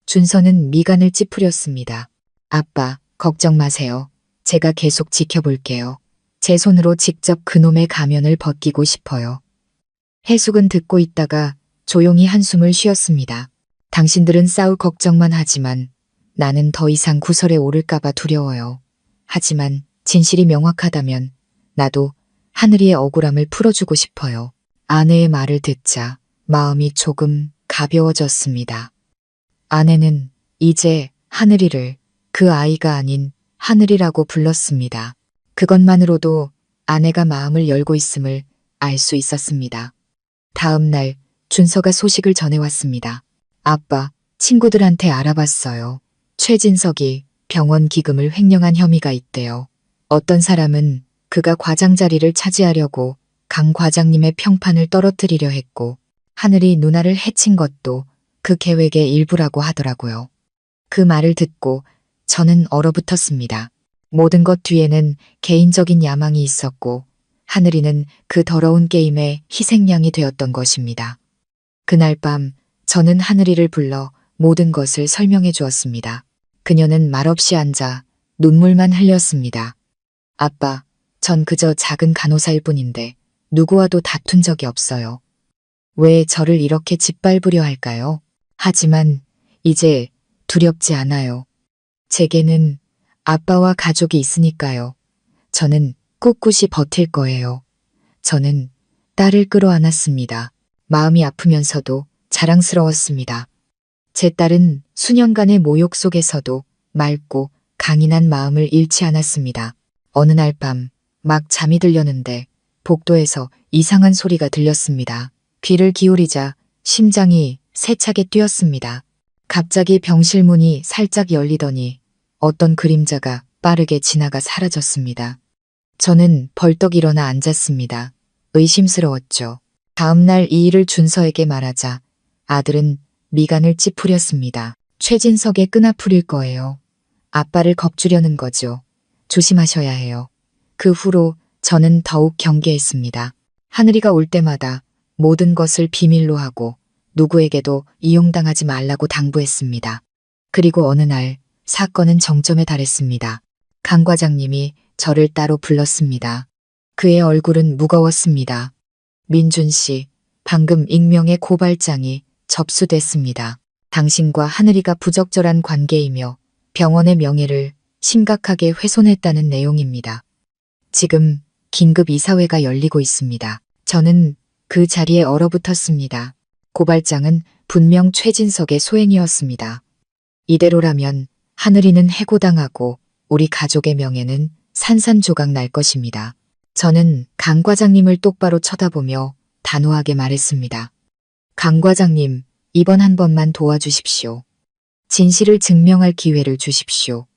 준서는 미간을 찌푸렸습니다. 아빠, 걱정 마세요. 제가 계속 지켜볼게요. 제 손으로 직접 그놈의 가면을 벗기고 싶어요. 해숙은 듣고 있다가 조용히 한숨을 쉬었습니다. 당신들은 싸울 걱정만 하지만 나는 더 이상 구설에 오를까봐 두려워요. 하지만 진실이 명확하다면 나도 하늘이의 억울함을 풀어주고 싶어요. 아내의 말을 듣자 마음이 조금 가벼워졌습니다. 아내는 이제 하늘이를 그 아이가 아닌 하늘이라고 불렀습니다. 그것만으로도 아내가 마음을 열고 있음을 알 수 있었습니다. 다음 날 준서가 소식을 전해왔습니다. 아빠, 친구들한테 알아봤어요. 최진석이 병원 기금을 횡령한 혐의가 있대요. 어떤 사람은 그가 과장 자리를 차지하려고 강 과장님의 평판을 떨어뜨리려 했고 하늘이 누나를 해친 것도 그 계획의 일부라고 하더라고요. 그 말을 듣고 저는 얼어붙었습니다. 모든 것 뒤에는 개인적인 야망이 있었고 하늘이는 그 더러운 게임의 희생양이 되었던 것입니다. 그날 밤 저는 하늘이를 불러 모든 것을 설명해 주었습니다. 그녀는 말없이 앉아 눈물만 흘렸습니다. 아빠, 전 그저 작은 간호사일 뿐인데 누구와도 다툰 적이 없어요. 왜 저를 이렇게 짓밟으려 할까요? 하지만 이제 두렵지 않아요. 제게는 아빠와 가족이 있으니까요. 저는 꿋꿋이 버틸 거예요. 저는 딸을 끌어안았습니다. 마음이 아프면서도 자랑스러웠습니다. 제 딸은 수년간의 모욕 속에서도 맑고 강인한 마음을 잃지 않았습니다. 어느 날 밤 막 잠이 들려는데 복도에서 이상한 소리가 들렸습니다. 귀를 기울이자 심장이 세차게 뛰었습니다. 갑자기 병실 문이 살짝 열리더니 어떤 그림자가 빠르게 지나가 사라졌습니다. 저는 벌떡 일어나 앉았습니다. 의심스러웠죠. 다음날 이 일을 준서에게 말하자 아들은 미간을 찌푸렸습니다. 최진석의 끈아풀일 거예요. 아빠를 겁주려는 거죠. 조심하셔야 해요. 그 후로 저는 더욱 경계했습니다. 하늘이가 올 때마다 모든 것을 비밀로 하고 누구에게도 이용당하지 말라고 당부했습니다. 그리고 어느 날 사건은 정점에 달했습니다. 강 과장님이 저를 따로 불렀습니다. 그의 얼굴은 무거웠습니다. 민준 씨, 방금 익명의 고발장이 접수됐습니다. 당신과 하늘이가 부적절한 관계이며 병원의 명예를 심각하게 훼손했다는 내용입니다. 지금 긴급 이사회가 열리고 있습니다. 저는 그 자리에 얼어붙었습니다. 고발장은 분명 최진석의 소행이었습니다. 이대로라면 하늘이는 해고당하고 우리 가족의 명예는 산산조각 날 것입니다. 저는 강 과장님을 똑바로 쳐다보며 단호하게 말했습니다. 강 과장님, 이번 한 번만 도와주십시오. 진실을 증명할 기회를 주십시오.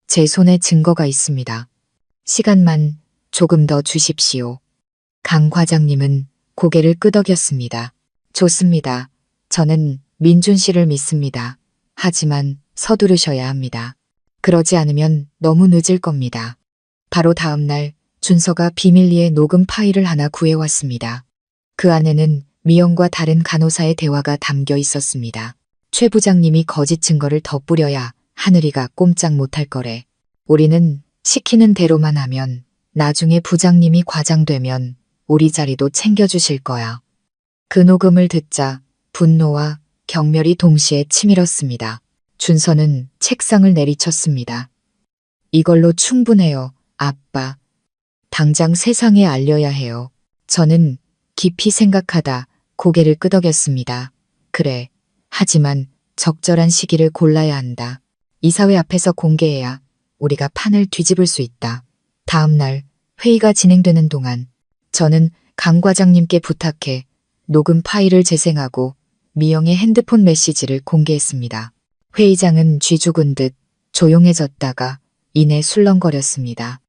제 손에 증거가 있습니다. 시간만 조금 더 주십시오. 강 과장님은 고개를 끄덕였습니다. 좋습니다. 저는 민준 씨를 믿습니다. 하지만 서두르셔야 합니다. 그러지 않으면 너무 늦을 겁니다. 바로 다음 날 준서가 비밀리에 녹음 파일을 하나 구해왔습니다. 그 안에는 미영과 다른 간호사의 대화가 담겨 있었습니다. 최 부장님이 거짓 증거를 덧부려야 하늘이가 꼼짝 못할 거래. 우리는 시키는 대로만 하면 나중에 부장님이 과장되면 우리 자리도 챙겨주실 거야. 그 녹음을 듣자 분노와 경멸이 동시에 치밀었습니다. 준서는 책상을 내리쳤습니다. 이걸로 충분해요, 아빠. 당장 세상에 알려야 해요. 저는 깊이 생각하다 고개를 끄덕였습니다. 그래. 하지만 적절한 시기를 골라야 한다. 이사회 앞에서 공개해야 우리가 판을 뒤집을 수 있다. 다음 날 회의가 진행되는 동안 저는 강 과장님께 부탁해 녹음 파일을 재생하고 미영의 핸드폰 메시지를 공개했습니다. 회의장은 쥐 죽은 듯 조용해졌다가 이내 술렁거렸습니다.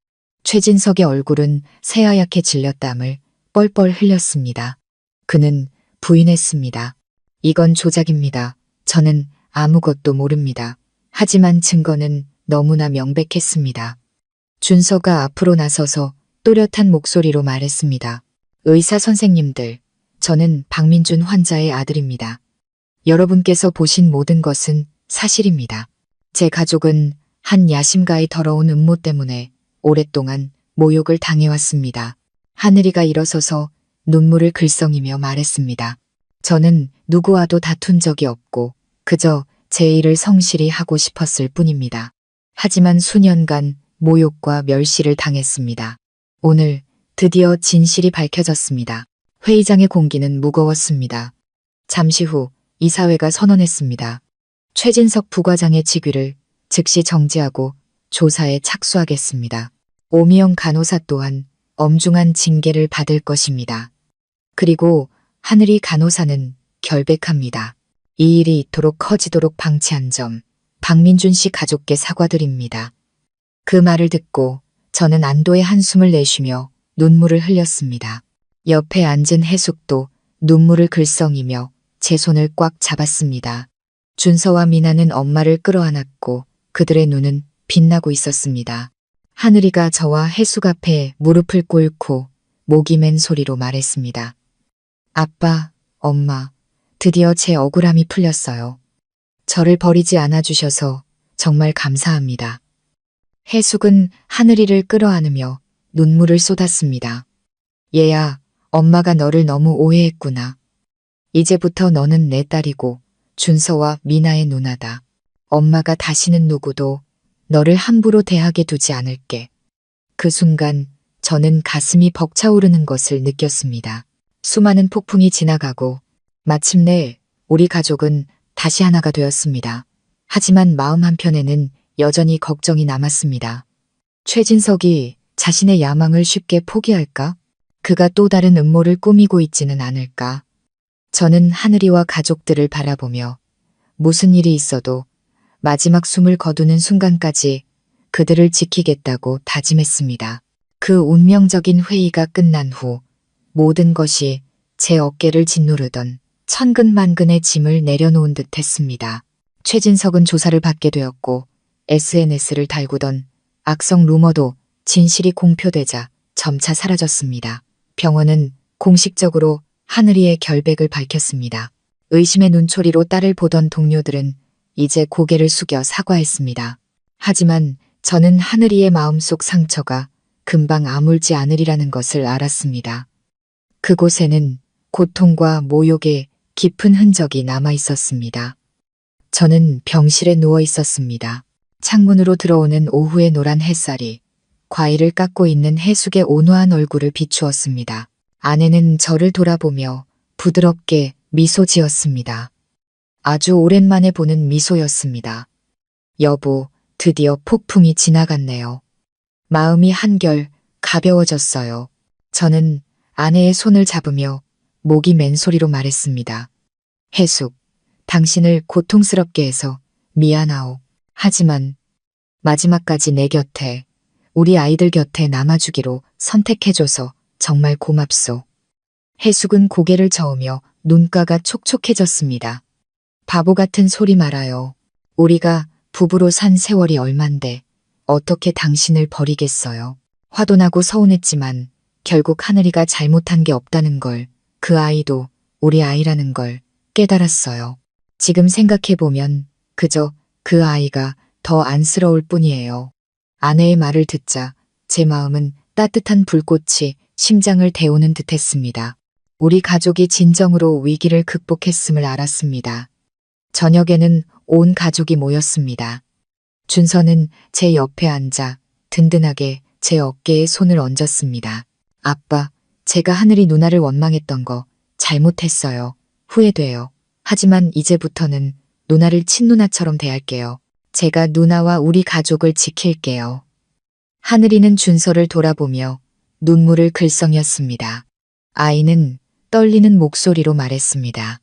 최진석의 얼굴은 새하얗게 질려 땀을 뻘뻘 흘렸습니다. 그는 부인했습니다. 이건 조작입니다. 저는 아무것도 모릅니다. 하지만 증거는 너무나 명백했습니다. 준서가 앞으로 나서서 또렷한 목소리로 말했습니다. 의사 선생님들, 저는 박민준 환자의 아들입니다. 여러분께서 보신 모든 것은 사실입니다. 제 가족은 한 야심가의 더러운 음모 때문에 오랫동안 모욕을 당해왔습니다. 하늘이가 일어서서 눈물을 글썽이며 말했습니다. 저는 누구와도 다툰 적이 없고 그저 제 일을 성실히 하고 싶었을 뿐입니다. 하지만 수년간 모욕과 멸시를 당했습니다. 오늘 드디어 진실이 밝혀졌습니다. 회의장의 공기는 무거웠습니다. 잠시 후 이사회가 선언했습니다. 최진석 부과장의 직위를 즉시 정지하고 조사에 착수하겠습니다. 오미영 간호사 또한 엄중한 징계를 받을 것입니다. 그리고 하늘이 간호사는 결백합니다. 이 일이 이토록 커지도록 방치한 점 박민준 씨 가족께 사과드립니다. 그 말을 듣고 저는 안도의 한숨을 내쉬며 눈물을 흘렸습니다. 옆에 앉은 해숙도 눈물을 글썽이며 제 손을 꽉 잡았습니다. 준서와 미나는 엄마를 끌어안았고 그들의 눈은 빛나고 있었습니다. 하늘이가 저와 해숙 앞에 무릎을 꿇고 목이 맨 소리로 말했습니다. 아빠, 엄마, 드디어 제 억울함이 풀렸어요. 저를 버리지 않아 주셔서 정말 감사합니다. 해숙은 하늘이를 끌어안으며 눈물을 쏟았습니다. 얘야, 엄마가 너를 너무 오해했구나. 이제부터 너는 내 딸이고 준서와 미나의 누나다. 엄마가 다시는 누구도 너를 함부로 대하게 두지 않을게. 그 순간 저는 가슴이 벅차오르는 것을 느꼈습니다. 수많은 폭풍이 지나가고 마침내 우리 가족은 다시 하나가 되었습니다. 하지만 마음 한편에는 여전히 걱정이 남았습니다. 최진석이 자신의 야망을 쉽게 포기할까? 그가 또 다른 음모를 꾸미고 있지는 않을까? 저는 하늘이와 가족들을 바라보며 무슨 일이 있어도 마지막 숨을 거두는 순간까지 그들을 지키겠다고 다짐했습니다. 그 운명적인 회의가 끝난 후 모든 것이 제 어깨를 짓누르던 천근만근의 짐을 내려놓은 듯 했습니다. 최진석은 조사를 받게 되었고 SNS를 달구던 악성 루머도 진실이 공표되자 점차 사라졌습니다. 병원은 공식적으로 하늘이의 결백을 밝혔습니다. 의심의 눈초리로 딸을 보던 동료들은 이제 고개를 숙여 사과했습니다. 하지만 저는 하늘이의 마음속 상처가 금방 아물지 않으리라는 것을 알았습니다. 그곳에는 고통과 모욕의 깊은 흔적이 남아 있었습니다. 저는 병실에 누워 있었습니다. 창문으로 들어오는 오후의 노란 햇살이 과일을 깎고 있는 해숙의 온화한 얼굴을 비추었습니다. 아내는 저를 돌아보며 부드럽게 미소 지었습니다. 아주 오랜만에 보는 미소였습니다. 여보, 드디어 폭풍이 지나갔네요. 마음이 한결 가벼워졌어요. 저는 아내의 손을 잡으며 목이 맨 소리로 말했습니다. 해숙, 당신을 고통스럽게 해서 미안하오. 하지만 마지막까지 내 곁에, 우리 아이들 곁에 남아주기로 선택해줘서 정말 고맙소. 해숙은 고개를 저으며 눈가가 촉촉해졌습니다. 바보 같은 소리 말아요. 우리가 부부로 산 세월이 얼만데 어떻게 당신을 버리겠어요. 화도 나고 서운했지만 결국 하늘이가 잘못한 게 없다는 걸, 그 아이도 우리 아이라는 걸 깨달았어요. 지금 생각해보면 그저 그 아이가 더 안쓰러울 뿐이에요. 아내의 말을 듣자 제 마음은 따뜻한 불꽃이 심장을 데우는 듯했습니다. 우리 가족이 진정으로 위기를 극복했음을 알았습니다. 저녁에는 온 가족이 모였습니다. 준서는 제 옆에 앉아 든든하게 제 어깨에 손을 얹었습니다. 아빠, 제가 하늘이 누나를 원망했던 거 잘못했어요. 후회돼요. 하지만 이제부터는 누나를 친누나처럼 대할게요. 제가 누나와 우리 가족을 지킬게요. 하늘이는 준서를 돌아보며 눈물을 글썽였습니다. 아이는 떨리는 목소리로 말했습니다.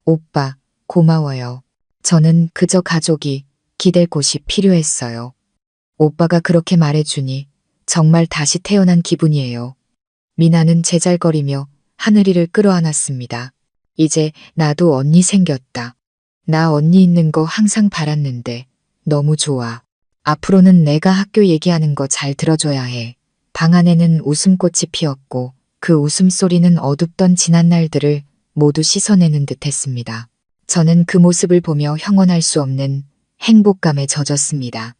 오빠, 고마워요. 저는 그저 가족이 기댈 곳이 필요했어요. 오빠가 그렇게 말해주니 정말 다시 태어난 기분이에요. 미나는 제잘거리며 하늘이를 끌어안았습니다. 이제 나도 언니 생겼다. 나 언니 있는 거 항상 바랐는데 너무 좋아. 앞으로는 내가 학교 얘기하는 거 잘 들어줘야 해. 방 안에는 웃음꽃이 피었고 그 웃음소리는 어둡던 지난 날들을 모두 씻어내는 듯 했습니다. 저는 그 모습을 보며 형언할 수 없는 행복감에 젖었습니다.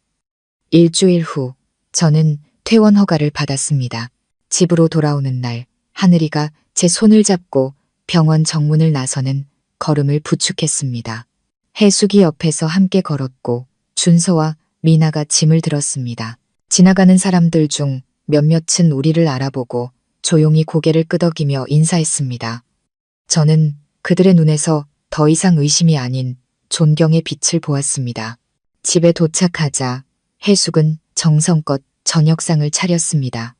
일주일 후 저는 퇴원 허가를 받았습니다. 집으로 돌아오는 날 하늘이가 제 손을 잡고 병원 정문을 나서는 걸음을 부축했습니다. 해숙이 옆에서 함께 걸었고 준서와 미나가 짐을 들었습니다. 지나가는 사람들 중 몇몇은 우리를 알아보고 조용히 고개를 끄덕이며 인사했습니다. 저는 그들의 눈에서 더 이상 의심이 아닌 존경의 빛을 보았습니다. 집에 도착하자 해숙은 정성껏 저녁상을 차렸습니다.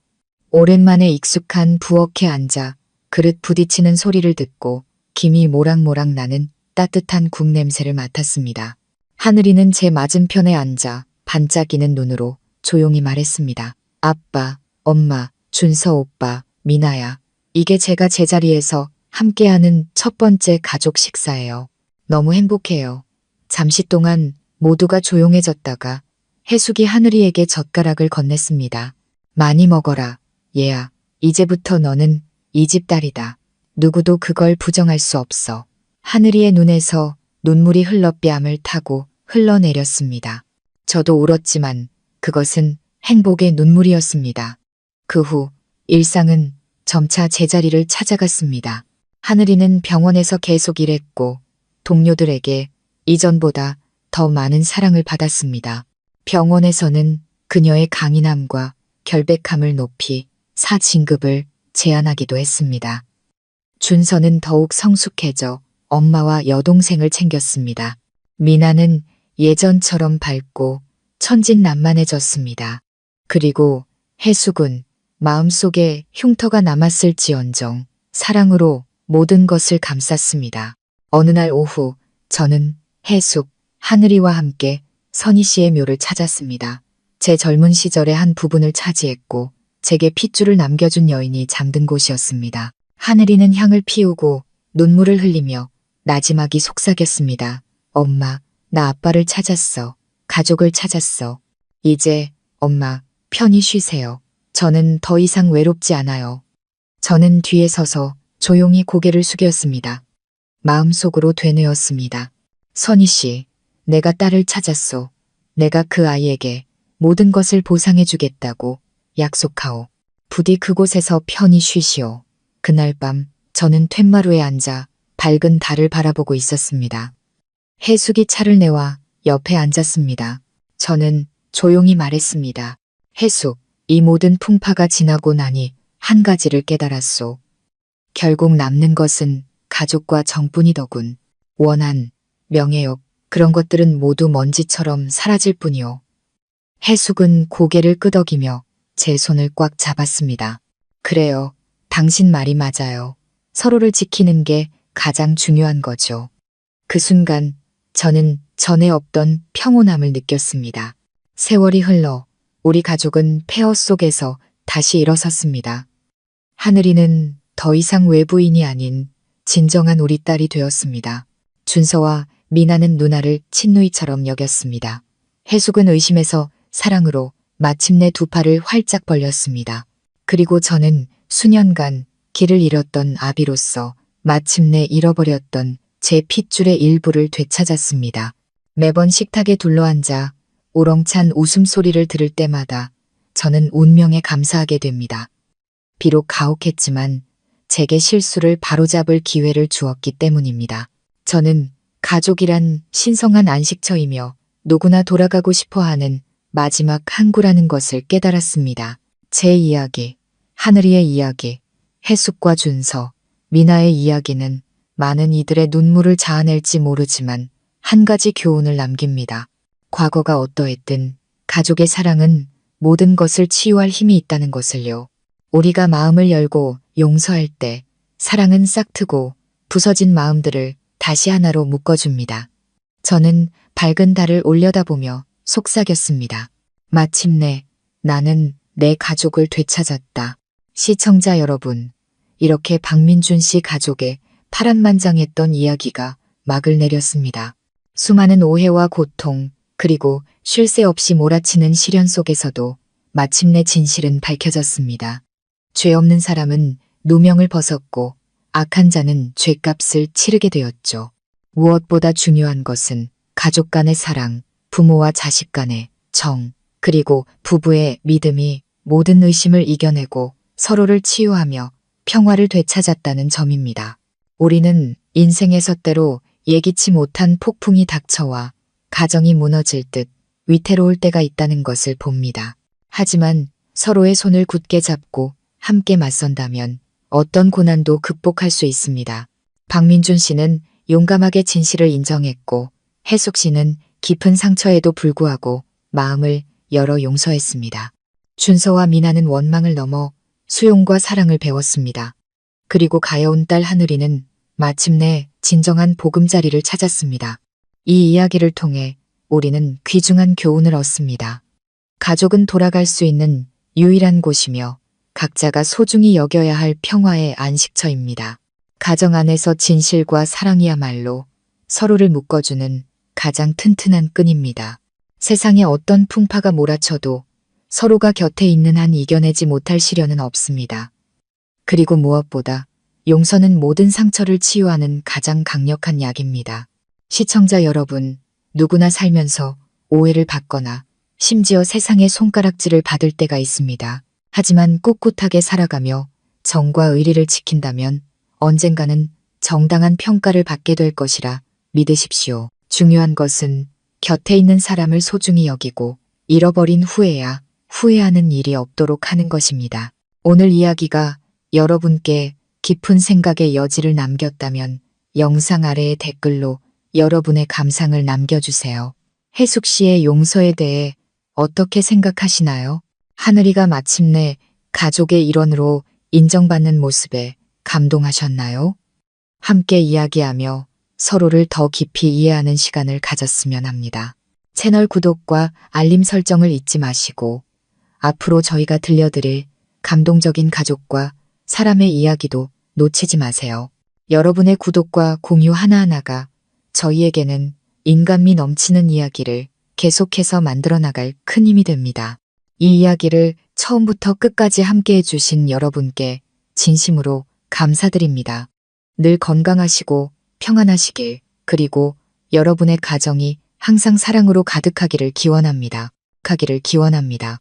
오랜만에 익숙한 부엌에 앉아 그릇 부딪히는 소리를 듣고 김이 모락모락 나는 따뜻한 국 냄새를 맡았습니다. 하늘이는 제 맞은편에 앉아 반짝이는 눈으로 조용히 말했습니다. 아빠, 엄마, 준서 오빠, 미나야. 이게 제가 제자리에서 함께하는 첫 번째 가족 식사예요. 너무 행복해요. 잠시 동안 모두가 조용해졌다가 해숙이 하늘이에게 젓가락을 건넸습니다. 많이 먹어라, 얘야. 이제부터 너는 이 집 딸이다. 누구도 그걸 부정할 수 없어. 하늘이의 눈에서 눈물이 흘러 뺨을 타고 흘러내렸습니다. 저도 울었지만 그것은 행복의 눈물이었습니다. 그 후 일상은 점차 제자리를 찾아갔습니다. 하늘이는 병원에서 계속 일했고 동료들에게 이전보다 더 많은 사랑을 받았습니다. 병원에서는 그녀의 강인함과 결백함을 높이 사진급을 제안하기도 했습니다. 준서는 더욱 성숙해져 엄마와 여동생을 챙겼습니다. 미나는 예전처럼 밝고 천진난만해졌습니다. 그리고 해숙은 마음속에 흉터가 남았을지언정 사랑으로 모든 것을 감쌌습니다. 어느 날 오후 저는 해숙, 하늘이와 함께 선희 씨의 묘를 찾았습니다. 제 젊은 시절의 한 부분을 차지했고 제게 핏줄을 남겨준 여인이 잠든 곳이었습니다. 하늘이는 향을 피우고 눈물을 흘리며 나지막이 속삭였습니다. 엄마, 나 아빠를 찾았어. 가족을 찾았어. 이제 엄마, 편히 쉬세요. 저는 더 이상 외롭지 않아요. 저는 뒤에 서서 조용히 고개를 숙였습니다. 마음속으로 되뇌었습니다. 선희 씨, 내가 딸을 찾았소. 내가 그 아이에게 모든 것을 보상해주겠다고 약속하오. 부디 그곳에서 편히 쉬시오. 그날 밤 저는 툇마루에 앉아 밝은 달을 바라보고 있었습니다. 해숙이 차를 내와 옆에 앉았습니다. 저는 조용히 말했습니다. 해숙, 이 모든 풍파가 지나고 나니 한 가지를 깨달았소. 결국 남는 것은 가족과 정뿐이더군. 원한, 명예욕, 그런 것들은 모두 먼지처럼 사라질 뿐이오. 해숙은 고개를 끄덕이며 제 손을 꽉 잡았습니다. 그래요. 당신 말이 맞아요. 서로를 지키는 게 가장 중요한 거죠. 그 순간 저는 전에 없던 평온함을 느꼈습니다. 세월이 흘러 우리 가족은 폐허 속에서 다시 일어섰습니다. 하늘이는 더 이상 외부인이 아닌 진정한 우리 딸이 되었습니다. 준서와 미나는 누나를 친누이처럼 여겼습니다. 해숙은 의심에서 사랑으로 마침내 두 팔을 활짝 벌렸습니다. 그리고 저는 수년간 길을 잃었던 아비로서 마침내 잃어버렸던 제 핏줄의 일부를 되찾았습니다. 매번 식탁에 둘러앉아 우렁찬 웃음소리를 들을 때마다 저는 운명에 감사하게 됩니다. 비록 가혹했지만 제게 실수를 바로잡을 기회를 주었기 때문입니다. 저는 가족이란 신성한 안식처이며 누구나 돌아가고 싶어하는 마지막 항구라는 것을 깨달았습니다. 제 이야기, 하늘이의 이야기, 해숙과 준서, 미나의 이야기는 많은 이들의 눈물을 자아낼지 모르지만 한 가지 교훈을 남깁니다. 과거가 어떠했든 가족의 사랑은 모든 것을 치유할 힘이 있다는 것을요. 우리가 마음을 열고 용서할 때 사랑은 싹트고 부서진 마음들을 다시 하나로 묶어줍니다. 저는 밝은 달을 올려다보며 속삭였습니다. 마침내 나는 내 가족을 되찾았다. 시청자 여러분, 이렇게 박민준 씨 가족의 파란만장했던 이야기가 막을 내렸습니다. 수많은 오해와 고통, 그리고 쉴 새 없이 몰아치는 시련 속에서도 마침내 진실은 밝혀졌습니다. 죄 없는 사람은 누명을 벗었고 악한 자는 죄값을 치르게 되었죠. 무엇보다 중요한 것은 가족 간의 사랑, 부모와 자식 간의 정, 그리고 부부의 믿음이 모든 의심을 이겨내고 서로를 치유하며 평화를 되찾았다는 점입니다. 우리는 인생에서 때로 예기치 못한 폭풍이 닥쳐와 가정이 무너질 듯 위태로울 때가 있다는 것을 봅니다. 하지만 서로의 손을 굳게 잡고 함께 맞선다면 어떤 고난도 극복할 수 있습니다. 박민준 씨는 용감하게 진실을 인정했고 해숙 씨는 깊은 상처에도 불구하고 마음을 열어 용서했습니다. 준서와 미나는 원망을 넘어 수용과 사랑을 배웠습니다. 그리고 가여운 딸 하늘이는 마침내 진정한 보금자리를 찾았습니다. 이 이야기를 통해 우리는 귀중한 교훈을 얻습니다. 가족은 돌아갈 수 있는 유일한 곳이며 각자가 소중히 여겨야 할 평화의 안식처입니다. 가정 안에서 진실과 사랑이야말로 서로를 묶어주는 가장 튼튼한 끈입니다. 세상에 어떤 풍파가 몰아쳐도 서로가 곁에 있는 한 이겨내지 못할 시련은 없습니다. 그리고 무엇보다 용서는 모든 상처를 치유하는 가장 강력한 약입니다. 시청자 여러분, 누구나 살면서 오해를 받거나 심지어 세상의 손가락질을 받을 때가 있습니다. 하지만 꿋꿋하게 살아가며 정과 의리를 지킨다면 언젠가는 정당한 평가를 받게 될 것이라 믿으십시오. 중요한 것은 곁에 있는 사람을 소중히 여기고 잃어버린 후에야 후회하는 일이 없도록 하는 것입니다. 오늘 이야기가 여러분께 깊은 생각의 여지를 남겼다면 영상 아래의 댓글로 여러분의 감상을 남겨주세요. 혜숙 씨의 용서에 대해 어떻게 생각하시나요? 하늘이가 마침내 가족의 일원으로 인정받는 모습에 감동하셨나요? 함께 이야기하며 서로를 더 깊이 이해하는 시간을 가졌으면 합니다. 채널 구독과 알림 설정을 잊지 마시고 앞으로 저희가 들려드릴 감동적인 가족과 사람의 이야기도 놓치지 마세요. 여러분의 구독과 공유 하나하나가 저희에게는 인간미 넘치는 이야기를 계속해서 만들어 나갈 큰 힘이 됩니다. 이 이야기를 처음부터 끝까지 함께 해주신 여러분께 진심으로 감사드립니다. 늘 건강하시고 평안하시길, 그리고 여러분의 가정이 항상 사랑으로 가득하기를 기원합니다. 가기를 기원합니다.